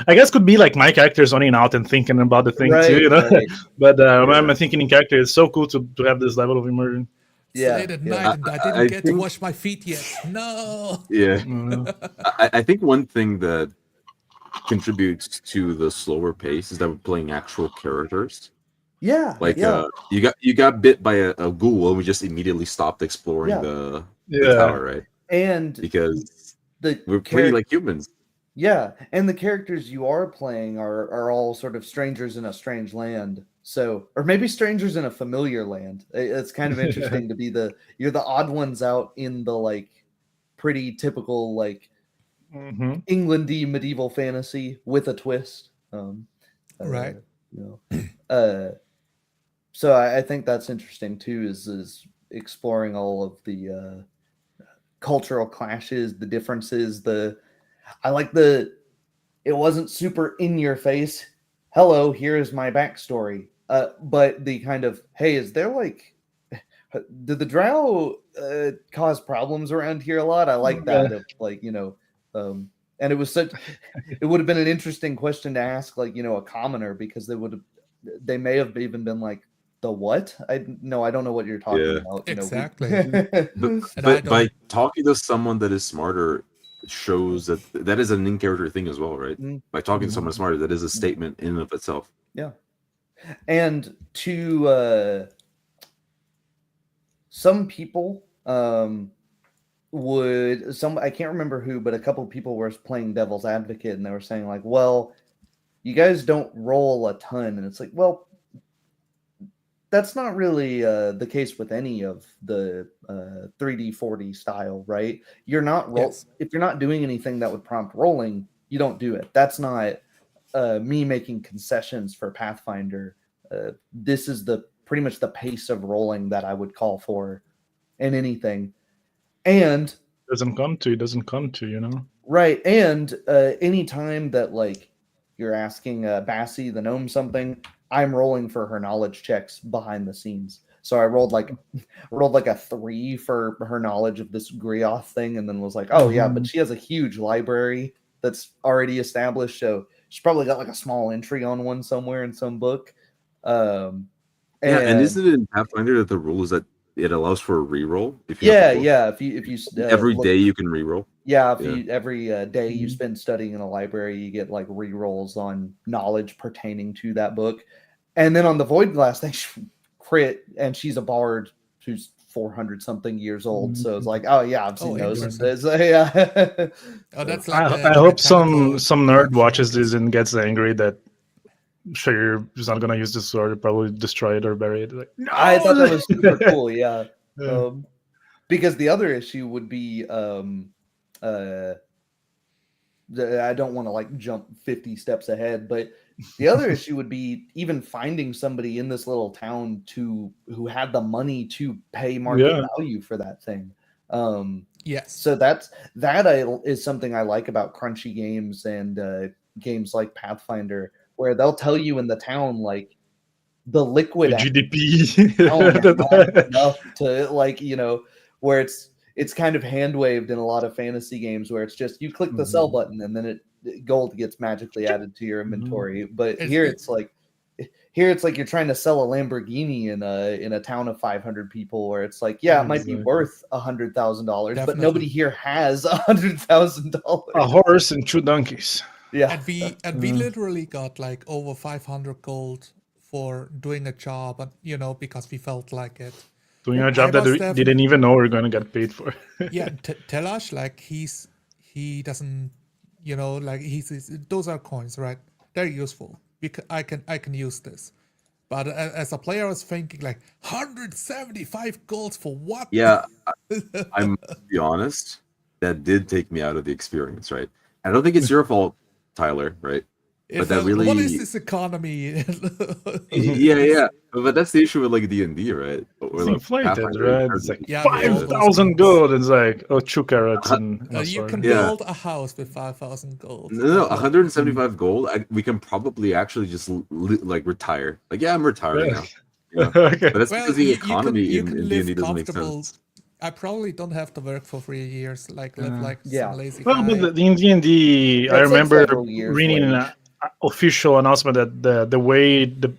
I guess could be like my character zoning out and thinking about the thing too, right. But when Yeah. I'm thinking in character, it's so cool to have this level of immersion. It's Yeah, late at yeah. night and I didn't I get to think- wash my feet yet. No. Yeah, Uh, I think one thing that contributes to the slower pace is that we're playing actual characters. Yeah, Like yeah, you got bit by a ghoul and we just immediately stopped exploring Yeah. the Yeah. tower, right? and Because the we're playing like humans. Yeah, and the characters you are playing are all sort of strangers in a strange land. So, or maybe strangers in a familiar land. It's kind of interesting to be you're the odd ones out in the like pretty typical like mhm. Englandy medieval fantasy with a twist. Right. You know, so I think that's interesting too. Is exploring all of the cultural clashes, the differences. I like it wasn't super in your face. Hello, here is my backstory. But the kind of, hey, is there like, did the drow cause problems around here a lot? I like that. Of, like, and it was it would have been an interesting question to ask, like, a commoner, because they may have even been like, the what? I don't know what you're talking Yeah. about. Exactly. But, And I but by don't- talking to someone that is smarter shows that is an in-character thing as well, right? Mm. By talking to someone smarter, that is a statement in and of itself. Yeah. And to some people I can't remember who, but a couple of people were playing devil's advocate and they were saying like, well, you guys don't roll a ton. And it's like, well, that's not really the case with any of the 3D 4D style, right? You're not Yes. if you're not doing anything that would prompt rolling, you don't do it. That's not me making concessions for Pathfinder. This is pretty much the pace of rolling that I would call for in anything. And Doesn't come to, you know. right, and any time that like you're asking Bassie the gnome something, I'm rolling for her knowledge checks behind the scenes. So I rolled like a 3 for her knowledge of this Grioth thing, and then was like, oh yeah, but she has a huge library that's already established, so she's probably got like a small entry on one somewhere in some book. And isn't it in Pathfinder that the rule is that it allows for a reroll? If you have the book? If you every day you can reroll. Yeah, Yeah. you every day you spend studying in a library, you get like rerolls on knowledge pertaining to that book. And then on the Void Glass thing, she crit, and she's a bard who's 400 something years old. So it's like, oh yeah, I've seen those. interesting. Yeah. Oh, that's like I hope some nerd watches this and gets angry that Shire is not gonna use this sword, probably destroy it or bury it. Like, no! I thought that was super cool. Yeah. Yeah. Because the other issue would be I don't want to like jump 50 steps ahead, but the other issue would be even finding somebody in this little town who had the money to pay market value for that thing. Yes. So that is something I like about crunchy games and games like Pathfinder, where they'll tell you in the town like the liquid The GDP. not enough to like, where it's kind of hand waved in a lot of fantasy games where it's just you click the sell button and then gold gets magically added to your inventory. But here it's like you're trying to sell a Lamborghini in a town of 500 people, where it's like, yeah, it might be worth $100,000, but nobody here has $100,000. A horse and 2 donkeys. Yeah, And we literally got like over 500 gold for doing a job, and because we felt like it. Doing a job that we didn't even know we were going to get paid for. Yeah, Telash, like he doesn't, like those are coins, right? They're useful. I can use this. But as a player, I was thinking like 175 golds for what? Yeah, I'm to be honest, that did take me out of the experience, right? I don't think it's your fault, Tyler, right? But that really, what is this economy? yeah. But that's the issue with like D&D, right? It's inflated, right? It's like Yeah, 5,000 gold. It's like 2 carrots and you can build a house with 5,000 gold. No, 175 gold. We can probably actually just like retire. Like, yeah, I'm retiring now. Okay. But that's because the economy you in can D&D live doesn't make comfortable. sense. I probably don't have to work for 3 years, live like some lazy Well, guy. but in D&D, I It's like remember several years reading wage. an official announcement that the way the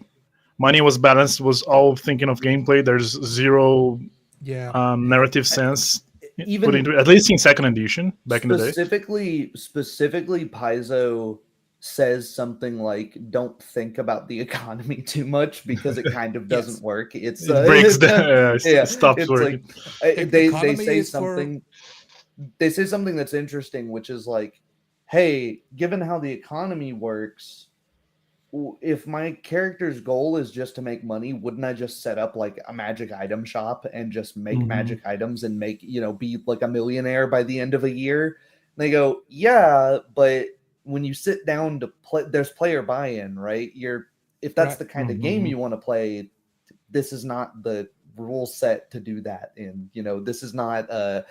money was balanced was all thinking of gameplay. There's zero Yeah. narrative sense even put into it, at least in second edition back in the day. Specifically, Paizo says something like, "Don't think about the economy too much because it kind of doesn't Yes. work." It's It breaks the yeah, it stops it's working. like they Economy say is for something. They say something that's interesting, which is like, "Hey, given how the economy works, if my character's goal is just to make money, wouldn't I just set up like a magic item shop and just make Mhm. magic items and make, be like a millionaire by the end of a year?" And they go, "Yeah, but when you sit down to play, there's player buy-in, right? If that's Right. the kind of game Mhm. you want to play, this is not the rule set to do that in. This is not a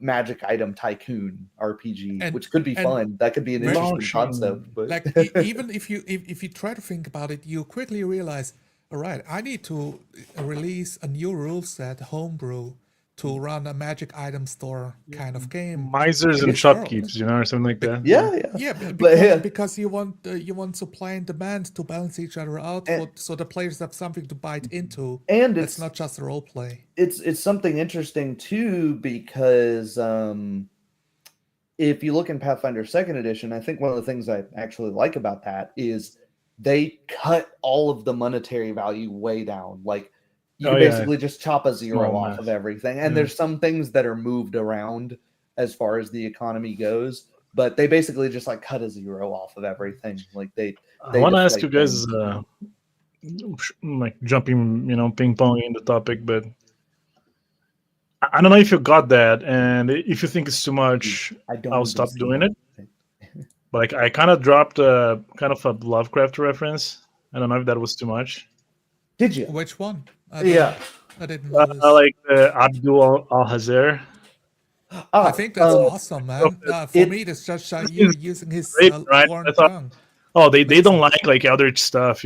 magic item tycoon RPG, And- which could be and fun. That could be an very- interesting concept, Launching. but like even if you try to think about it, you quickly realize, all right, I need to release a new rule set, homebrew, to run a magic item store kind of game. Misers in and this world. shopkeepers, or something like that. yeah. Yeah, But because yeah. because you want supply and demand to balance each other out, And- so the players have something to bite into. And That's it's not just a role play. it's something interesting too, because if you look in Pathfinder Second Edition, I think one of the things I actually like about that is they cut all of the monetary value way down. Like you Oh, can yeah. basically just chop a zero Small off math. of everything, and Yeah. there's some things that are moved around as far as the economy goes, but they basically just like cut a zero off of everything. Like they I want to ask you deflate guys, things. like jumping, ping pong in the topic, but I don't know if you got that, and if you think it's too much, I don't I'll even stop see doing that. it. But like, I kind of dropped kind of a Lovecraft reference. I don't know if that was too much. Did you? Which one? Yeah. I didn't notice. Like Abdul Alhazer. I think that's awesome, man. For me, it's just you is using his great, right? foreign I thought- tongue. Oh, they don't Amazing. like Eldritch stuff,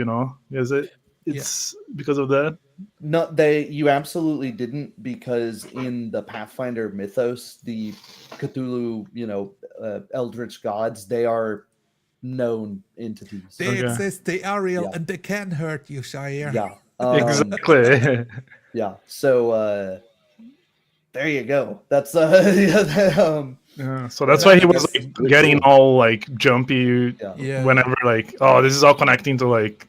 Is it? It's because of that. No, you absolutely didn't, because in the Pathfinder mythos, the Cthulhu, Eldritch gods, they are known entities. They Okay. exist, they are real, Yeah. and they can hurt you, Shire. Yeah. Exactly. Yeah. So there you go. That's Yeah, so that's why he was that's like really getting cool. all like jumpy Yeah. Yeah. whenever like, oh, this is all connecting to like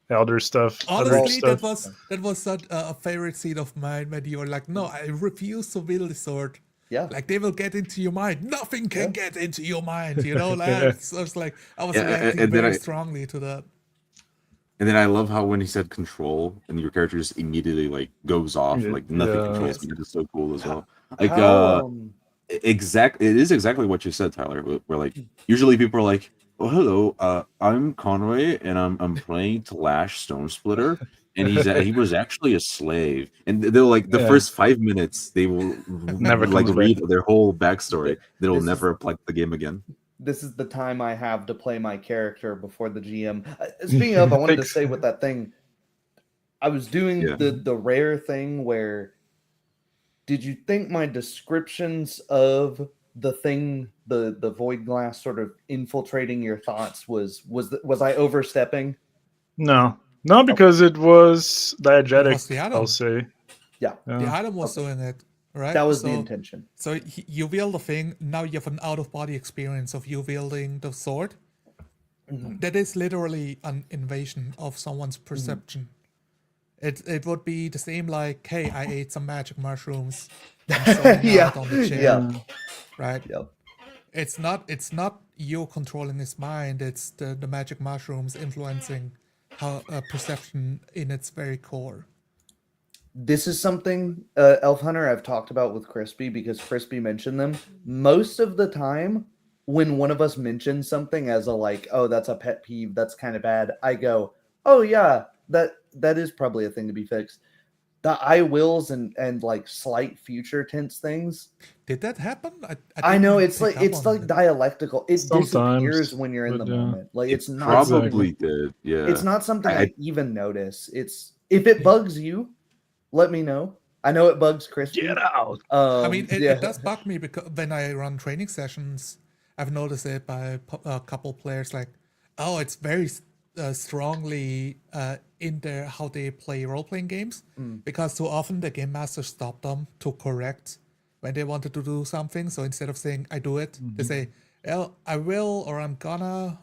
elder stuff. Eldritch Honestly, stuff. that was such a favorite scene of mine when you were like, "No, I refuse to wield the sword." Yeah. Like they will get into your mind. Nothing can get into your mind. So it's like I was Yeah, reacting and then very I- strongly to that. And then I love how when he said control and your character just immediately like goes off, Yeah, like nothing yeah. controls me. It's so cool as well. Like How, it is exactly what you said, Tyler. Where like usually people are like, "Oh, hello, I'm Conway, and I'm playing Talash Stone Splitter, and he was actually a slave." And they'll like the Yeah. first 5 minutes they will Never like comes back. read their whole backstory. They'll This is- never apply to the game again. this is the time I have to play my character before the GM. Speaking of, I wanted to say with that thing, I was doing Yeah. the rare thing where, did you think my descriptions of the thing, the void glass sort of infiltrating your thoughts was I overstepping? No, because it was diegetic. was the Adam. I'll say. Yeah, The item was Okay. doing it, right? that was the So- intention. So you wield the thing. Now you have an out-of-body experience of you wielding the sword. Mhm. That is literally an invasion of someone's perception. It would be the same like, hey, I ate some magic mushrooms. I'm zoning Yeah, out on the chair, yeah. right? Yep. It's not you controlling his mind. It's the magic mushrooms influencing how perception in its very core. This is something, Elf Hunter, I've talked about with Crispy, because Crispy mentioned them. Most of the time, when one of us mentions something as a like, oh, that's a pet peeve, that's kind of bad, I go, oh yeah, that is probably a thing to be fixed. The I wills and like slight future tense things. Did that happen? I know didn't it's pick like up it's on like it. dialectical. It Sometimes, disappears when you're in the but, yeah. moment. Like it's not Probably something, did. Yeah. it's not something I I- even notice. It's if it bugs you, let me know. I know it bugs Crispy. Get out. I mean, Yeah. it does bug me because when I run training sessions, I've noticed it by a couple players like, oh, it's very strongly in their how they play role-playing games, because too often the game master stop them to correct when they wanted to do something. So instead of saying "I do it," they say, "Well, I will," or "I'm gonna,"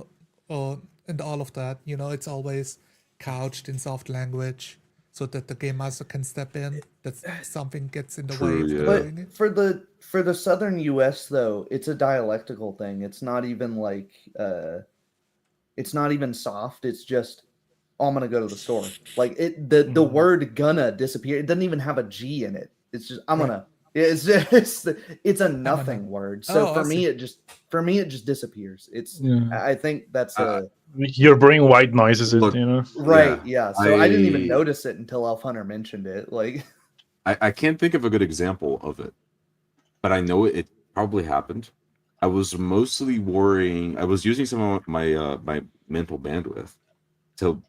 or and all of that. It's always couched in soft language so that the game master can step in. That something gets in the way True, of them yeah. But doing it. for the southern U.S. though, it's a dialectical thing. It's not even like it's not even soft. It's just, oh, I'm gonna go to the store. Like the word "gonna" disappear. It doesn't even have a G in it. It's just I'm Right. gonna. It's just it's a gonna. nothing word. So Oh, I for me, see. it just disappears. It's Yeah. I think that's I- Your brain white noises it, Look, right. Yeah. So I didn't even I- notice it until Elf Hunter mentioned it. Like I can't think of a good example of it, but I know it probably happened. I was mostly worrying. I was using some of my mental bandwidth to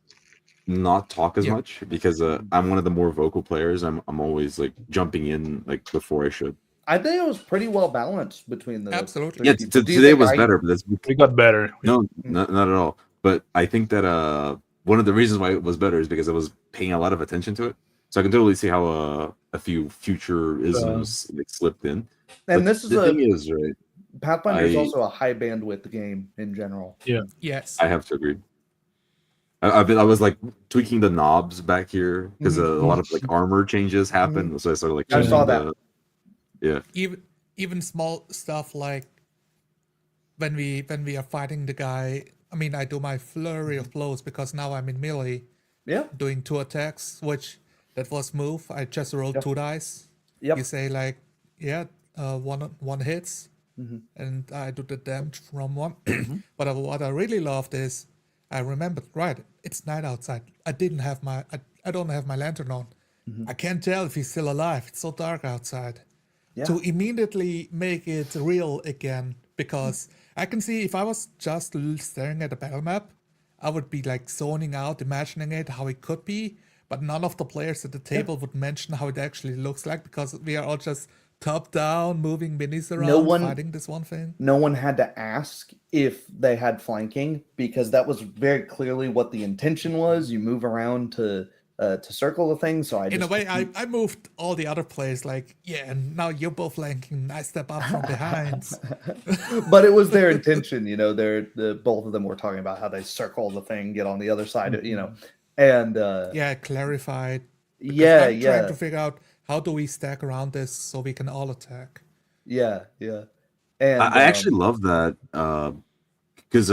not talk as Yeah. much because I'm one of the more vocal players. I'm always like jumping in like before I should. I think it was pretty well balanced between the Absolutely. three Yeah, people. Do you today think was I- better, but that's we got better. no, not at all. But I think that one of the reasons why it was better is because I was paying a lot of attention to it, so I can totally see how a few futurisms like slipped in. And But this is the thing is, right? Pathfinder is I- also a high bandwidth game in general. Yeah. Yes. I have to agree. I was like tweaking the knobs back here because a lot of like armor changes happen. So I started like I saw changing that. Even small stuff like when we are fighting the guy. I mean, I do my flurry of blows because now I'm in melee, Yeah. doing 2 attacks, which that was move. I just rolled Yep. 2 dice. Yep. You say like, yeah, one hits, and I do the damage from one. But what I really loved is I remembered, right, it's night outside. I don't have my lantern on. I can't tell if he's still alive. It's so dark outside. Yeah. To immediately make it real again, because I can see if I was just staring at a battle map, I would be like zoning out, imagining it how it could be, but none of the players at the table would mention how it actually looks like, because we are all just top down, moving minis around, one- fighting this one thing. No one had to ask if they had flanking because that was very clearly what the intention was. You move around to circle the thing. So I In just a way, I moved all the other players like, yeah, and now you're both flanking. I step up from behind. but it was their intention, both of them were talking about how they circle the thing, get on the other side, and Yeah, clarified. Because yeah, I'm trying yeah, to figure out how do we stack around this so we can all attack. yeah, yeah. And I actually love that because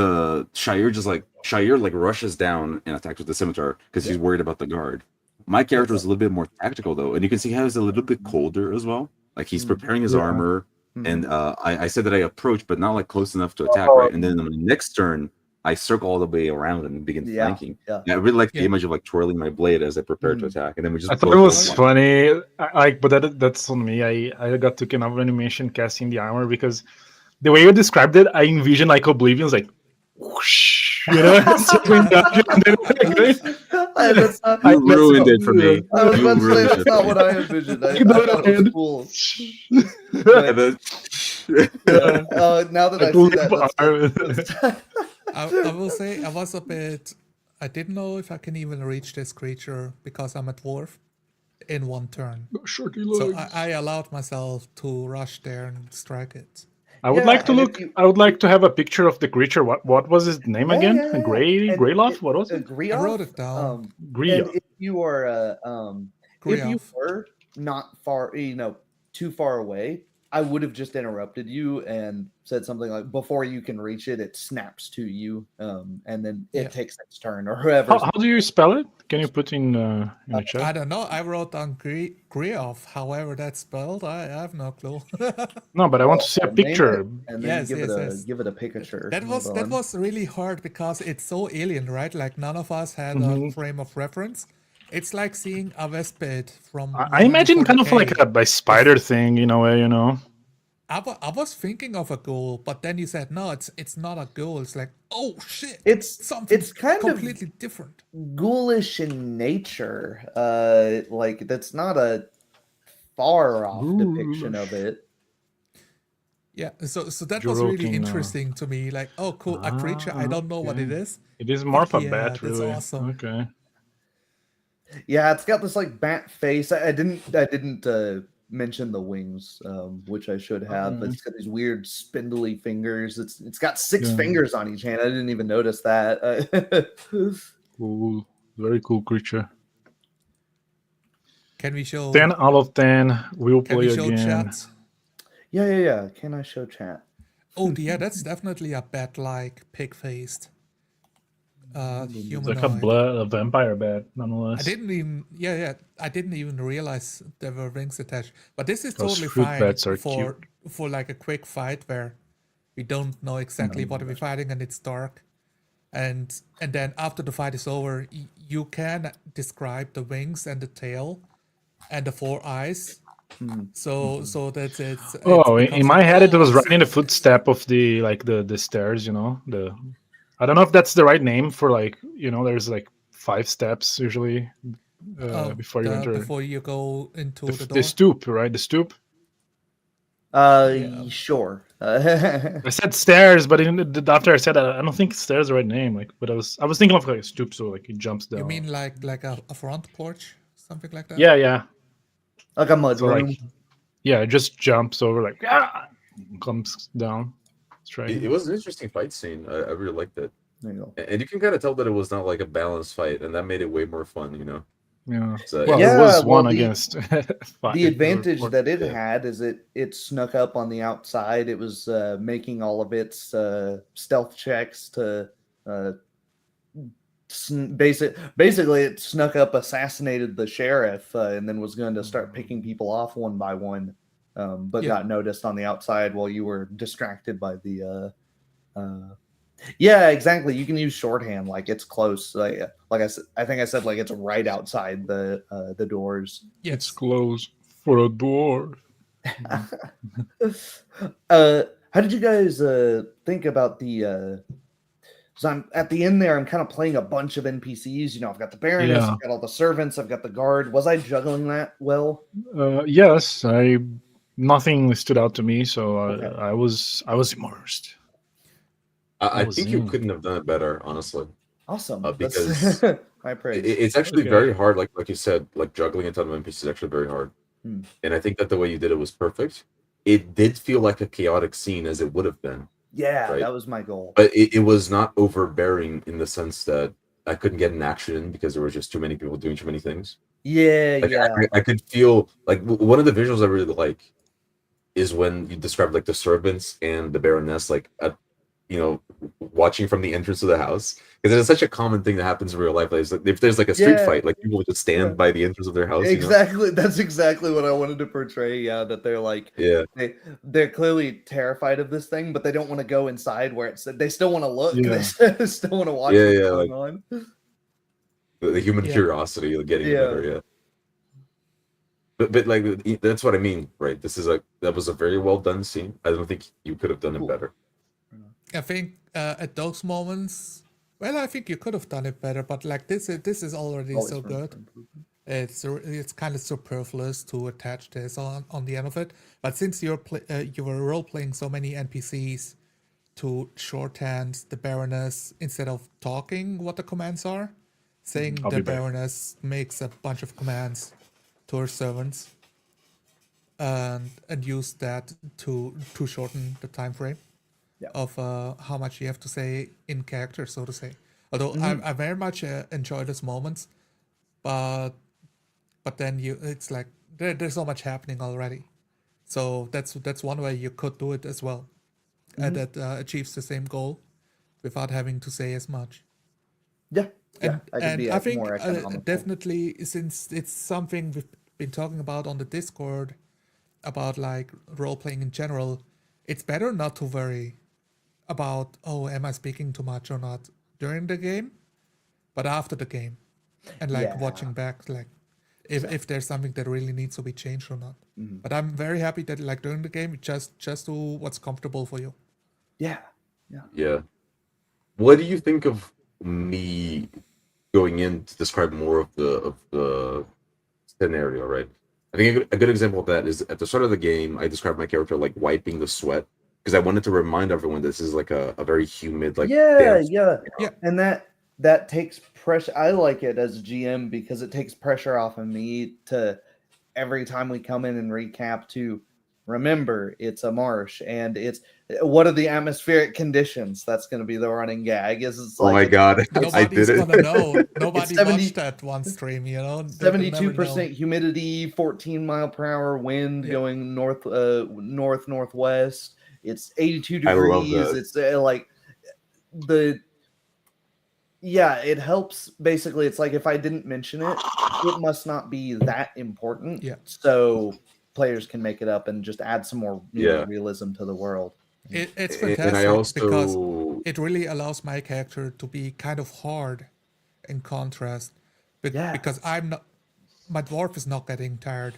Shire like rushes down and attacks with the scimitar because he's worried about the guard. My character is a little bit more tactical though, and you can see how he's a little bit colder as well. Like he's preparing his armor, and I said that I approach, but not like close enough to attack, right? And then on the next turn, I circle all the way around and begin flanking. Yeah. I really like the Yeah. image of like twirling my blade as I prepare to attack, and then we just. I thought both it was go funny, but that's on me. I got taken up when you mentioned casting the armor because the way you described it, I envisioned like Oblivion's like, whoosh, circling down, and then, That's not, You ruined it for me. I was You about to say ruined that's it not for what me. I envisioned. I thought it was cool. And then- Now that I see that, I will say I was a bit. I didn't know if I can even reach this creature because I'm a dwarf in one turn. shorty So legs. I allowed myself to rush there and strike it. I would Yeah, like to and if look. you- I would like to have a picture of the creature. What was his name again? And Greyloth. What was it? Greyloth? I wrote it down. And Greyloth. if you are if you Greyloth. were not far, too far away, I would have just interrupted you and said something like, "Before you can reach it, it snaps to you, and then it Yeah. takes its turn or whoever." How do you spell it? Can you put in the I chat? don't know. I wrote down Greyloth. However that's spelled, I have no clue. No, but I want to see a Name it, picture. and then Yes, give yes. it a picture. That was Hold that on. was really hard because it's so alien, right? Like none of us had a frame of reference. It's like seeing a Vespid from. I imagine kind of like a spider thing in a way, I was thinking of a ghoul, but then you said no, it's not a ghoul. It's like, oh shit, It's something kind completely different. of ghoulish in nature. Like that's not a far off depiction of it. Yeah, so that You're was really looking, interesting to me. Like, oh, cool, a creature. I don't know what it okay. is. It is more of Fuck a yeah, bat, that's really. awesome. Okay. Yeah, it's got this like bat face. I didn't mention the wings, which I should have. But Okay. it's got these weird spindly fingers. It's got six Yeah. fingers on each hand. I didn't even notice that. Cool. Very cool creature. Can we show? 10 out of 10. We'll Can play we show again. chat? Yeah. Can I show chat? Oh, yeah, that's definitely a bat-like, pig-faced It's like humanoid. a vampire bat, nonetheless. I didn't even realize there were wings attached. But this is Those totally fruit fine bats are for cute. like a quick fight where we don't know exactly what we're fighting and it's dark. And then after the fight is over, you can describe the wings and the tail and the four eyes. So that it's Oh, becomes in my like, head, it oh, was I right see in the what it is. footstep of the stairs. You know, I don't know if that's the right name for there's like 5 steps usually before you enter. Before you go into the door. The stoop, right? The stoop. Yeah. Sure. I said stairs, but after I said that, I don't think stairs is the right name. Like, but I was thinking of like a stoop, so like he jumps down. You mean like a front porch, something like that? Yeah. Like a mud So room. like, yeah, it just jumps over like comes down. Straight. It was an interesting fight scene. I really liked it. There you go. And you can kind of tell that it was not like a balanced fight, and that made it way more fun, Yeah. So, Well, Yeah, it was well, one against 5. The advantage that it Yeah. had is it snuck up on the outside. It was making all of its stealth checks to basically it snuck up, assassinated the sheriff, and then was going to start picking people off one by one, but Yeah. got noticed on the outside while you were distracted by the. Yeah, exactly. You can use shorthand, like it's close. Like I said, I think I said like it's right outside the doors. Yes. It's close for a dwarf. How did you guys think about the? So I'm at the end there. I'm kind of playing a bunch of NPCs. I've got the Baroness, Yeah. I've got all the servants, I've got the guard. Was I juggling that well? Yes, nothing stood out to me, so Okay. I was immersed. I was think you in. couldn't have done it better, honestly. Awesome. Because That's high praise. It's actually Okay. very hard, like you said, like juggling a ton of NPCs is actually very hard. Hmm. And I think that the way you did it was perfect. It did feel like a chaotic scene as it would have been, Yeah, right. that was my goal. but it was not overbearing in the sense that I couldn't get an action in because there was just too many people doing too many things. Yeah, Like, yeah. I could feel like one of the visuals I really like is when you describe like the servants and the Baroness like watching from the entrance of the house, because it's such a common thing that happens in real life. Like, if there's like a street Yeah. fight, like people would just stand Yeah. by the entrance of their house. Exactly. That's exactly what I wanted to portray. Yeah, that they're like Yeah. they're clearly terrified of this thing, but they don't want to go inside where it's. They still want to look. Yeah. They still want to watch Yeah, what's yeah, going on. The human Yeah. curiosity of getting Yeah. better. Yeah. But like that's what I mean, right? That was a very well done scene. I don't think you could have done Cool. it better. I think at those moments, well, I think you could have done it better, but like this is already Always so room for good. improvement. It's kind of superfluous to attach this on the end of it. But since you were role playing so many NPCs to shorthand the Baroness instead of talking what the commands are, saying I'll the be back. Baroness makes a bunch of commands to her servants, and use that to shorten the time frame Yeah. of how much you have to say in character, so to say. Although I very much enjoy those moments, but then it's like there's so much happening already. So that's one way you could do it as well, and that achieves the same goal without having to say as much. Yeah. Yeah. And I think more economical. definitely, since it's something we've been talking about on the Discord about like role playing in general, it's better not to worry about, oh, am I speaking too much or not during the game, but after the game, and like Yeah. watching back, like if there's something that really needs to be changed or not. Mhm. But I'm very happy that like during the game, just do what's comfortable for you. Yeah. Yeah. What do you think of me going in to describe more of the scenario, right? I think a good example of that is at the start of the game, I described my character like wiping the sweat because I wanted to remind everyone this is like a very humid like yeah, dance. yeah, Yeah. and that takes pressure. I like it as a GM because it takes pressure off of me to every time we come in and recap to remember it's a marsh and it's what are the atmospheric conditions. That's going to be the running gag. Is it's Oh like my god, I Nobody's did it. gonna know. Nobody 70 watched that one stream, you know. They'll never know. 72% humidity, 14 mile per hour wind Yeah. going northwest. It's 82 I love degrees. that. It's like the yeah, it helps. Basically, it's like if I didn't mention it, it must not be that important. Yeah. So players can make it up and just add some more Yeah. realism to the world. It's And I fantastic because also it really allows my character to be kind of hard in contrast. But Yeah. because I'm not, my dwarf is not getting tired.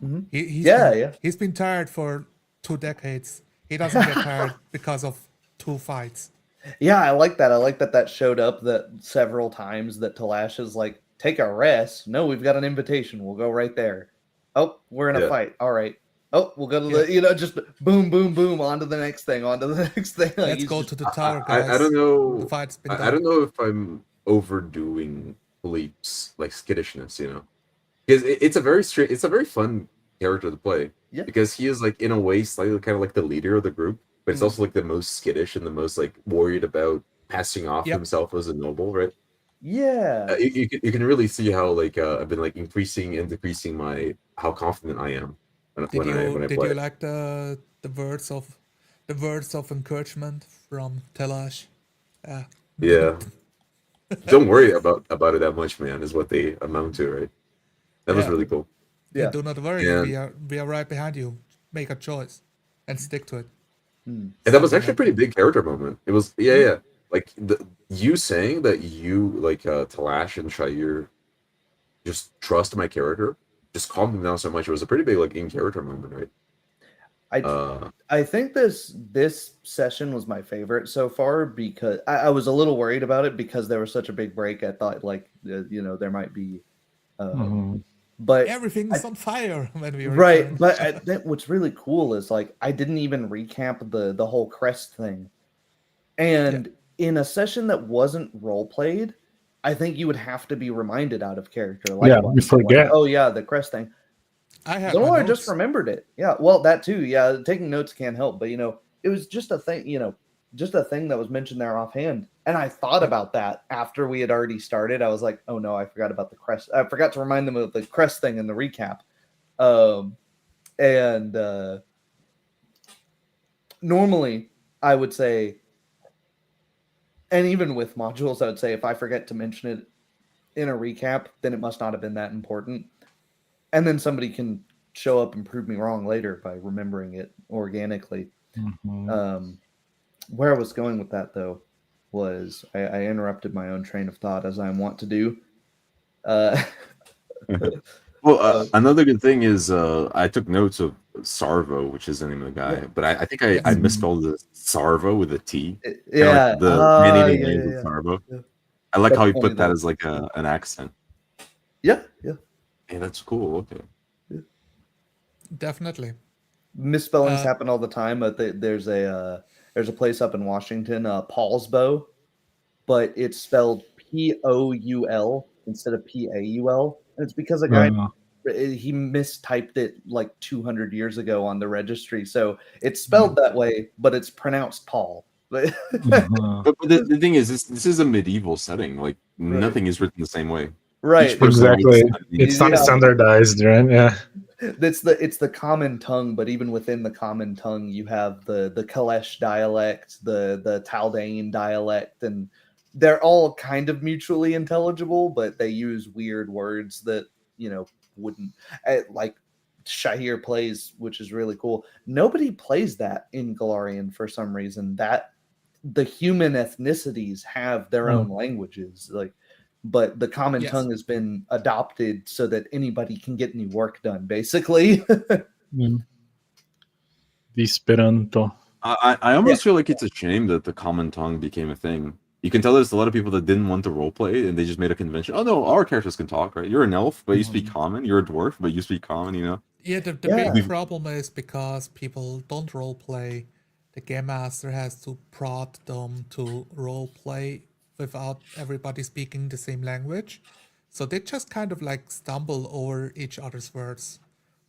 Mhm. He's Yeah, been, yeah. He's been tired for 2 decades. He doesn't get tired because of 2 fights. Yeah, I like that. I like that showed up that several times that Talash is like, take a rest. No, we've got an invitation. We'll go right there. Oh, we're in a Yeah. fight. All right. Oh, we'll go to Yeah. the, just boom, boom, boom, on to the next thing, on to the next thing. Like, Let's he's go just- to the tower, guys. I don't know. The fight's been I done. don't know if I'm overdoing Philippe's like skittishness, you know, because it's a very straight, it's a very fun character to play. Yeah. Because he is like in a way slightly kind of like the leader of the group, but it's also like the most skittish and the most like worried about passing off Yep. himself as a noble, right? Yeah. You can really see how like I've been like increasing and decreasing my how confident I am when I Did play. you like the words of encouragement from Telash? Yeah. Don't worry about it that much, man, is what they amount to, right? That was Yeah. really cool. Yeah. Do not worry. Yeah. We are right behind you. Make a choice and stick to it. Hmm. And that was Something actually a like pretty that. big character moment. It was yeah. Like you saying that you like Talash and Shair just trust my character, just calmed them down so much. It was a pretty big like in character moment, right? I think this session was my favorite so far because I was a little worried about it because there was such a big break. I thought like there might be, Mhm. but Everything's on fire when we right. return. But what's really cool is like I didn't even recap the whole crest thing, and in a session that wasn't role played, I think you would have to be reminded out of character. Like, Yeah, you forget. oh yeah, the crest thing. I have No, my I just notes. remembered it. Yeah, well, that too. Yeah, taking notes can't help, but it was just a thing. Just a thing that was mentioned there offhand, and I thought about that after we had already started. I was like, oh no, I forgot about the crest. I forgot to remind them of the crest thing in the recap. And normally I would say, and even with modules, I would say if I forget to mention it in a recap, then it must not have been that important. And then somebody can show up and prove me wrong later by remembering it organically. Mhm. Where I was going with that, though, was I interrupted my own train of thought, as I want to do. Well, another good thing is I took notes of Sarvo, which is the name of the guy, Yeah. but I think I misspelled the Sarvo with a T. Yeah, Like the man-eating lands of yeah. Sarvo. Yeah. I like That's how he funny, put that though. as like an accent. Yeah. Hey, that's cool. Okay. Definitely. Misspellings happen all the time. But there's a place up in Washington, Paulsbo, but it's spelled Poul instead of Paul, and it's because a guy he mistyped it like 200 years ago on the registry, so it's spelled that way, but it's pronounced Paul. Mhm. But the thing is, this is a medieval setting. Like nothing is written the same way. Right. Each person Exactly. makes- It's not Yeah. standardized, right? Yeah. It's the common tongue, but even within the common tongue, you have the Kalesh dialect, the Taldane dialect, and they're all kind of mutually intelligible, but they use weird words that wouldn't like. Shahir plays, which is really cool. Nobody plays that in Galarian for some reason. That the human ethnicities have their own languages, but the common Yes. tongue has been adopted so that anybody can get any work done, basically. Disperanto. I almost feel like it's a shame that the common tongue became a thing. You can tell there's a lot of people that didn't want to roleplay and they just made a convention. Oh no, our characters can talk, right? You're an elf, but you speak common. You're a dwarf, but you speak common. Yeah, the Yeah. big problem is because people don't role play, the game master has to prod them to role play without everybody speaking the same language. So they just kind of like stumble over each other's words.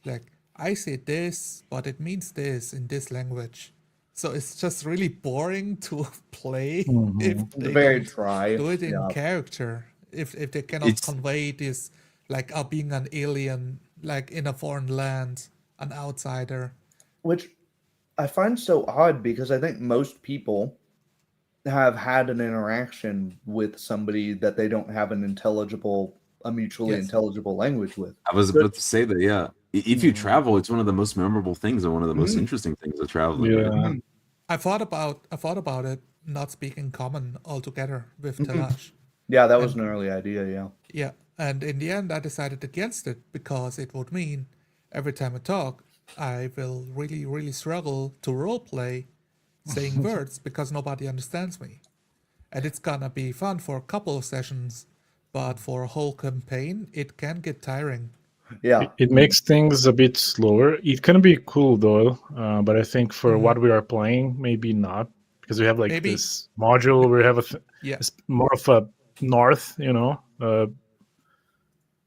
Like, I say this, but it means this in this language. So it's just really boring to play if Mhm. they Very don't dry. do it in Yeah. character. If they cannot It's convey this, like being an alien, like in a foreign land, an outsider. Which I find so odd because I think most people have had an interaction with somebody that they don't have a mutually Yes. intelligible language with. I was about to say that, yeah. If you Mhm. travel, it's one of the most memorable things and one of the most Mhm. interesting things of traveling, right? Yeah. I thought about it not speaking common altogether with Mhm. Talash. Yeah, that was And an early idea. Yeah. yeah, and in the end I decided against it because it would mean every time I talk, I will really, really struggle to roleplay saying words because nobody understands me. And it's gonna be fun for a couple of sessions, but for a whole campaign, it can get tiring. Yeah. It makes things a bit slower. It can be cool though, but I think for Mhm. what we are playing, maybe not, because we have like Maybe, this module where we have yeah, it's more of a north,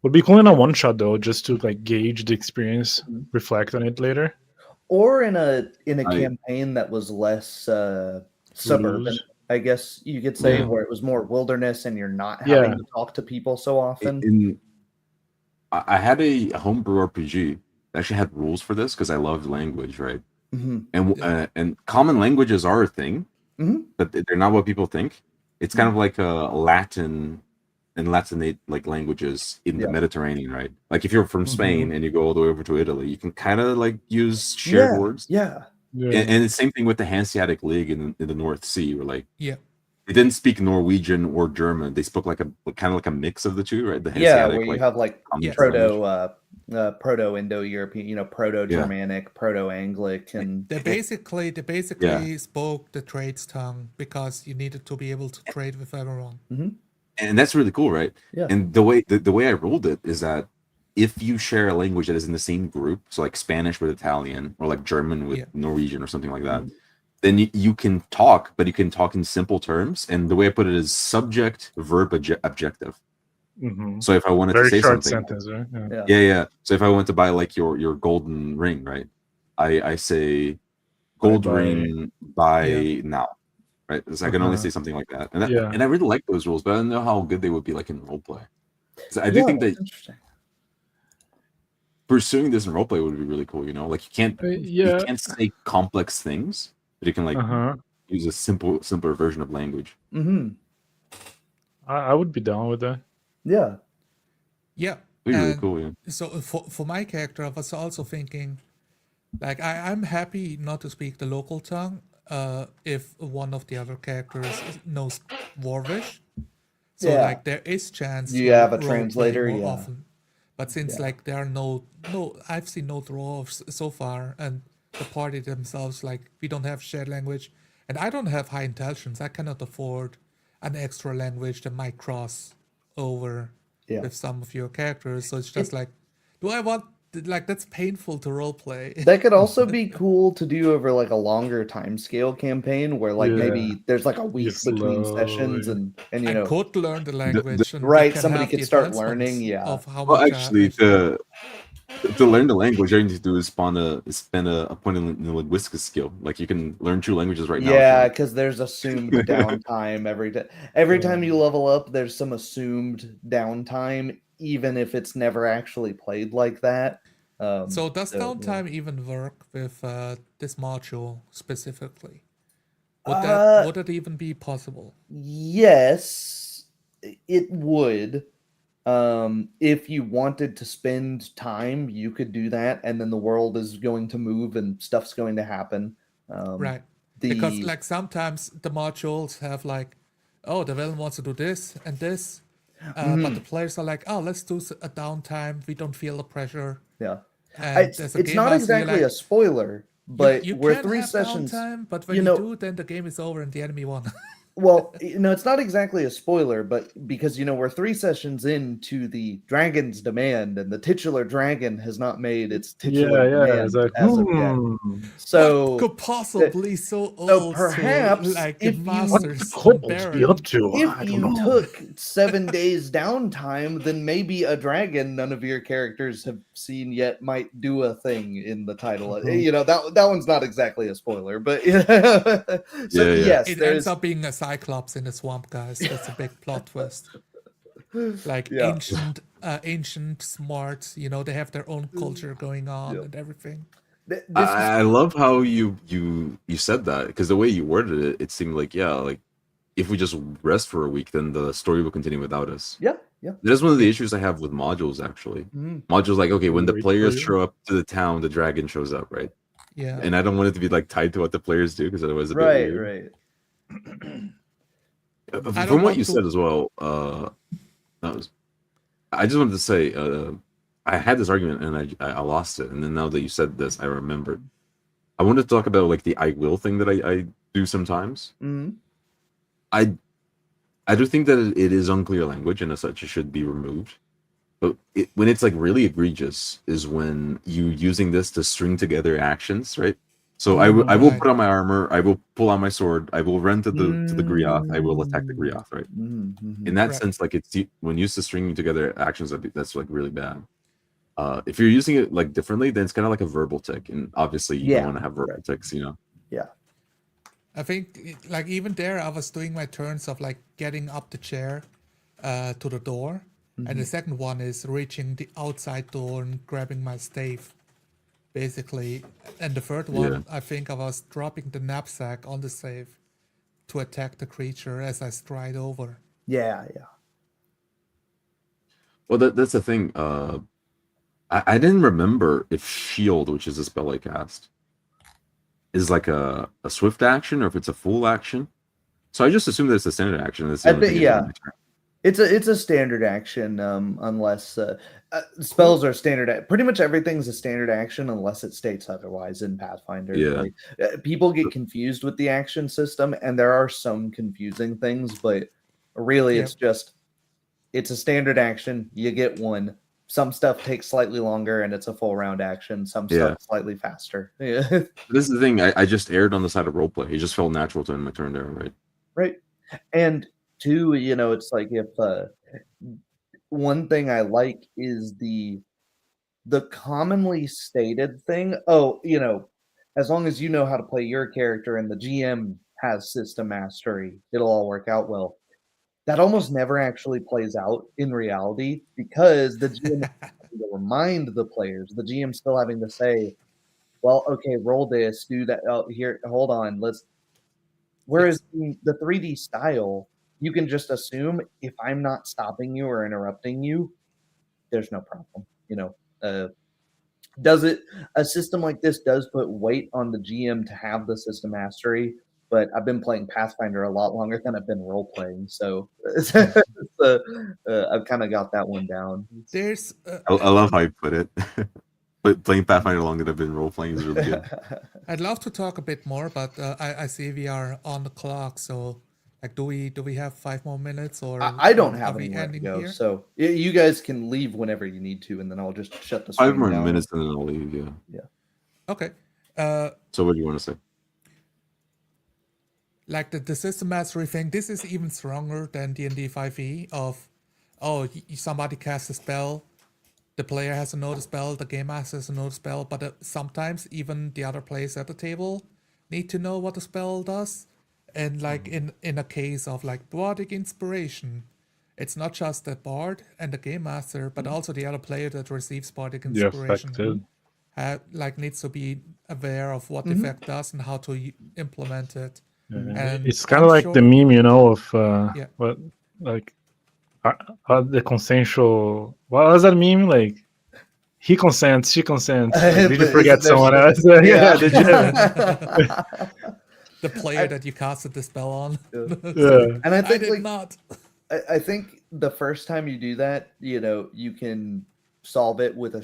would be cool in a one shot though, just to like gauge the experience, Mhm. reflect on it later. Or in a I campaign that was less suburban, Lose. I guess you could say, Yeah. where it was more wilderness and you're not having Yeah. to talk to people so often. I had a homebrew RPG that actually had rules for this because I loved language, right? Hmm. And common languages are a thing, Hmm. but they're not what people think. It's kind of like a Latin and Latinate like languages in the Yeah. Mediterranean, right? Like if you're from Spain and you go all the way over to Italy, you can kind of like use shared Yeah. words. Yeah. Yeah. And the same thing with the Hanseatic League in the North Sea, where like yeah, they didn't speak Norwegian or German. They spoke like a kind of like a mix of the two, right? The Yeah, Hanseatic, where you like have like Yes. language. proto Indo-European, proto Yeah. Germanic, proto Anglican. They basically Yeah. spoke the trade's tongue because you needed to be able to trade with everyone. And that's really cool, right? Yeah. And the way I rolled it is that if you share a language that is in the same group, so like Spanish with Italian or like German with Yeah. Norwegian or something like that, then you can talk, but you can talk in simple terms. And the way I put it is subject, verb, objective. Mhm. So if I wanted Very to say short something, sentence, right? Yeah. yeah. So if I want to buy like your golden ring, right? I say gold Bye-bye. ring by Yeah. now. Right, so I can only Uh-huh. say something like that, Yeah. and I really like those rules, but I don't know how good they would be like in roleplay. So I do Yeah, think that that's interesting. pursuing this in roleplay would be really cool. Like you Yeah. can't say complex things, but you can like Uh-huh. use a simpler version of language. Hmm. I would be down with that. Yeah. Yeah. It'd be really And cool. Yeah, so for my character, I was also thinking, like, I'm happy not to speak the local tongue if one of the other characters knows Dwarvish. So, Yeah. like, there is chance You to have a role play translator, more yeah. often. But since, Yeah. like, there are no, I've seen no dwarves so far, and the party themselves, like, we don't have shared language, and I don't have high intelligence. I cannot afford an extra language that might cross over Yeah. with some of your characters. So it's just like, do I want, like, that's painful to role play. That could also be cool to do over like a longer time scale campaign where like Yeah. maybe there's like a week between sessions slowly. and I could learn the language, and we right, can somebody have could the start learning, advancements yeah. of how well, much actually, to learn the language, all you need to do is spend a point in the linguistic skill. Like you can learn 2 languages right now. if you Yeah, want. because there's assumed downtime every time. Every time you level up, there's some assumed downtime, even if it's never actually played like that. So does yeah. downtime even work with this module specifically? Would it even be possible? Yes, it would. If you wanted to spend time, you could do that, and then the world is going to move and stuff's going to happen. Right. Because like sometimes the modules have like, oh, the villain wants to do this and this, but the players are like, oh, let's do a downtime. We don't feel the pressure. Yeah. And It's, as a it's game not master, you're exactly a like, spoiler, but you we're can 3 have sessions. downtime, but when you you know, do, then the game is over and the enemy won. Well, it's not exactly a spoiler, but because we're 3 sessions into the Dragon's Demand, and the titular dragon has not made its titular Yeah. It's demand like, as of yet. So what could possibly so so old perhaps to like if you- what masters the and kobolds be Baron? up to? I if don't you know. took 7 days downtime, then maybe a dragon none of your characters have seen yet might do a thing in the title. That one's not exactly a spoiler, but so Yeah, yeah. yes, It there ends is. up being a Cyclops in the swamp, guys. That's a big plot twist. Like Yeah. ancient, smart. They have their own culture going on Yep. and everything. This is I love how you said that, because the way you worded it, it seemed like, yeah, like if we just rest for a week, then the story will continue without us. yeah. That's one of the issues I have with modules, actually. Mhm. Modules, like, okay, when the Wait for players you. show up to the town, the dragon shows up, right? Yeah. And I don't want it to be like tied to what the players do, because otherwise it's a bit weird. Right. I don't From what want you to- said as well, I just wanted to say, I had this argument and I lost it, and then now that you said this, I remembered. I wanted to talk about like the I will thing that I do sometimes. Mhm. I do think that it is unclear language, and as such, it should be removed. But when it's like really egregious is when you using this to string together actions, right? So I will Right. put on my armor, I will pull out my sword, I will run to the Griath, I will attack the Griath, right? Mhm. In that Right. sense, like when used to stringing together actions, that's like really bad. If you're using it like differently, then it's kind of like a verbal tick, and obviously you Yeah, don't want to have verbal right. ticks, I think, like, even there, I was doing my turns of like getting up the chair to the door, and the second one is reaching the outside door and grabbing my stave, basically. And the third one, Yeah. I think I was dropping the knapsack on the stave to attack the creature as I stride over. Yeah. Well, that's the thing. I didn't remember if shield, which is a spell I cast, is like a swift action or if it's a full action. So I just assumed that it's a standard action. That's the I only bet, thing I do yeah. in my turn. It's a standard action, unless spells are standard. Pretty much everything's a standard action unless it states otherwise in Pathfinder. Yeah. Like, people get confused with the action system, and there are some confusing things, but really, Yep. it's a standard action. You get one. Some stuff takes slightly longer, and it's a full round action. Some Yeah. stuff slightly faster. Yeah. This is the thing. I just erred on the side of roleplay. It just felt natural to end my turn there, right? Right. And two, it's like if one thing I like is the commonly stated thing. Oh, as long as you know how to play your character and the GM has system mastery, it'll all work out well. That almost never actually plays out in reality because the GM is having to remind the players. The GM's still having to say, well, okay, roll this, do that. Oh, here, hold on, let's. Whereas the 3D style, you can just assume if I'm not stopping you or interrupting you, there's no problem. Does it? A system like this does put weight on the GM to have the system mastery, but I've been playing Pathfinder a lot longer than I've been role playing, so I've kind of got that one down. There's I love how you put it. But playing Pathfinder longer than I've been role playing is really good. I'd love to talk a bit more, but I see we are on the clock. So, like, do we have 5 more minutes, or I don't are have we anywhere to ending go, here? so you guys can leave whenever you need to, and then I'll just shut the 5 stream more down. minutes and then I'll leave. Yeah. Okay. So what do you want to say? Like the system mastery thing, this is even stronger than D&D 5e of, somebody casts a spell, the player has to know the spell, the game master has to know the spell, but sometimes even the other players at the table need to know what the spell does. And like in a case of like bardic inspiration, it's not just the bard and the game master, but also the other player that receives bardic The inspiration. affected. Needs to be aware of what the effect does and how to implement it. And It's kind of I'm like sure- the meme, of Yeah. what, like, the consensual. What was that meme? Like, he consents, she consents. Like, did you forget someone else? Yeah, did you? the player that you casted the spell on. Yeah. And I I think did like not. I think the first time you do that, you can solve it with a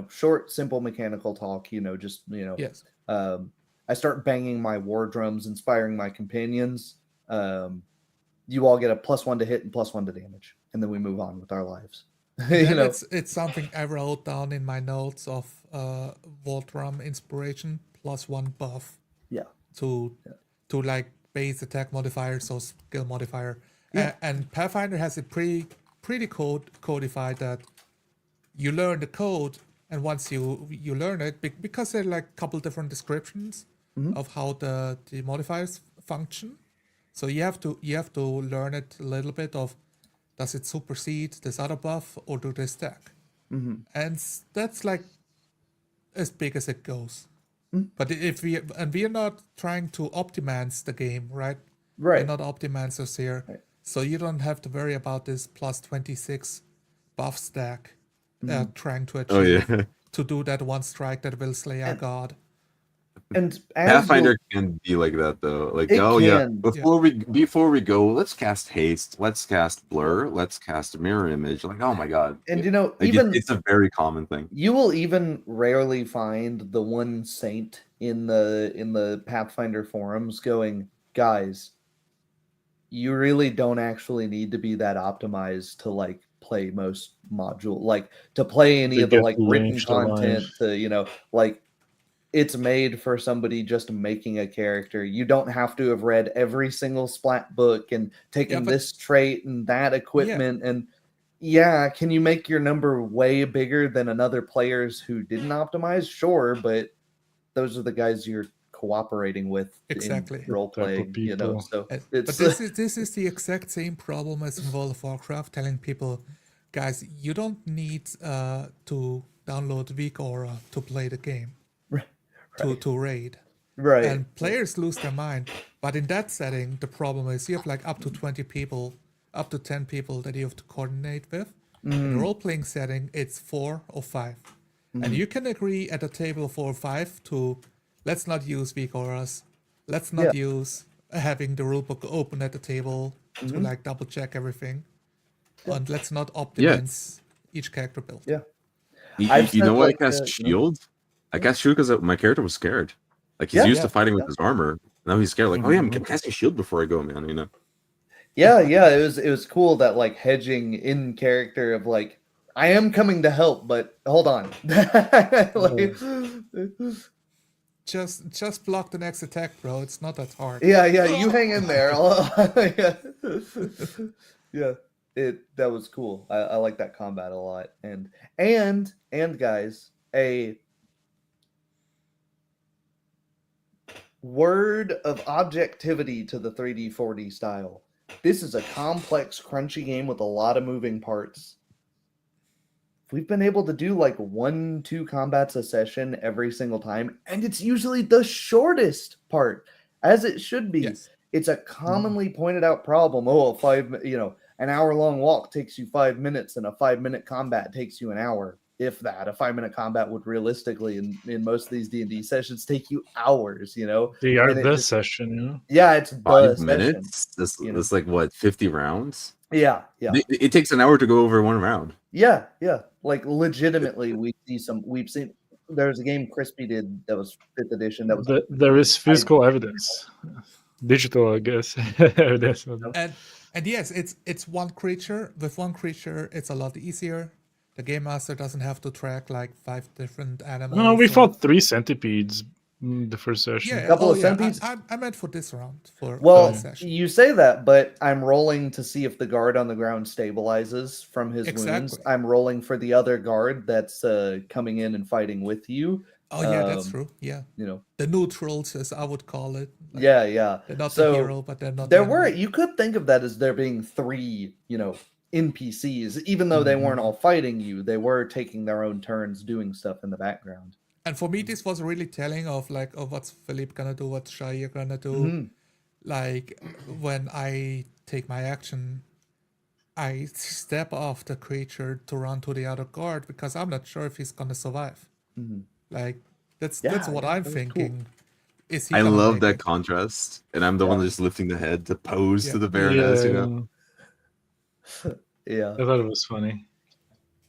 short, simple mechanical talk. Yes. I start banging my war drums, inspiring my companions. you all get a +1 to hit and +1 to damage, and then we move on with our lives. Then it's something I wrote down in my notes of Voltram inspiration +1 buff Yeah. to like base attack modifier, so skill modifier. Yeah. And Pathfinder has it pretty codified that you learn the code, and once you learn it, because there are like a couple different descriptions of how the modifiers function. So you have to learn it a little bit of, does it supersede this other buff or do they stack? And that's like as big as it goes. But if we are not trying to optimize the game, right? Right. We're not optimizers here, so you don't have to worry about this +26 buff stack trying to achieve Oh yeah. to do that one strike that will slay our god. And as Pathfinder can be like that though. Like, It yeah, can. before we go, let's cast haste, let's cast blur, let's cast mirror image. Like, oh my god. and Like, even it's a very common thing. you will even rarely find the one saint in the Pathfinder forums going, guys, you really don't actually need to be that optimized to like play most module, like to play any To of the get like written lynched alive. content to like it's made for somebody just making a character. You don't have to have read every single splat book and taken but- this trait and that equipment. And can you make your number way bigger than another players who didn't optimize? Sure, but those are the guys you're cooperating with Exactly. in role playing, you know. people. So But it's this is the exact same problem as in World of Warcraft, telling people, guys, you don't need to download Weak Aura to play the game, to raid. right. And players lose their mind. But in that setting, the problem is you have like up to 20 people, up to 10 people that you have to coordinate with. In a role-playing setting, it's 4 or 5. And you can agree at a table of 4 or 5 to, let's not use weak auras. Let's not use having the rulebook open at the table to like double check everything. And let's not optimize each character build. Yeah. You know what? I cast you know- shield. I cast shield because my character was scared. Like, he's used to fighting with his armor. Now he's scared. Like, oh yeah, I'm casting shield before I go, man. You know. Yeah, it was cool that like hedging in character of like I am coming to help, but hold on. Like, Just block the next attack, bro. It's not that hard. yeah, you hang in there. Yeah, that was cool. I like that combat a lot. And guys, a word of objectivity to the 3D 4D style. This is a complex, crunchy game with a lot of moving parts. We've been able to do like 1-2 combats a session every single time, and it's usually the shortest part, as it should be. Yes. It's a commonly pointed out problem. Oh, an hour-long walk takes you 5 minutes, and a 5-minute combat takes you an hour. If that, a 5-minute combat would realistically, in most of these D&D sessions, take you hours. You know, They are And it the just- session, you know. yeah, it's the 5 session. minutes. That's you know. that's like what, 50 rounds? Yeah. It takes an hour to go over one round. Yeah. Like legitimately, we've seen. There's a game Crispy did that was 5th edition. That was There is physical evidence, digital, I guess. evidence. And yes, it's one creature. With one creature, it's a lot easier. The game master doesn't have to track like 5 different animals. No, we or- fought 3 centipedes the first session. Yeah, Couple of yeah. centipedes. I meant for this round. For Well, this session. you say that, but I'm rolling to see if the guard on the ground stabilizes from his wounds. Exactly. I'm rolling for the other guard that's coming in and fighting with you. Oh yeah, that's um, true. Yeah, You know, the neutrals, as I would call it. Like, yeah. they're not So, the hero, but they're not. There the were enemy. you could think of that as there being 3, NPCs, even though they weren't all fighting you. They were taking their own turns doing stuff in the background. And for me, this was really telling of like, oh, what's Philippe gonna do? What's Shia gonna do? Mhm. Like when I take my action, I step off the creature to run to the other guard because I'm not sure if he's gonna survive. Mhm. Like that's Yeah, what yeah, I'm that was cool. thinking. Is he? I gonna love make that it? contrast, and I'm the one just lifting the head to pose Yeah. to the Baroness. You know, Yeah, I thought it was funny.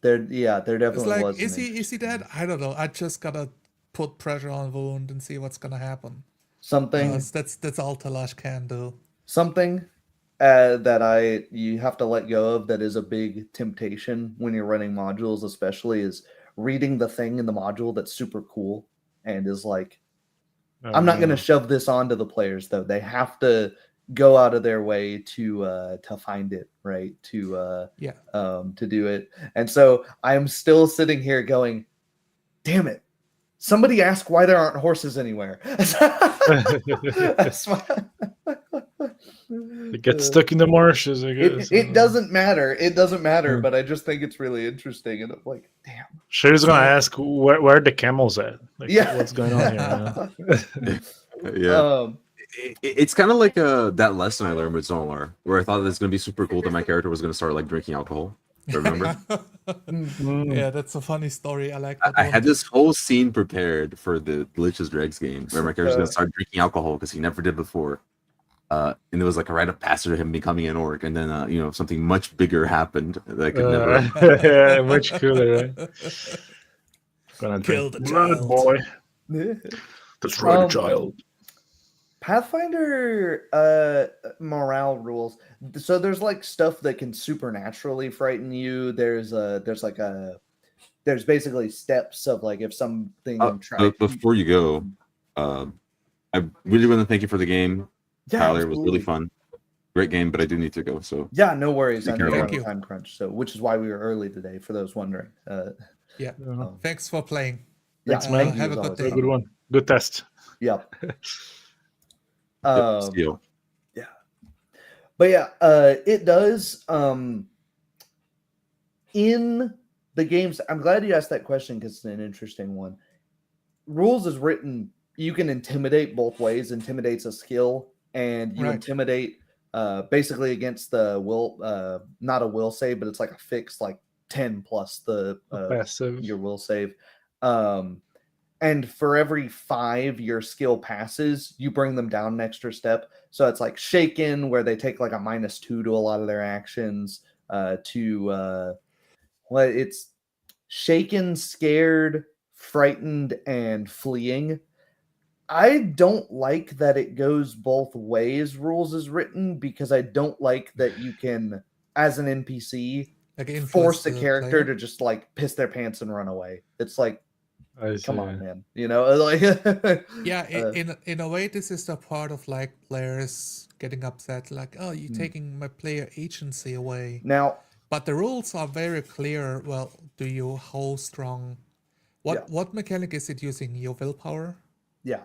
there definitely It's like, was. an is he dead? I don't know. I just gotta put pressure on wound and see what's gonna happen. something That's all Talash can do. something that you have to let go of that is a big temptation when you're running modules, especially, is reading the thing in the module that's super cool and is like, I'm not going to shove this onto the players though. They have to go out of their way to find it, right? To do it. And so I am still sitting here going, damn it. Somebody ask why there aren't horses anywhere. It gets stuck in the marshes, I guess. It doesn't matter. It doesn't matter, but I just think it's really interesting. And I'm like, damn. Sherry's going to ask, where are the camels at? Like, what's going on here? Yeah. It's kind of like that lesson I learned with Zolar, where I thought it was going to be super cool that my character was going to start like drinking alcohol. Remember? Yeah, that's a funny story. I like that. I had this whole scene prepared for the Delicious Dregs game where my character's going to start drinking alcohol because he never did before. And it was like a rite of passage to him becoming an orc, and then something much bigger happened that I could never. Yeah, much cooler, right? Gonna kill the blood, child. boy. That's right, child. Pathfinder morale rules. So there's like stuff that can supernaturally frighten you. There's basically steps of like if something Before you go, I really want to thank you for the game. Yeah, Tyler, it was really fun. Great game, but I do need to go. So yeah, no worries. I know care. we're on Thank a you. time crunch, so which is why we were early today. For those wondering, Yeah. Thanks for playing. Thanks, man. Have a good day. Good one. Good test. Yeah. Steal. Yeah. But yeah, it does. In the games, I'm glad you asked that question because it's an interesting one. Rules is written, you can intimidate both ways. Intimidate's a skill, and you intimidate basically against the will, not a will save, but it's like a fixed like 10 plus the your will save. And for every 5 your skill passes, you bring them down an extra step. So it's like shaken, where they take like a -2 to a lot of their actions. It's shaken, scared, frightened, and fleeing. I don't like that it goes both ways. Rules is written because I don't like that you can, as an NPC, force a character to just like piss their pants and run away. It's like, come on, man. Like yeah, in a way, this is the part of like players getting upset, like, oh, you're taking my player agency away. Now, but the rules are very clear. Well, how strong? What mechanic is it using? Your willpower? Yeah.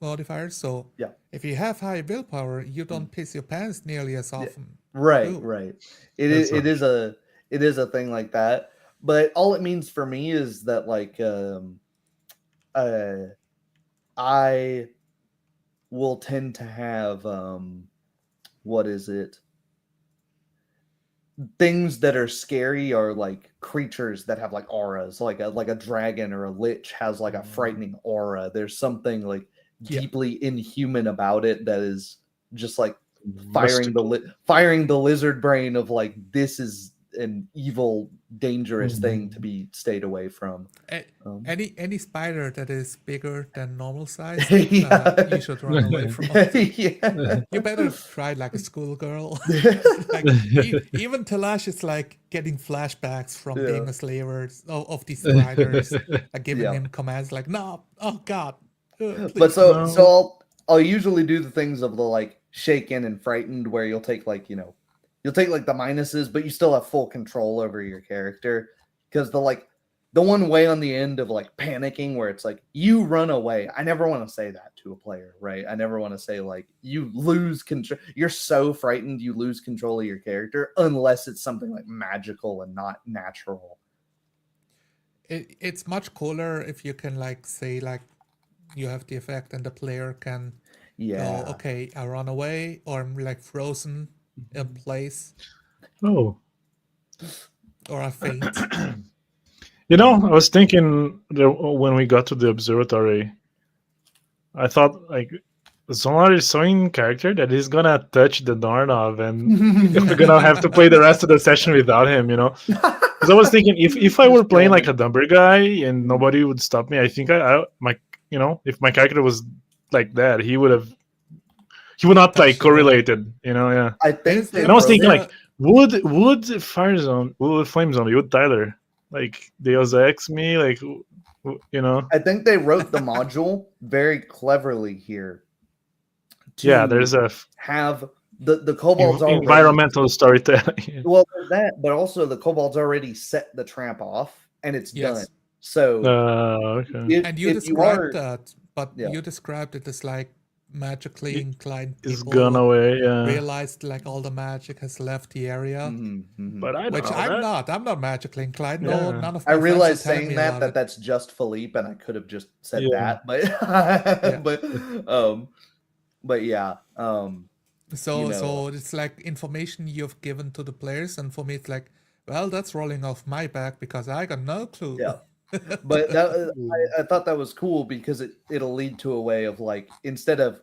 Modifier. So if you have high willpower, you don't piss your pants nearly as often. Right. It is a thing like that. But all it means for me is that like I will tend to have things that are scary are like creatures that have like auras, like a dragon or a lich has like a frightening aura. There's something like deeply inhuman about it that is just like firing the lizard brain of like, this is an evil, dangerous thing to be stayed away from. Any spider that is bigger than normal size, you should run away from. You better try like a schoolgirl. Like, even Talash is like getting flashbacks from being a slaver of these spiders, like giving him commands like, no, oh god. But so I'll usually do the things of the like shaken and frightened, where you'll take like you'll take like the minuses, but you still have full control over your character. Because the one way on the end of like panicking, where it's like you run away. I never want to say that to a player, right? I never want to say like you lose control. You're so frightened you lose control of your character, unless it's something like magical and not natural. It's much cooler if you can like say like you have the effect and the player can go, okay, I run away, or I'm like frozen in place. Oh. Or I faint. I was thinking that when we got to the observatory, I thought like Zolar is so in character that he's gonna touch the doorknob, and we're gonna have to play the rest of the session without him, Because I was thinking if I were playing like a dumber guy and nobody would stop me, I think if my character was like that, he would have he would not touch like the door. correlated, yeah. I think Is they there- And I was wrote thinking, it- like, would fire zone, would flame zombie, would Tyler, like Deus Ex me, like, I think they wrote the module very cleverly here. yeah. to There's a have the kobolds already environmental storytelling. well there's that, but also the kobolds already set the trap off and it's Yes. done. So Okay. if, And you if you are described that, but Yeah. you described it as like magically inclined It's people gone away. Yeah. realized like all the magic has left the area. Mhm, mhm. But I don't Which know I'm that. not. I'm not magically inclined. No, Yeah. none of I my friends are realize telling saying me that about it. that's just Philippe, and I could have just said Yeah. that, but yeah, So know, so it's like information you've given to the players, and for me it's like, well, that's rolling off my back because I got no clue. Yeah. But I thought that was cool because it'll lead to a way of like, instead of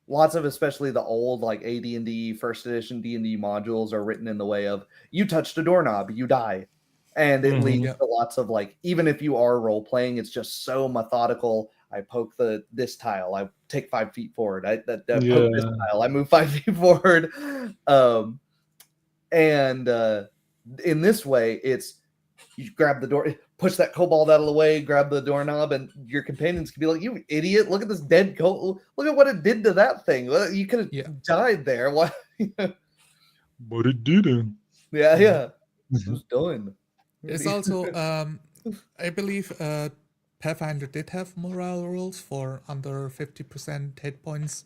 lots of, especially the old like AD&D first edition D&D modules are written in the way of you touched a doorknob, you die, and it Mhm. leads Yeah. to lots of like, even if you are role playing, it's just so methodical. I poke this tile, I take 5 feet forward. I poke this Yeah. tile, I move 5 feet forward. And in this way, it's you grab the door, push that kobold out of the way, grab the doorknob, and your companions can be like, "You idiot! Look at this dead kobold! Look at what it did to that thing! Well, you could have Yeah. died there. What? But it didn't. Yeah, yeah. It was done. There's also I believe Pathfinder did have morale rules for under 50% hit points.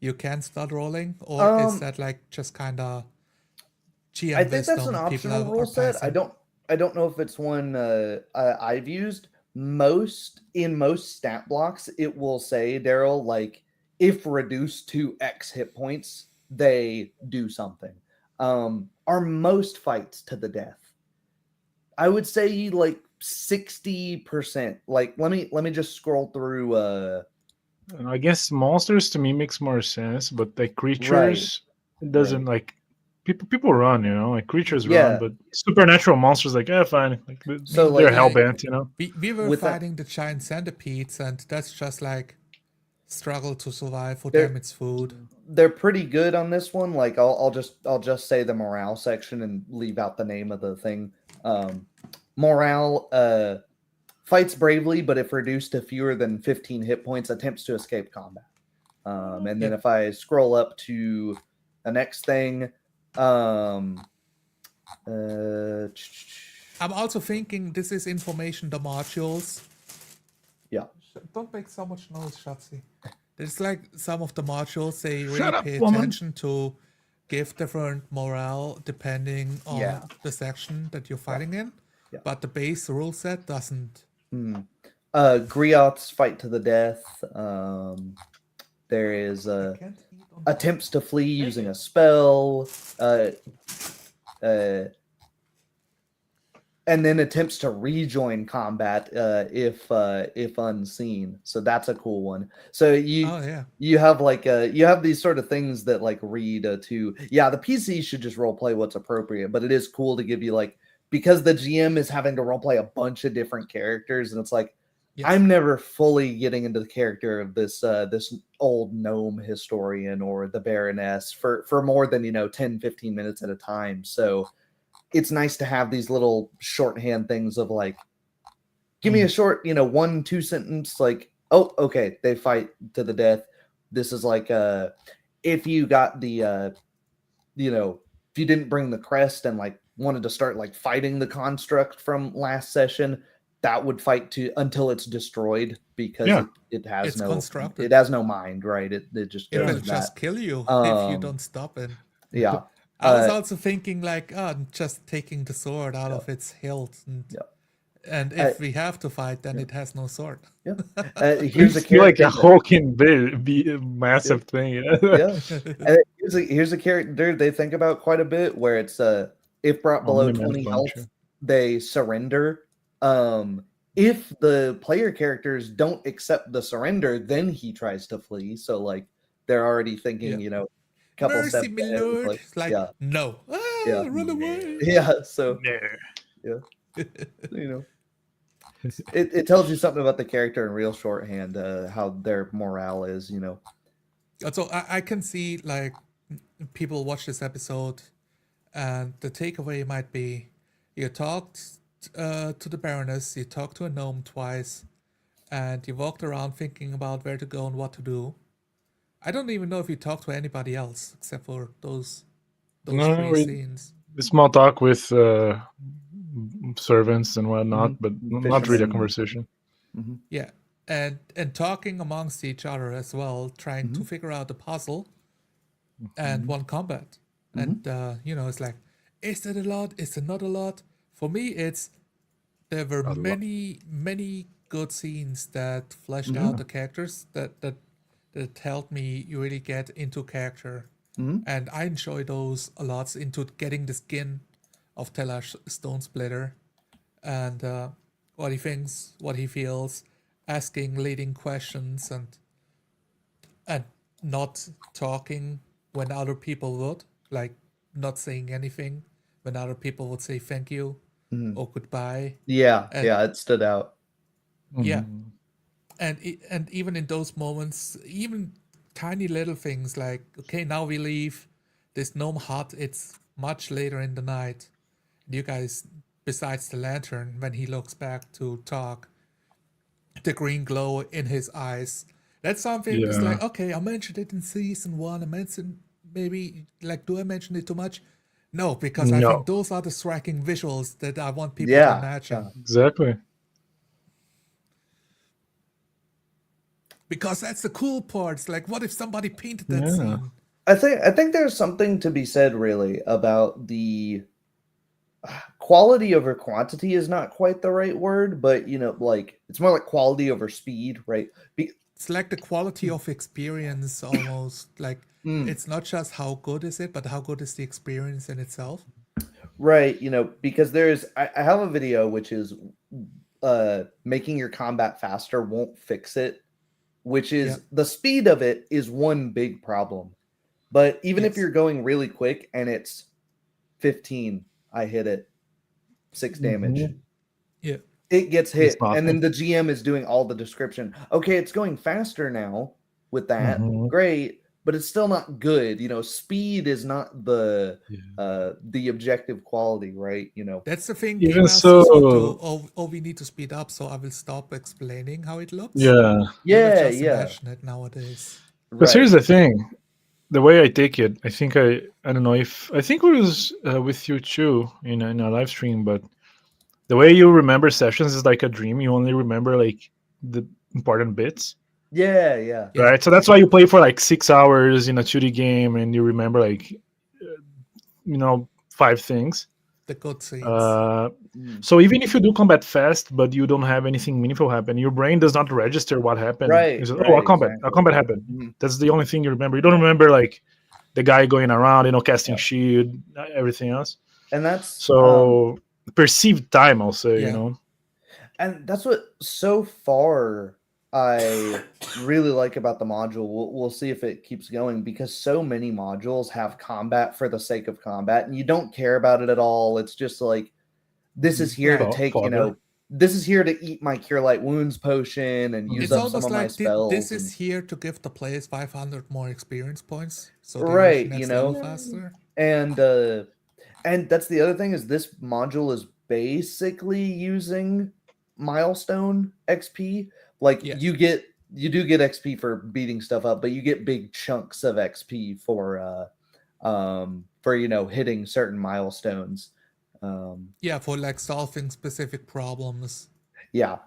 You can start rolling, or is that like just kind of GM I think that's wisdom an people optional rule set. passing? I don't know if it's one I've used. In most stat blocks, it will say, Daryl, like if reduced to X hit points, they do something. Are most fights to the death? I would say like 60%. Like let me just scroll through I guess monsters to me makes more sense, but like creatures, it doesn't like people run, like creatures Yeah. run, but supernatural monsters like fine, like So, they're like, hellbent, We were With that- fighting the giant centipedes, and that's just like struggle to survive. For There- them, it's food. they're pretty good on this one. Like I'll just say the morale section and leave out the name of the thing. Morale fights bravely, but if reduced to fewer than 15 hit points, attempts to escape combat. And then Yeah. if I scroll up to the next thing, I'm also thinking this is information the modules. Yeah. Don't make so much noise, Shatsi. There's like some of the modules they really Shut up, pay woman. attention to give different morale depending on Yeah. the section that you're fighting in. Yeah. But the base rule set doesn't. Grioth's fight to the death. There is I can't eat on attempts to flee using a spell, and then attempts to rejoin combat if unseen. So that's a cool one. So Oh yeah. you have like you have these sort of things that like read to the PC should just role play what's appropriate, but it is cool to give you like, because the GM is having to role play a bunch of different characters, and it's like, Yes. I'm never fully getting into the character of this this old gnome historian or the Baroness for more than 10-15 minutes at a time. So it's nice to have these little shorthand things of like, give me a short 1-2 sentence, like, oh, okay, they fight to the death. This is like if you got the if you didn't bring the crest and like wanted to start like fighting the construct from last session, that would fight to until it's destroyed, because it has It's no constructed. it has no mind, right? It just It does will that. just kill you if you Um, don't stop it. Yeah. I was also thinking like, just taking the sword out of its hilt, and if we have to fight, then it has no sword. Here's a It's like character a hulking be massive thing. yeah. And here's a character they think about quite a bit, where it's if brought below Omniman 20 health, Punisher. they surrender. If the player characters don't accept the surrender, then he tries to flee. So like they're already thinking, couple Mercy, steps my ahead, lord. like, It's like, yeah. no. Yeah. Run away. Yeah, so No. it tells you something about the character in real shorthand, how their morale is, So I can see like people watch this episode, and the takeaway might be you talked to the Baroness, you talked to a gnome twice, and you walked around thinking about where to go and what to do. I don't even know if you talked to anybody else except for those No, three scenes. small talk with servants and whatnot, Mhm. but not really a Fishermen. conversation. Mhm. Yeah, and talking amongst each other as well, trying to figure out the puzzle and one combat. And it's like, is it a lot? Is it not a lot? For me, it's there were A lot. many good scenes that fleshed out the characters that helped me really get into character. And I enjoy those a lot, into getting the skin of Telash Stone Splitter and what he thinks, what he feels, asking leading questions, and not talking when other people would, like not saying anything when other people would say thank you or goodbye. Yeah, And it stood out. yeah, Mhm. and even in those moments, even tiny little things like, okay, now we leave this gnome hut. It's much later in the night. You guys, besides the lantern, when he looks back to talk, the green glow in his eyes. That's something that's Yeah. like, okay, I mentioned it in season one. I mentioned maybe, like, do I mention it too much? No, because I No. think those are the striking visuals that I want people to Yeah, imagine. Exactly. Because that's the cool parts. Like, what if somebody painted that Yeah. scene? I think there's something to be said really about the quality over quantity is not quite the right word, but like it's more like quality over speed, right? It's like the quality of experience almost. Like, Mm. it's not just how good is it, but how good is the experience in itself. Right, because I have a video which is making your combat faster won't fix it, which is Yeah. the speed of it is one big problem. But even if Yes. you're going really quick and it's 15, I hit it 6 damage. Mhm. Yeah. It gets hit, and then nothing. the GM is doing all the description. Okay, it's going faster now with that. Mhm. Great, but it's still not good. Speed is not the Yeah. the objective quality, right? That's the thing Even game masters would do. so, Oh, we need to speed up, so I will stop explaining how it looks. yeah. You will Yeah, just yeah, imagine it nowadays. Because here's right. the thing: the way I take it, I don't know if I think it was with you too in a live stream, but the way you remember sessions is like a dream. You only remember like the important bits, Yeah, yeah, Yeah, right? So that's why you play for like 6 hours in a 2D game, and you remember like 5 things. the good scenes. Mm. So even if you do combat fast, but you don't have anything meaningful happen, your brain does not register what happened. Right, It's, right, a exactly. combat happened. Mhm. That's the only thing you remember. You don't remember like the guy going around, casting Yeah. shield, everything else. And that's So perceived time, I'll say, Yeah. and that's what so far I really like about the module. We'll see if it keeps going, because so many modules have combat for the sake of combat, and you don't care about it at all. It's just like, this is here to Right. take, Fodder. this is here to eat my Cure Light Wounds potion and use It's up some almost of my like spells. this and- is here to give the players 500 more experience points, so they Right, reach next level faster. and that's the other thing, is this module is basically using milestone XP. Like, Yeah. you do get XP for beating stuff up, but you get big chunks of XP for hitting certain milestones. Yeah, for like solving specific problems. Yeah.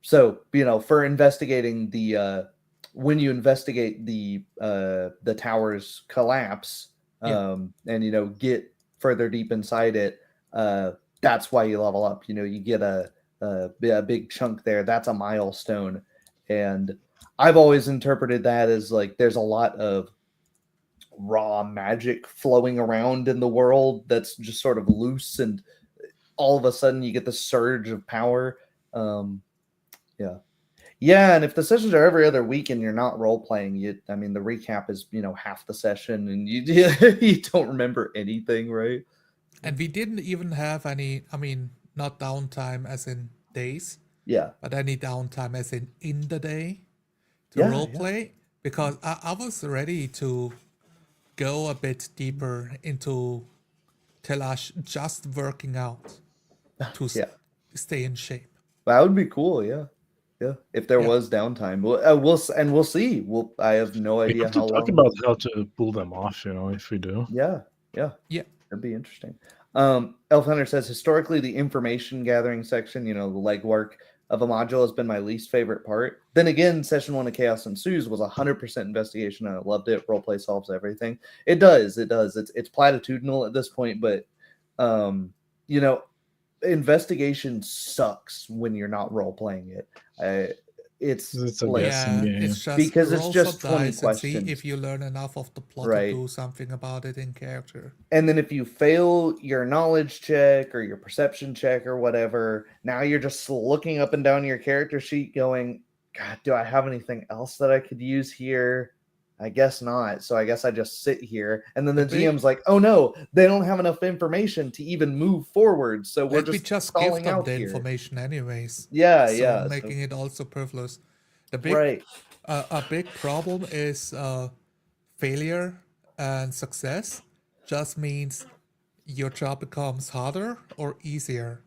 So, for investigating the when you investigate the tower's collapse, Yeah. and get further deep inside it, that's why you level up. You get a big chunk there. That's a milestone. And I've always interpreted that as like there's a lot of raw magic flowing around in the world that's just sort of loose, and all of a sudden you get the surge of power. Yeah, and if the sessions are every other week and you're not role playing, the recap is half the session, and you you don't remember anything, right? And we didn't even have any, not downtime as in days, Yeah, but any downtime as in the day to Yeah, roleplay. because I was ready to go a bit deeper into Telash just working out to Yeah. stay in shape. That would be cool. Yeah. Yeah. If there Yeah. was downtime, we'll see. I have no We idea have to how talk long. about how to pull them off, if we do. Yeah. Yeah. Yeah. That'd be interesting. Elf Hunter says historically the information gathering section, the legwork of a module has been my least favorite part. Then again, session 1 of Chaos Ensues was 100% investigation and I loved it. Roleplay solves everything. It does. It's platitudinal at this point, but investigation sucks when you're not role playing it. It's It's a like guessing game. It's just because it's roll just some 20 dice and see questions. if you learn enough of the plot Right. to do something about it in character. And then if you fail your knowledge check or your perception check or whatever, now you're just looking up and down your character sheet going, God, do I have anything else that I could use here? I guess not. So I guess I just sit here. And then the But we- GM's like, oh no, they don't have enough information to even move forward. So we're Let me just give stalling them out the here. information anyways. Yeah, So yeah. making it all superfluous. The big Right. a big problem is failure and success just means your job becomes harder or easier.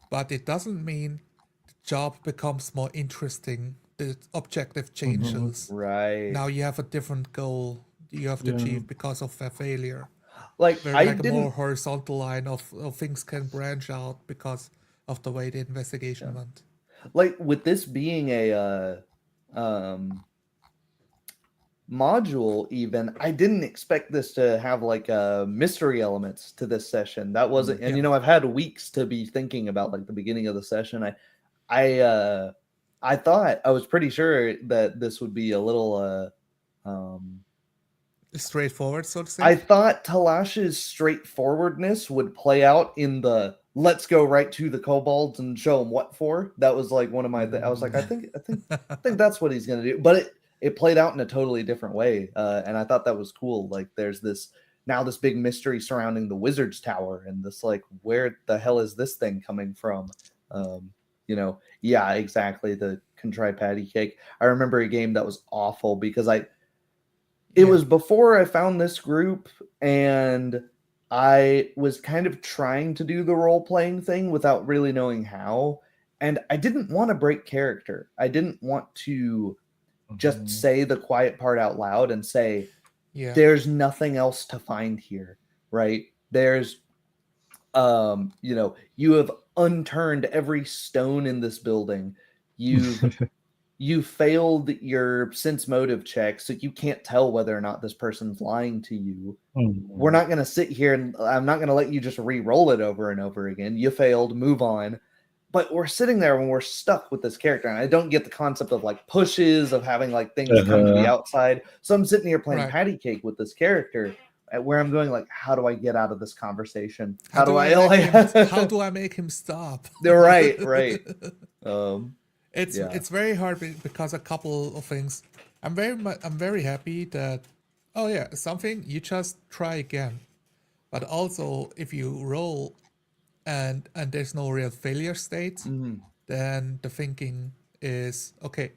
But it doesn't mean the job becomes more interesting. The objective changes. Right. Now you have a different goal you have to Yeah. achieve because of a failure. Like Very I like a more didn't horizontal line of things can branch out because of the way the investigation went. like with this being a module even, I didn't expect this to have like mystery elements to this session. That wasn't, and Yeah. I've had weeks to be thinking about like the beginning of the session. I thought I was pretty sure that this would be a little Straightforward, so to say. I thought Talash's straightforwardness would play out in the let's go right to the kobolds and show them what for. That was like one of my I was like, I think that's what he's gonna do. But it played out in a totally different way. And I thought that was cool. Like there's this big mystery surrounding the wizard's tower and this like where the hell is this thing coming from? Yeah, exactly. The contrived patty cake. I remember a game that was awful because it was before I found this group and I was kind of trying to do the role playing thing without really knowing how. And I didn't want to break character. I didn't want to just say the quiet part out loud and say, there's nothing else to find here, right? There's, you have unturned every stone in this building. You failed your sense motive check, so you can't tell whether or not this person's lying to you. We're not going to sit here and I'm not going to let you just re-roll it over and over again. You failed, move on. But we're sitting there when we're stuck with this character, and I don't get the concept of like pushes, of having like things come to the outside. So I'm sitting here playing patty cake with this character, where I'm going like, how do I get out of this conversation? How do I make him stop? Right. It's very hard because a couple of things. I'm very happy that something you just try again, but also if you roll and there's no real failure state, then the thinking is okay,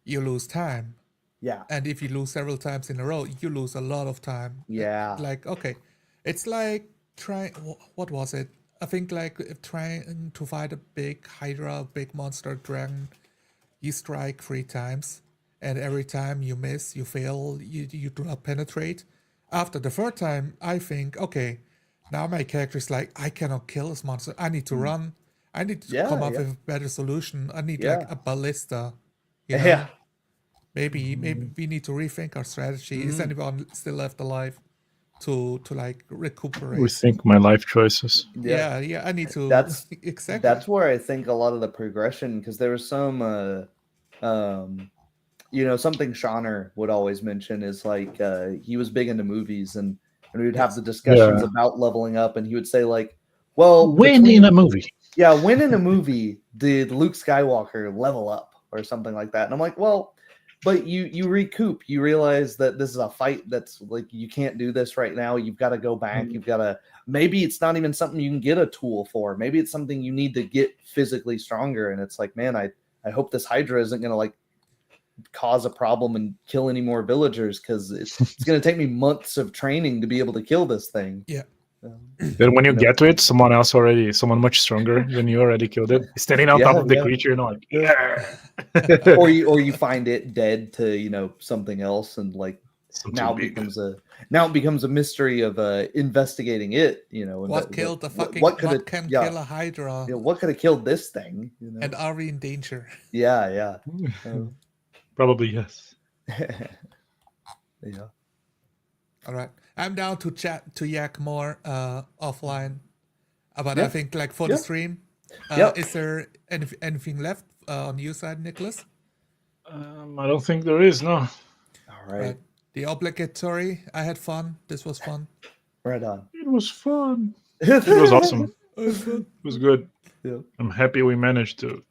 you lose time. Yeah. And if you lose several times in a row, you lose a lot of time. Yeah. Like okay, it's like trying. What was it? I think like trying to fight a big hydra, big monster dragon. You strike 3 times, and every time you miss, you fail, you do not penetrate. After the 3rd time, I think, okay, now my character is like, I cannot kill this monster. I need to run. I need to come up with a better solution. I need like a ballista. Maybe we need to rethink our strategy. Is anyone still left alive to like recuperate? Rethink my life choices. Yeah. I need to. That's exactly. That's where I think a lot of the progression, because there was some, something Shauner would always mention is like he was big into movies, and we would have the discussions about leveling up, and he would say like, well, when in a movie did Luke Skywalker level up or something like that? And I'm like, well, but you recoup. You realize that this is a fight that's like you can't do this right now. You've got to go back. You've got to. Maybe it's not even something you can get a tool for. Maybe it's something you need to get physically stronger. And it's like, man, I hope this Hydra isn't going to like cause a problem and kill any more villagers because it's going to take me months of training to be able to kill this thing. Yeah. Then when you know. get to it, someone much stronger than you already killed it, is standing on top of the creature, and like, yeah. or you find it dead to something else, and like now it becomes a mystery of investigating it. What killed the fucking? what can kill a Hydra? What could have killed this thing? And are we in danger? Yeah. Probably yes. Yeah. All right, I'm down to chat to yak more offline, but Yeah. I think like for the stream, is there anything left on your side, Nicholas? I don't think there is. No. All right. The obligatory. I had fun. This was fun. Right on. It was fun. It was awesome. It was good. Yeah. I'm happy we managed to,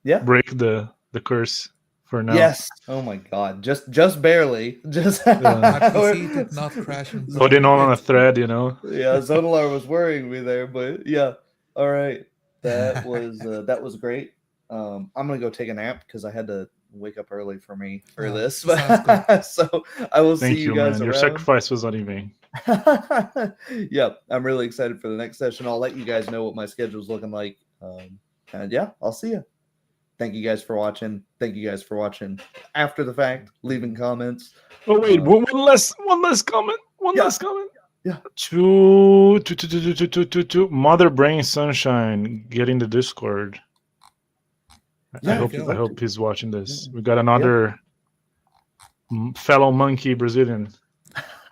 Yeah. break the curse for now. Yes. Oh my God. Just barely. Just. My PC did not crash. Holding on a thread, Yeah. Zonalar was worrying me there, but yeah. All right. That was great. I'm gonna go take a nap because I had to wake up early for this. So I will see you guys man. Your around. sacrifice was not in vain. Yep, I'm really excited for the next session. I'll let you guys know what my schedule's looking like. And yeah, I'll see you. Thank you guys for watching. Thank you guys for watching after the fact, leaving comments. Oh wait, one less comment. One less comment. Yeah. To Mother Brain Sunshine, get in the Discord. Yeah, I hope he's watching this. We got another fellow monkey Brazilian.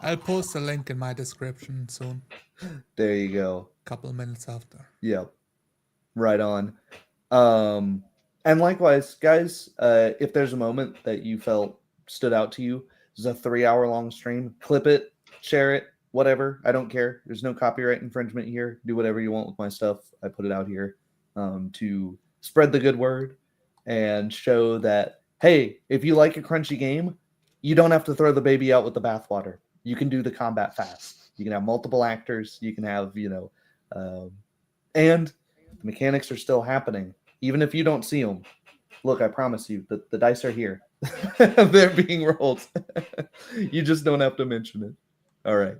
I'll post a link in my description soon. There you go. Couple of minutes after. Yep. Right on. And likewise, guys, if there's a moment that you felt stood out to you, this is a 3-hour-long stream. Clip it, share it, whatever. I don't care. There's no copyright infringement here. Do whatever you want with my stuff. I put it out here to spread the good word and show that, hey, if you like a crunchy game, you don't have to throw the baby out with the bathwater. You can do the combat fast. You can have multiple actors. You can have, and the mechanics are still happening. Even if you don't see them, look, I promise you that the dice are here. They're being rolled. You just don't have to mention it. All right.